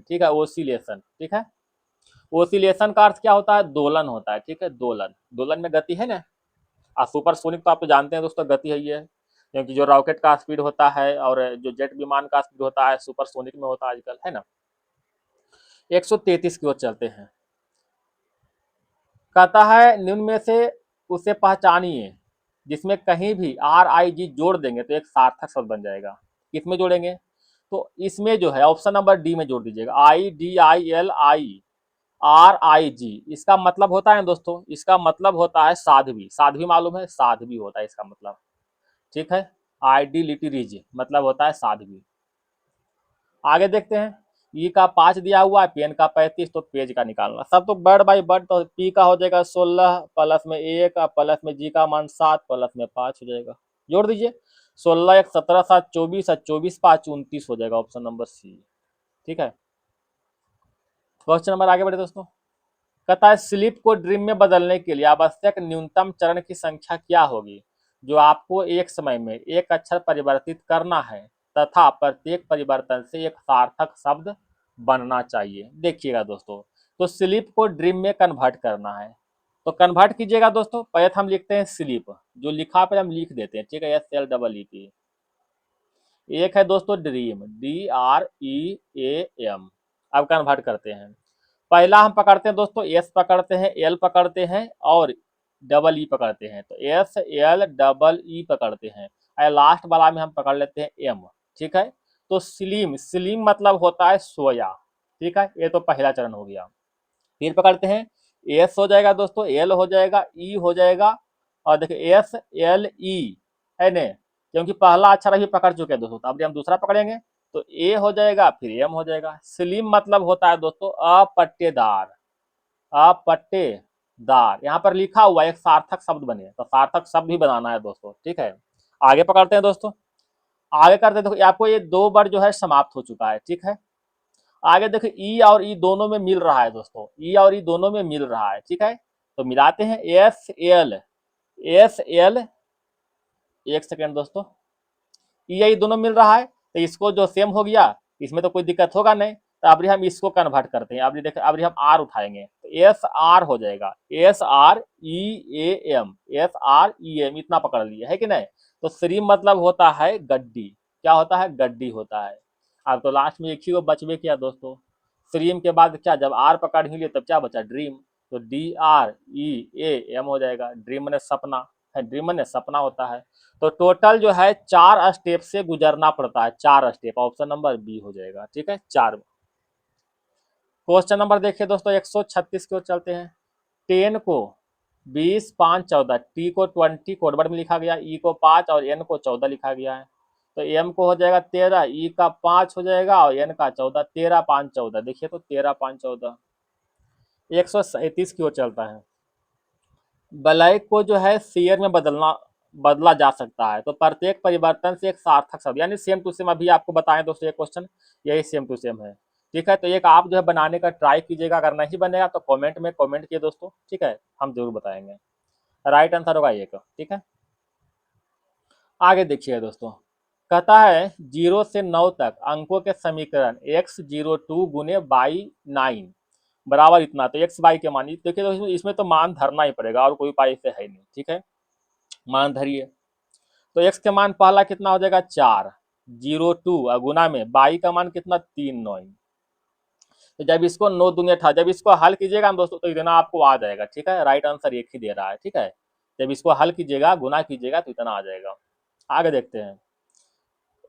Speaker 1: ठीक है, ओसिलेशन। ठीक है, ओसिलेशन का अर्थ क्या होता है, दोलन होता है। ठीक है, दोलन, दोलन में गति है ना। और सुपरसोनिक तो आप तो जानते हैं दोस्तों, गति है ये, क्योंकि जो रॉकेट का स्पीड होता है और जो जेट विमान का स्पीड होता है सुपरसोनिक में होता है आजकल, है ना। 133 की ओर चलते हैं, कहता है निम्न में से उसे पहचानिए जिसमें कहीं भी RIG जोड़ देंगे तो एक सार्थक शब्द बन जाएगा। किसमें जोड़ेंगे, तो इसमें जो है ऑप्शन नंबर डी में जोड़ दीजिएगा, IDILIRIG। इसका मतलब होता है दोस्तों, इसका मतलब होता है साध्वी। साध्वी मालूम है, साध्वी होता है इसका मतलब। ठीक है, ID लिटिरिज मतलब होता है साध्वी। आगे देखते हैं, ई का 5 दिया हुआ है, पेन का 35, तो पेज का निकालना सब तो वर्ड बाई वर्ड। तो पी का हो जाएगा 16 प्लस में 1 प्लस में जी का मान 7 प्लस में 5 हो जाएगा, जोड़ दीजिए। 16 1 17 7 24 24 5 29 हो जाएगा, ऑप्शन नंबर सी। ठीक है, क्वेश्चन नंबर आगे बढ़े दोस्तों, कहता है स्लीप को ड्रीम में बदलने के लिए आवश्यक न्यूनतम चरण की संख्या क्या होगी जो आपको एक समय में एक अक्षर परिवर्तित करना है तथा प्रत्येक परिवर्तन से एक सार्थक शब्द बनना चाहिए। देखिएगा दोस्तों, तो स्लीप को ड्रीम में कन्वर्ट करना है, तो कन्वर्ट कीजिएगा दोस्तों। पहले हम लिखते हैं स्लीप, जो लिखा पे हम लिख देते हैं। ठीक है, SLEEP। एक है दोस्तों ड्रीम, DREAM। अब कन्वर्ट करते हैं, पहला हम पकड़ते हैं दोस्तों एस पकड़ते हैं, एल पकड़ते हैं और डबल ई पकड़ते हैं, तो SLEE पकड़ते हैं और लास्ट वाला में हम पकड़ लेते हैं एम। ठीक है, तो स्लिम, स्लिम मतलब होता है सोया। ठीक है, ये तो पहला चरण हो गया। फिर पकड़ते हैं, एस हो जाएगा दोस्तों, एल हो जाएगा, ई हो जाएगा और देखिए SLE है न, क्योंकि पहला अक्षर अभी पकड़ चुके हैं दोस्तों, तो अब हम दूसरा पकड़ेंगे तो ए हो जाएगा, फिर एम हो जाएगा। स्लिम मतलब होता है दोस्तों अपट्टेदार, अपट्टेदार। यहाँ पर लिखा हुआ एक सार्थक शब्द बने, तो सार्थक शब्द भी बनाना है दोस्तों। ठीक है, आगे पकड़ते हैं दोस्तों, आगे करते हैं। देखो आपको ये 2 वर्ड जो है समाप्त हो चुका है। ठीक है, आगे देखो ई और ई दोनों में मिल रहा है दोस्तों, ई और ई दोनों में मिल रहा है। ठीक है, तो मिलाते हैं SL, एक सेकेंड दोस्तों, ई दोनों मिल रहा है, तो इसको जो सेम हो गया, इसमें तो कोई दिक्कत होगा नहीं। तो अभी हम इसको कन्वर्ट करते हैं, अभी देखिए अभी हम आर उठाएंगे तो SR हो जाएगा, SREAM, SREM इतना पकड़ लिया है कि नहीं। तो श्रीम मतलब होता है गड्डी, क्या होता है, गड्डी होता है। अब तो लास्ट में एक ही वो बचवे किया दोस्तों। स्ट्रीम के बाद क्या, जब आर पकड़ ही लिए तब क्या बचा, ड्रीम। तो DREAM हो जाएगा, ड्रीम ने सपना है, ड्रीम ने सपना होता है। तो टोटल जो है 4 स्टेप से गुजरना पड़ता है, 4 स्टेप, ऑप्शन नंबर बी हो जाएगा। ठीक है, 4। क्वेश्चन नंबर देखिए दोस्तों 136 की ओर चलते हैं। 10 को 20, 5, 14, टी को 20 कोडवर्ड में लिखा गया, ई को 5 और एन को 14 लिखा गया है। तो एम को हो जाएगा 13, ई का 5 हो जाएगा और एन का 14। 13, 5, 14, देखिए तो 13, 5, 14। 137 की ओर चलता है। ब्लैक को जो है शेयर में बदला जा सकता है, तो प्रत्येक परिवर्तन से एक सार्थक शब्द, यानी सेम टू सेम अभी आपको बताएं दोस्तों ये क्वेश्चन, यही सेम टू सेम है। ठीक है, तो एक आप जो है बनाने का ट्राई कीजिएगा, अगर नहीं बनेगा तो कमेंट में कमेंट किए दोस्तों। ठीक है, हम जरूर बताएंगे। राइट आंसर होगा एक। ठीक है, आगे देखिए दोस्तों, कहता है 0 से 9 तक अंकों के समीकरण x02 गुने बाई 9 बराबर इतना। तो एक्स बाई के मान देखिए, तो इसमें तो मान धरना ही पड़ेगा और कोई उपाय से है नहीं। ठीक है, मान धरिए। तो एक्स के मान पहला कितना हो जाएगा 4, 02 गुना में बाई का मान कितना 3, 9। तो जब इसको 9 दूनी 18, जब इसको हल कीजिएगा ना दोस्तों तो इतना आपको आ जाएगा। ठीक है, राइट आंसर एक ही दे रहा है। ठीक है, जब इसको हल कीजिएगा, गुना कीजिएगा तो इतना आ जाएगा। आगे देखते हैं,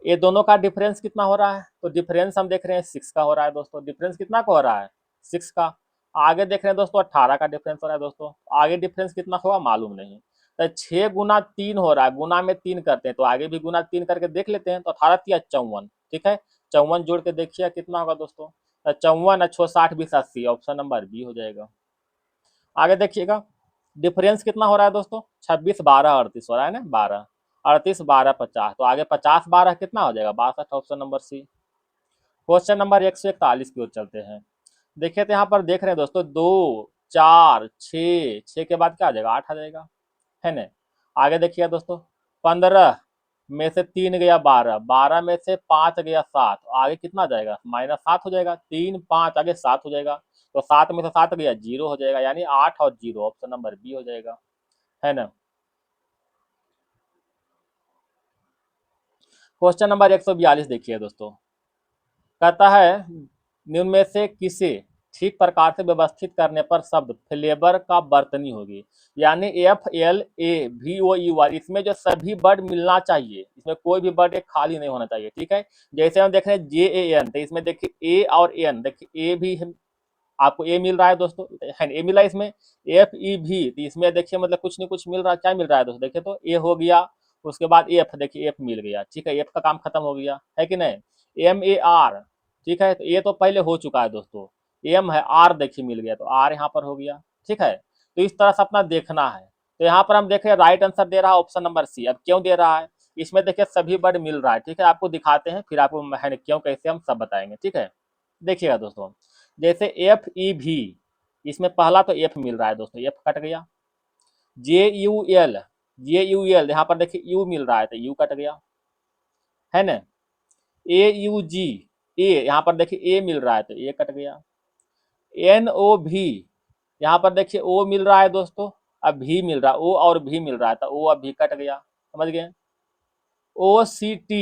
Speaker 1: ये दोनों का डिफरेंस कितना हो रहा है। तो डिफरेंस हम देख रहे हैं 6 का हो रहा है दोस्तों। डिफरेंस कितना का हो रहा है, 6 का। आगे देख रहे हैं दोस्तों 18 का डिफरेंस हो रहा है दोस्तों। आगे डिफरेंस कितना होगा मालूम नहीं। तो 6 गुना 3 हो रहा है, गुना में 3 करते हैं, तो आगे भी गुना 3 करके देख लेते हैं। तो 18 3 54। ठीक है, 54 जोड़ के देखिए कितना होगा दोस्तों। 54 अच्छो 60 20 80, ऑप्शन नंबर बी हो जाएगा। आगे देखिएगा, डिफरेंस कितना हो रहा है दोस्तों, 26 12 38 हो रहा है ना, 12 38 12 50। तो आगे 50 12 कितना हो जाएगा 62, option number C. Question number 141 की ओर चलते हैं। देखिए तो यहाँ पर देख रहे हैं दोस्तों 2 4 6, 6 के बाद क्या आ जाएगा 8 आ जाएगा, है ना। आगे देखिए दोस्तों, 15 में से 3 गया 12, 12 में से 5 गया 7, आगे कितना आ जाएगा -7 हो जाएगा। 3 5 आगे 7 हो जाएगा। तो 7 में से 7 गया 0 हो जाएगा, यानी 8 और 0, ऑप्शन नंबर बी हो जाएगा, है ना। क्वेश्चन नंबर 142 देखिए दोस्तों, कहता है निम्न में से किसे ठीक प्रकार से व्यवस्थित करने पर शब्द फ्लेवर का बर्तनी होगी। यानी FLAVOUR, इसमें जो सभी वर्ड मिलना चाहिए, इसमें कोई भी वर्ड एक खाली नहीं होना चाहिए। ठीक है, जैसे हम देख रहे हैं JAN, तो इसमें देखिए A और N, देखिए A भी है, आपको ए मिल रहा है दोस्तों, है ए मिला इसमें। FEV, तो इसमें देखिए मतलब कुछ नहीं कुछ मिल रहा है, क्या मिल रहा है दोस्तों, देखिए तो ए हो गया, उसके बाद एफ, देखिए एफ मिल गया। ठीक है, एफ का काम खत्म हो गया, है कि नहीं। MAR, ठीक है, तो ए तो पहले हो चुका है दोस्तों, एम है, आर देखिए मिल गया, तो आर यहाँ पर हो गया। ठीक है, तो इस तरह से अपना देखना है। तो यहाँ पर हम देखें राइट आंसर दे रहा है ऑप्शन नंबर सी। अब क्यों दे रहा है, इसमें देखिए सभी वर्ड मिल रहा है। ठीक है, आपको दिखाते हैं, फिर आपको क्यों कैसे हम सब बताएंगे। ठीक है, देखिएगा दोस्तों, जैसे FEV, इसमें पहला तो एफ मिल रहा है दोस्तों, एफ कट गया। JUL, JUL यहाँ पर देखिए यू मिल रहा है, तो यू कट गया, है ना। AUG, ए यहाँ पर देखिए ए मिल रहा है, तो ए कट गया। NOV, यहाँ पर देखिए ओ मिल रहा है दोस्तों, अब भी मिल रहा है, ओ और भी मिल रहा है, तो ओ अब भी कट गया, समझ गए। OCT,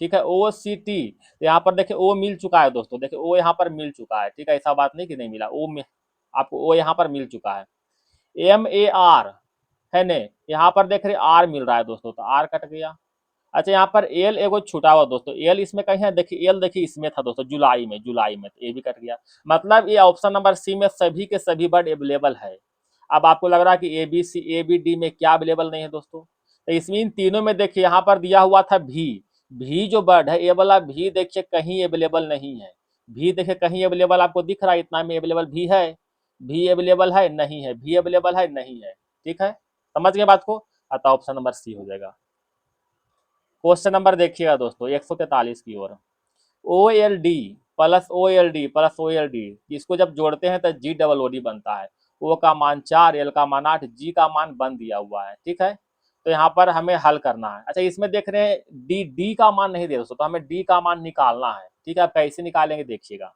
Speaker 1: ठीक है, OCT, यहाँ पर देखिए ओ मिल चुका है दोस्तों, देखिए ओ यहाँ पर मिल चुका है। ठीक है, ऐसा बात नहीं कि नहीं मिला, ओ में आपको ओ यहाँ पर मिल चुका है। MAR, है ने, यहाँ पर देख रहे आर मिल रहा है दोस्तों, तो आर कट गया। अच्छा, यहाँ पर एल एगो छुटा हुआ दोस्तों, एल इसमें कहीं है, देखिए एल देखिए इसमें था दोस्तों, जुलाई में, तो ये भी कट गया। मतलब ये ऑप्शन नंबर सी में सभी के सभी वर्ड अवेलेबल है। अब आपको लग रहा है कि ABD में क्या अवेलेबल नहीं है दोस्तों, तो इसमें इन तीनों में देखिए यहाँ पर दिया हुआ था भी जो वर्ड है, ये वाला भी देखिए कहीं अवेलेबल नहीं है। भी देखिए कहीं अवेलेबल आपको दिख रहा है, इतना में अवेलेबल भी है, भी अवेलेबल है नहीं है, भी अवेलेबल है नहीं है। ठीक है, समझ गए बात को, अतः ऑप्शन नंबर सी हो जाएगा। क्वेश्चन नंबर देखिएगा दोस्तों 143 की ओर, OLD plus OLD plus OLD, इसको जब जोड़ते हैं तो GOOD बनता है। ओ का मान 4, एल का मान 8, जी का मान 1 दिया हुआ है। ठीक है, तो यहाँ पर हमें हल करना है। अच्छा, इसमें देख रहे हैं डी का मान नहीं दे दोस्तों, तो हमें डी का मान निकालना है। ठीक है, आप कैसे निकालेंगे देखिएगा।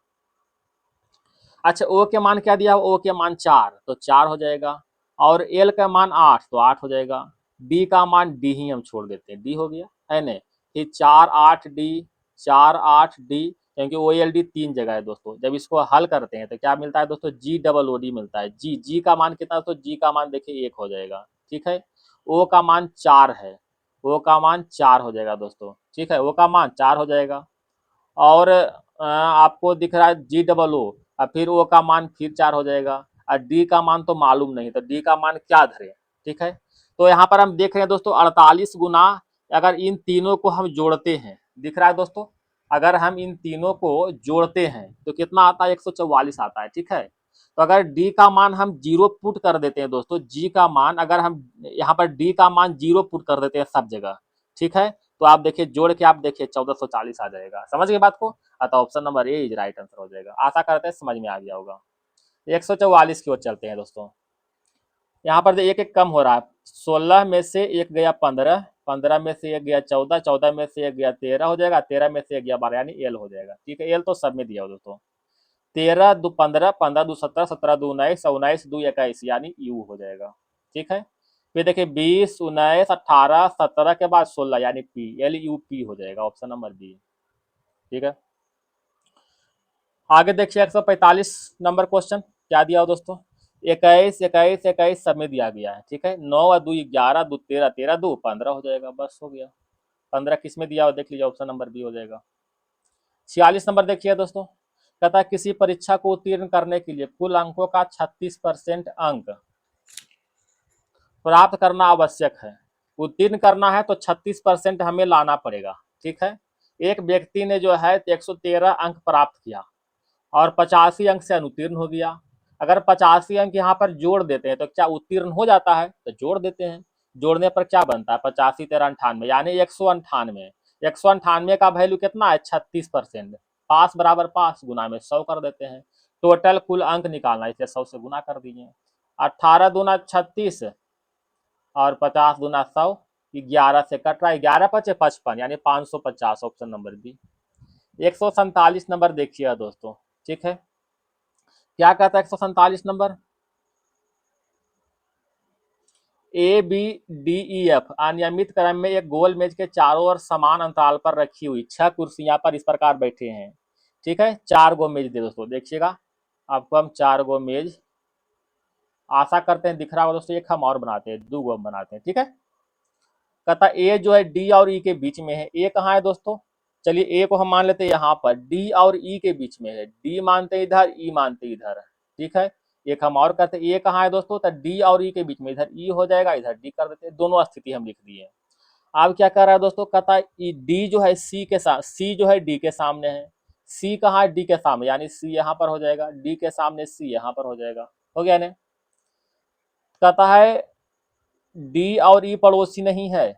Speaker 1: अच्छा, ओ के मान क्या दिया, ओ के मान 4, तो 4 हो जाएगा, और एल का मान 8, तो 8 हो जाएगा। डी का मान डी ही हम छोड़ देते हैं, डी हो गया, है ना। फिर 4 8 डी, 48D, क्योंकि OLD 3 जगह है दोस्तों। जब इसको हल करते हैं तो क्या मिलता है दोस्तों, GOOD मिलता है। जी का मान कितना, तो जी का मान देखिए 1 हो जाएगा, ठीक है। O का मान 4 है, O का मान 4 हो जाएगा दोस्तों, ठीक है। O का मान 4 हो जाएगा। और आपको दिख रहा है GOO, और फिर O का मान फिर 4 हो जाएगा, और D का मान तो मालूम नहीं, तो D का मान क्या धरे, ठीक है। तो यहाँ पर हम देख रहे हैं दोस्तों 48 गुना, अगर इन तीनों को हम जोड़ते हैं, दिख रहा है दोस्तों, अगर हम इन तीनों को जोड़ते हैं तो कितना आता है, 144 आता है, ठीक है। तो अगर D का मान हम 0 पुट कर देते हैं दोस्तों, G का मान अगर हम यहाँ पर D का मान 0 पुट कर देते हैं सब जगह, ठीक है, तो आप देखिए जोड़ के आप देखिए 1440 आ जाएगा। समझ गए बात को, अतः option number A is right answer हो जाएगा। आशा करते हैं समझ में आ गया होगा। 144 की ओर चलते हैं दोस्तों। यहाँ पर एक एक कम हो रहा है, 16 में से एक गया 15, 15 में से एक गया 14, 14 में से एक गया 13 हो जाएगा, 13 में से एक गया 12, यानी एल हो जाएगा, ठीक है। एल तो सब में दिया हो दोस्तों। 13 दो 15, 15 दो 17, 17 दो 19, 19 दो 21, यानी यू हो जाएगा, ठीक है। फिर देखिए 20, 19, 18, 17 के बाद 16, यानी पी, LUP हो जाएगा, ऑप्शन नंबर बी, ठीक है। आगे देखिए 145 नंबर क्वेश्चन क्या दिया हो दोस्तों, 21, 21, 21 सब में दिया गया है, ठीक है। 9 और 2 11, 2 13, 13 2 15 हो जाएगा, बस हो गया। 15 किस में दिया हो देख लीजिए, ऑप्शन नंबर बी हो जाएगा। 46 नंबर देखिए दोस्तों, कहता है किसी परीक्षा को उत्तीर्ण करने के लिए कुल अंकों का 36% अंक प्राप्त करना आवश्यक है। उत्तीर्ण करना है तो 36% हमें लाना पड़ेगा, ठीक है। एक व्यक्ति ने जो है 113 अंक प्राप्त किया और 85 अंक से अनुत्तीर्ण हो गया। अगर 85 अंक यहाँ पर जोड़ देते हैं तो क्या उत्तीर्ण हो जाता है, तो जोड़ देते हैं। जोड़ने पर क्या बनता है, 85 13 98, यानी 198। 198 का वैल्यू कितना है, 36%। पास बराबर पास, गुना में 100 कर देते हैं। टोटल कुल अंक निकालना, इसे 100 से गुना कर दीजिए। 18 दूना 36 और 50 दूना 100, 11 से कट रहा है, 11 पचे 55, यानी 550, ऑप्शन नंबर बी। 147 नंबर देखिए दोस्तों, ठीक है। क्या कहता है 147 नंबर, ABDEF अनियमित क्रम में एक गोल मेज के चारों ओर समान अंतराल पर रखी हुई 6 कुर्सियां पर इस प्रकार बैठे हैं, ठीक है। 4 गो मेज दे दोस्तों, देखिएगा आपको हम 4 गो मेज, आशा करते हैं दिख रहा होगा दोस्तों। एक हम और बनाते हैं, 2 गो हम बनाते हैं, ठीक है। कहता ए जो है D और E के बीच में है। ए कहाँ है दोस्तों, चलिए ए को हम मान लेते हैं यहाँ पर, D और E के बीच में है। D मानते इधर, E मानते इधर, ठीक है। एक हम और कहते हैं ए कहाँ है दोस्तों, तो D और E के बीच में, इधर E हो जाएगा, इधर D कर देते हैं। दोनों स्थिति हम लिख दिए। अब क्या कर रहा है दोस्तों, कहता है D जो है C के साथ, C जो है D के सामने है। C कहाँ है, D के सामने, यानी C यहाँ पर हो जाएगा, D के सामने C यहाँ पर हो जाएगा, हो गया ना। कहता है D और E पड़ोसी नहीं है,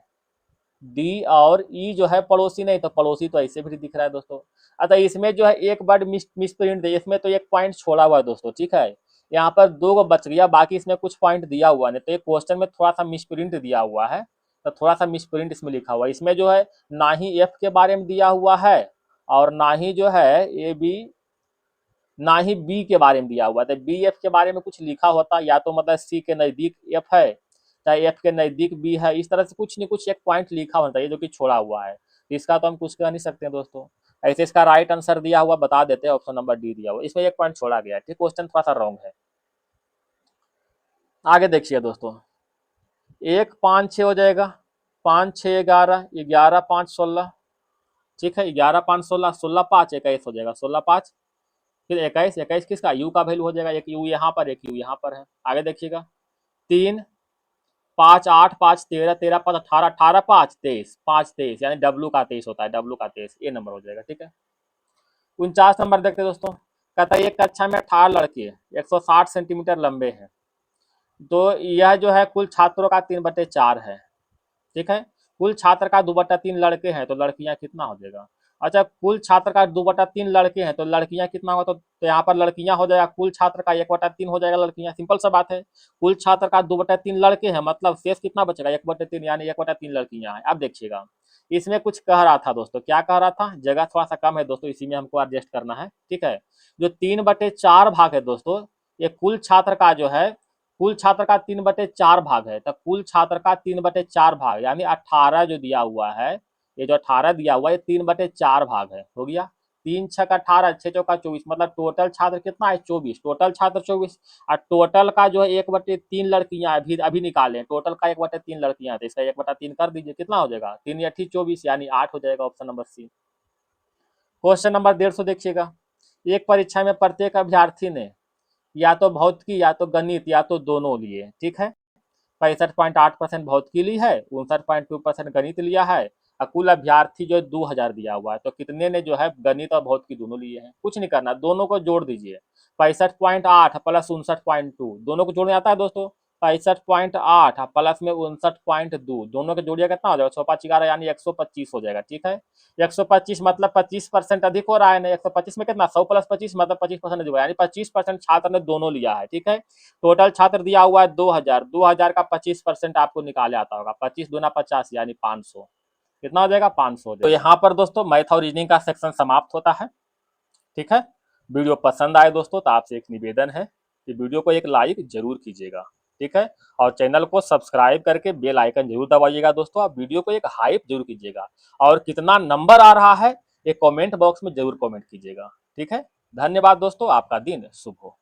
Speaker 1: डी और ई जो है पड़ोसी नहीं, तो पड़ोसी तो ऐसे भी दिख रहा है दोस्तों। अतः इसमें जो है एक वर्ड मिस प्रिंट है, इसमें तो एक पॉइंट छोड़ा हुआ है दोस्तों, ठीक है। यहाँ पर 2 को बच गया, बाकी इसमें कुछ पॉइंट दिया हुआ नहीं, तो एक क्वेश्चन में थोड़ा सा मिस प्रिंट दिया हुआ है, तो थोड़ा सा मिस प्रिंट इसमें लिखा हुआ है। इसमें जो है ना ही एफ के बारे में दिया हुआ है और ना ही जो है ए बी, ना ही बी के बारे में दिया हुआ है। तो बी एफ के बारे में कुछ लिखा होता, या तो मतलब सी के नजदीक एफ है, चाहे एफ के नजदीक बी है, इस तरह से कुछ नहीं कुछ एक पॉइंट लिखा होना चाहिए जो कि छोड़ा हुआ है। इसका तो हम कुछ कह नहीं सकते हैं दोस्तों। ऐसे इसका राइट आंसर दिया हुआ बता देते हैं, ऑप्शन नंबर डी दिया हुआ, इसमें एक पॉइंट छोड़ा गया है, ठीक। क्वेश्चन थोड़ा सा रॉन्ग है। आगे देखिए दोस्तों, 1 5 6 हो जाएगा, 5 6 11, 11 5 16, ठीक है। 11 5 16, 16 5 21 हो जाएगा, 16 5 फिर 21, 21 किसका, यू का वैल्यू हो जाएगा, एक यू यहाँ पर, एक यू यहाँ पर है। आगे देखिएगा 3 5 8 5 13, 13 5 18, 18 5 23, 5 23, यानी डब्लू का 23 होता है, डब्लू का 23, ये नंबर हो जाएगा, ठीक है। 49 नंबर देखते हैं दोस्तों, कहता है एक कक्षा में 18 लड़के 160 सेंटीमीटर लंबे हैं, तो यह जो है कुल छात्रों का 3/4 है, ठीक है। कुल छात्र का 2/3 लड़के हैं, तो लड़कियां कितना हो जाएगा। अच्छा, कुल छात्र का 2/3 लड़के हैं, तो लड़कियां कितना होगा, तो यहाँ पर लड़कियां हो जाएगा, कुल छात्र का 1/3 हो जाएगा लड़कियां, सिंपल सा बात है। कुल छात्र का 2/3 लड़के हैं, मतलब शेष कितना बचेगा, 1/3, यानी 1/3 लड़कियां हैं। अब देखिएगा इसमें कुछ कह रहा था दोस्तों, क्या कह रहा था, जगह थोड़ा सा कम है दोस्तों, इसी में हमको एडजस्ट करना है, ठीक है। जो 3/4 भाग है दोस्तों, ये कुल छात्र का जो है, कुल छात्र का 3/4 भाग है, तो कुल छात्र का 3/4 भाग, यानी 18 जो दिया हुआ है, ये जो 18 दिया हुआ है 3/4 भाग है, हो गया। 3 छक 18, 6 चौका 24, मतलब टोटल छात्र कितना है 24, टोटल छात्र 24। और टोटल का जो है 1/3 लड़कियां अभी अभी निकालें, टोटल का 1/3 लड़कियां, तो इसका 1/3 कर दीजिए, कितना हो जाएगा 3 8 24, यानी 8 हो जाएगा, option number C. Question number 150 देखिएगा। एक परीक्षा में प्रत्येक अभ्यर्थी ने या तो भौतिकी या तो गणित या तो दोनों लिए, ठीक है। 65.8% भौतिकी ली है, 59.2% गणित लिया है, और कुल अभ्यर्थी जो 2000 दिया हुआ है, तो कितने ने जो है गणित और भौतिकी दोनों लिए हैं। कुछ नहीं करना, दोनों को जोड़ दीजिए। 65.8 प्लस 59.2, दोनों को जोड़ने आता है दोस्तों। 65.8 प्लस में 59.2, दोनों के जोड़िए कितना हो जाएगा 105 यानी 125 हो जाएगा, ठीक है। 125 मतलब 25% अधिक हो रहा है ना, 125 में कितना 100 प्लस 25 मतलब 25% जो है, यानी 25% छात्र ने दोनों लिया है, ठीक है। टोटल छात्र दिया हुआ है 2000, 2000 का 25% आपको निकाले आता होगा, 25 दूना 50 यानी 500, कितना हो जाएगा 500 हो जाएगा। तो यहाँ पर दोस्तों मैथ और रीजनिंग का सेक्शन समाप्त होता है, ठीक है। वीडियो पसंद आए दोस्तों तो आपसे एक निवेदन है कि वीडियो को एक लाइक जरूर कीजिएगा, ठीक है। और चैनल को सब्सक्राइब करके बेल आइकन जरूर दबाइएगा दोस्तों। आप वीडियो को एक हाइप जरूर कीजिएगा, और कितना नंबर आ रहा है ये कमेंट बॉक्स में जरूर कमेंट कीजिएगा, ठीक है। धन्यवाद दोस्तों, आपका दिन शुभ हो।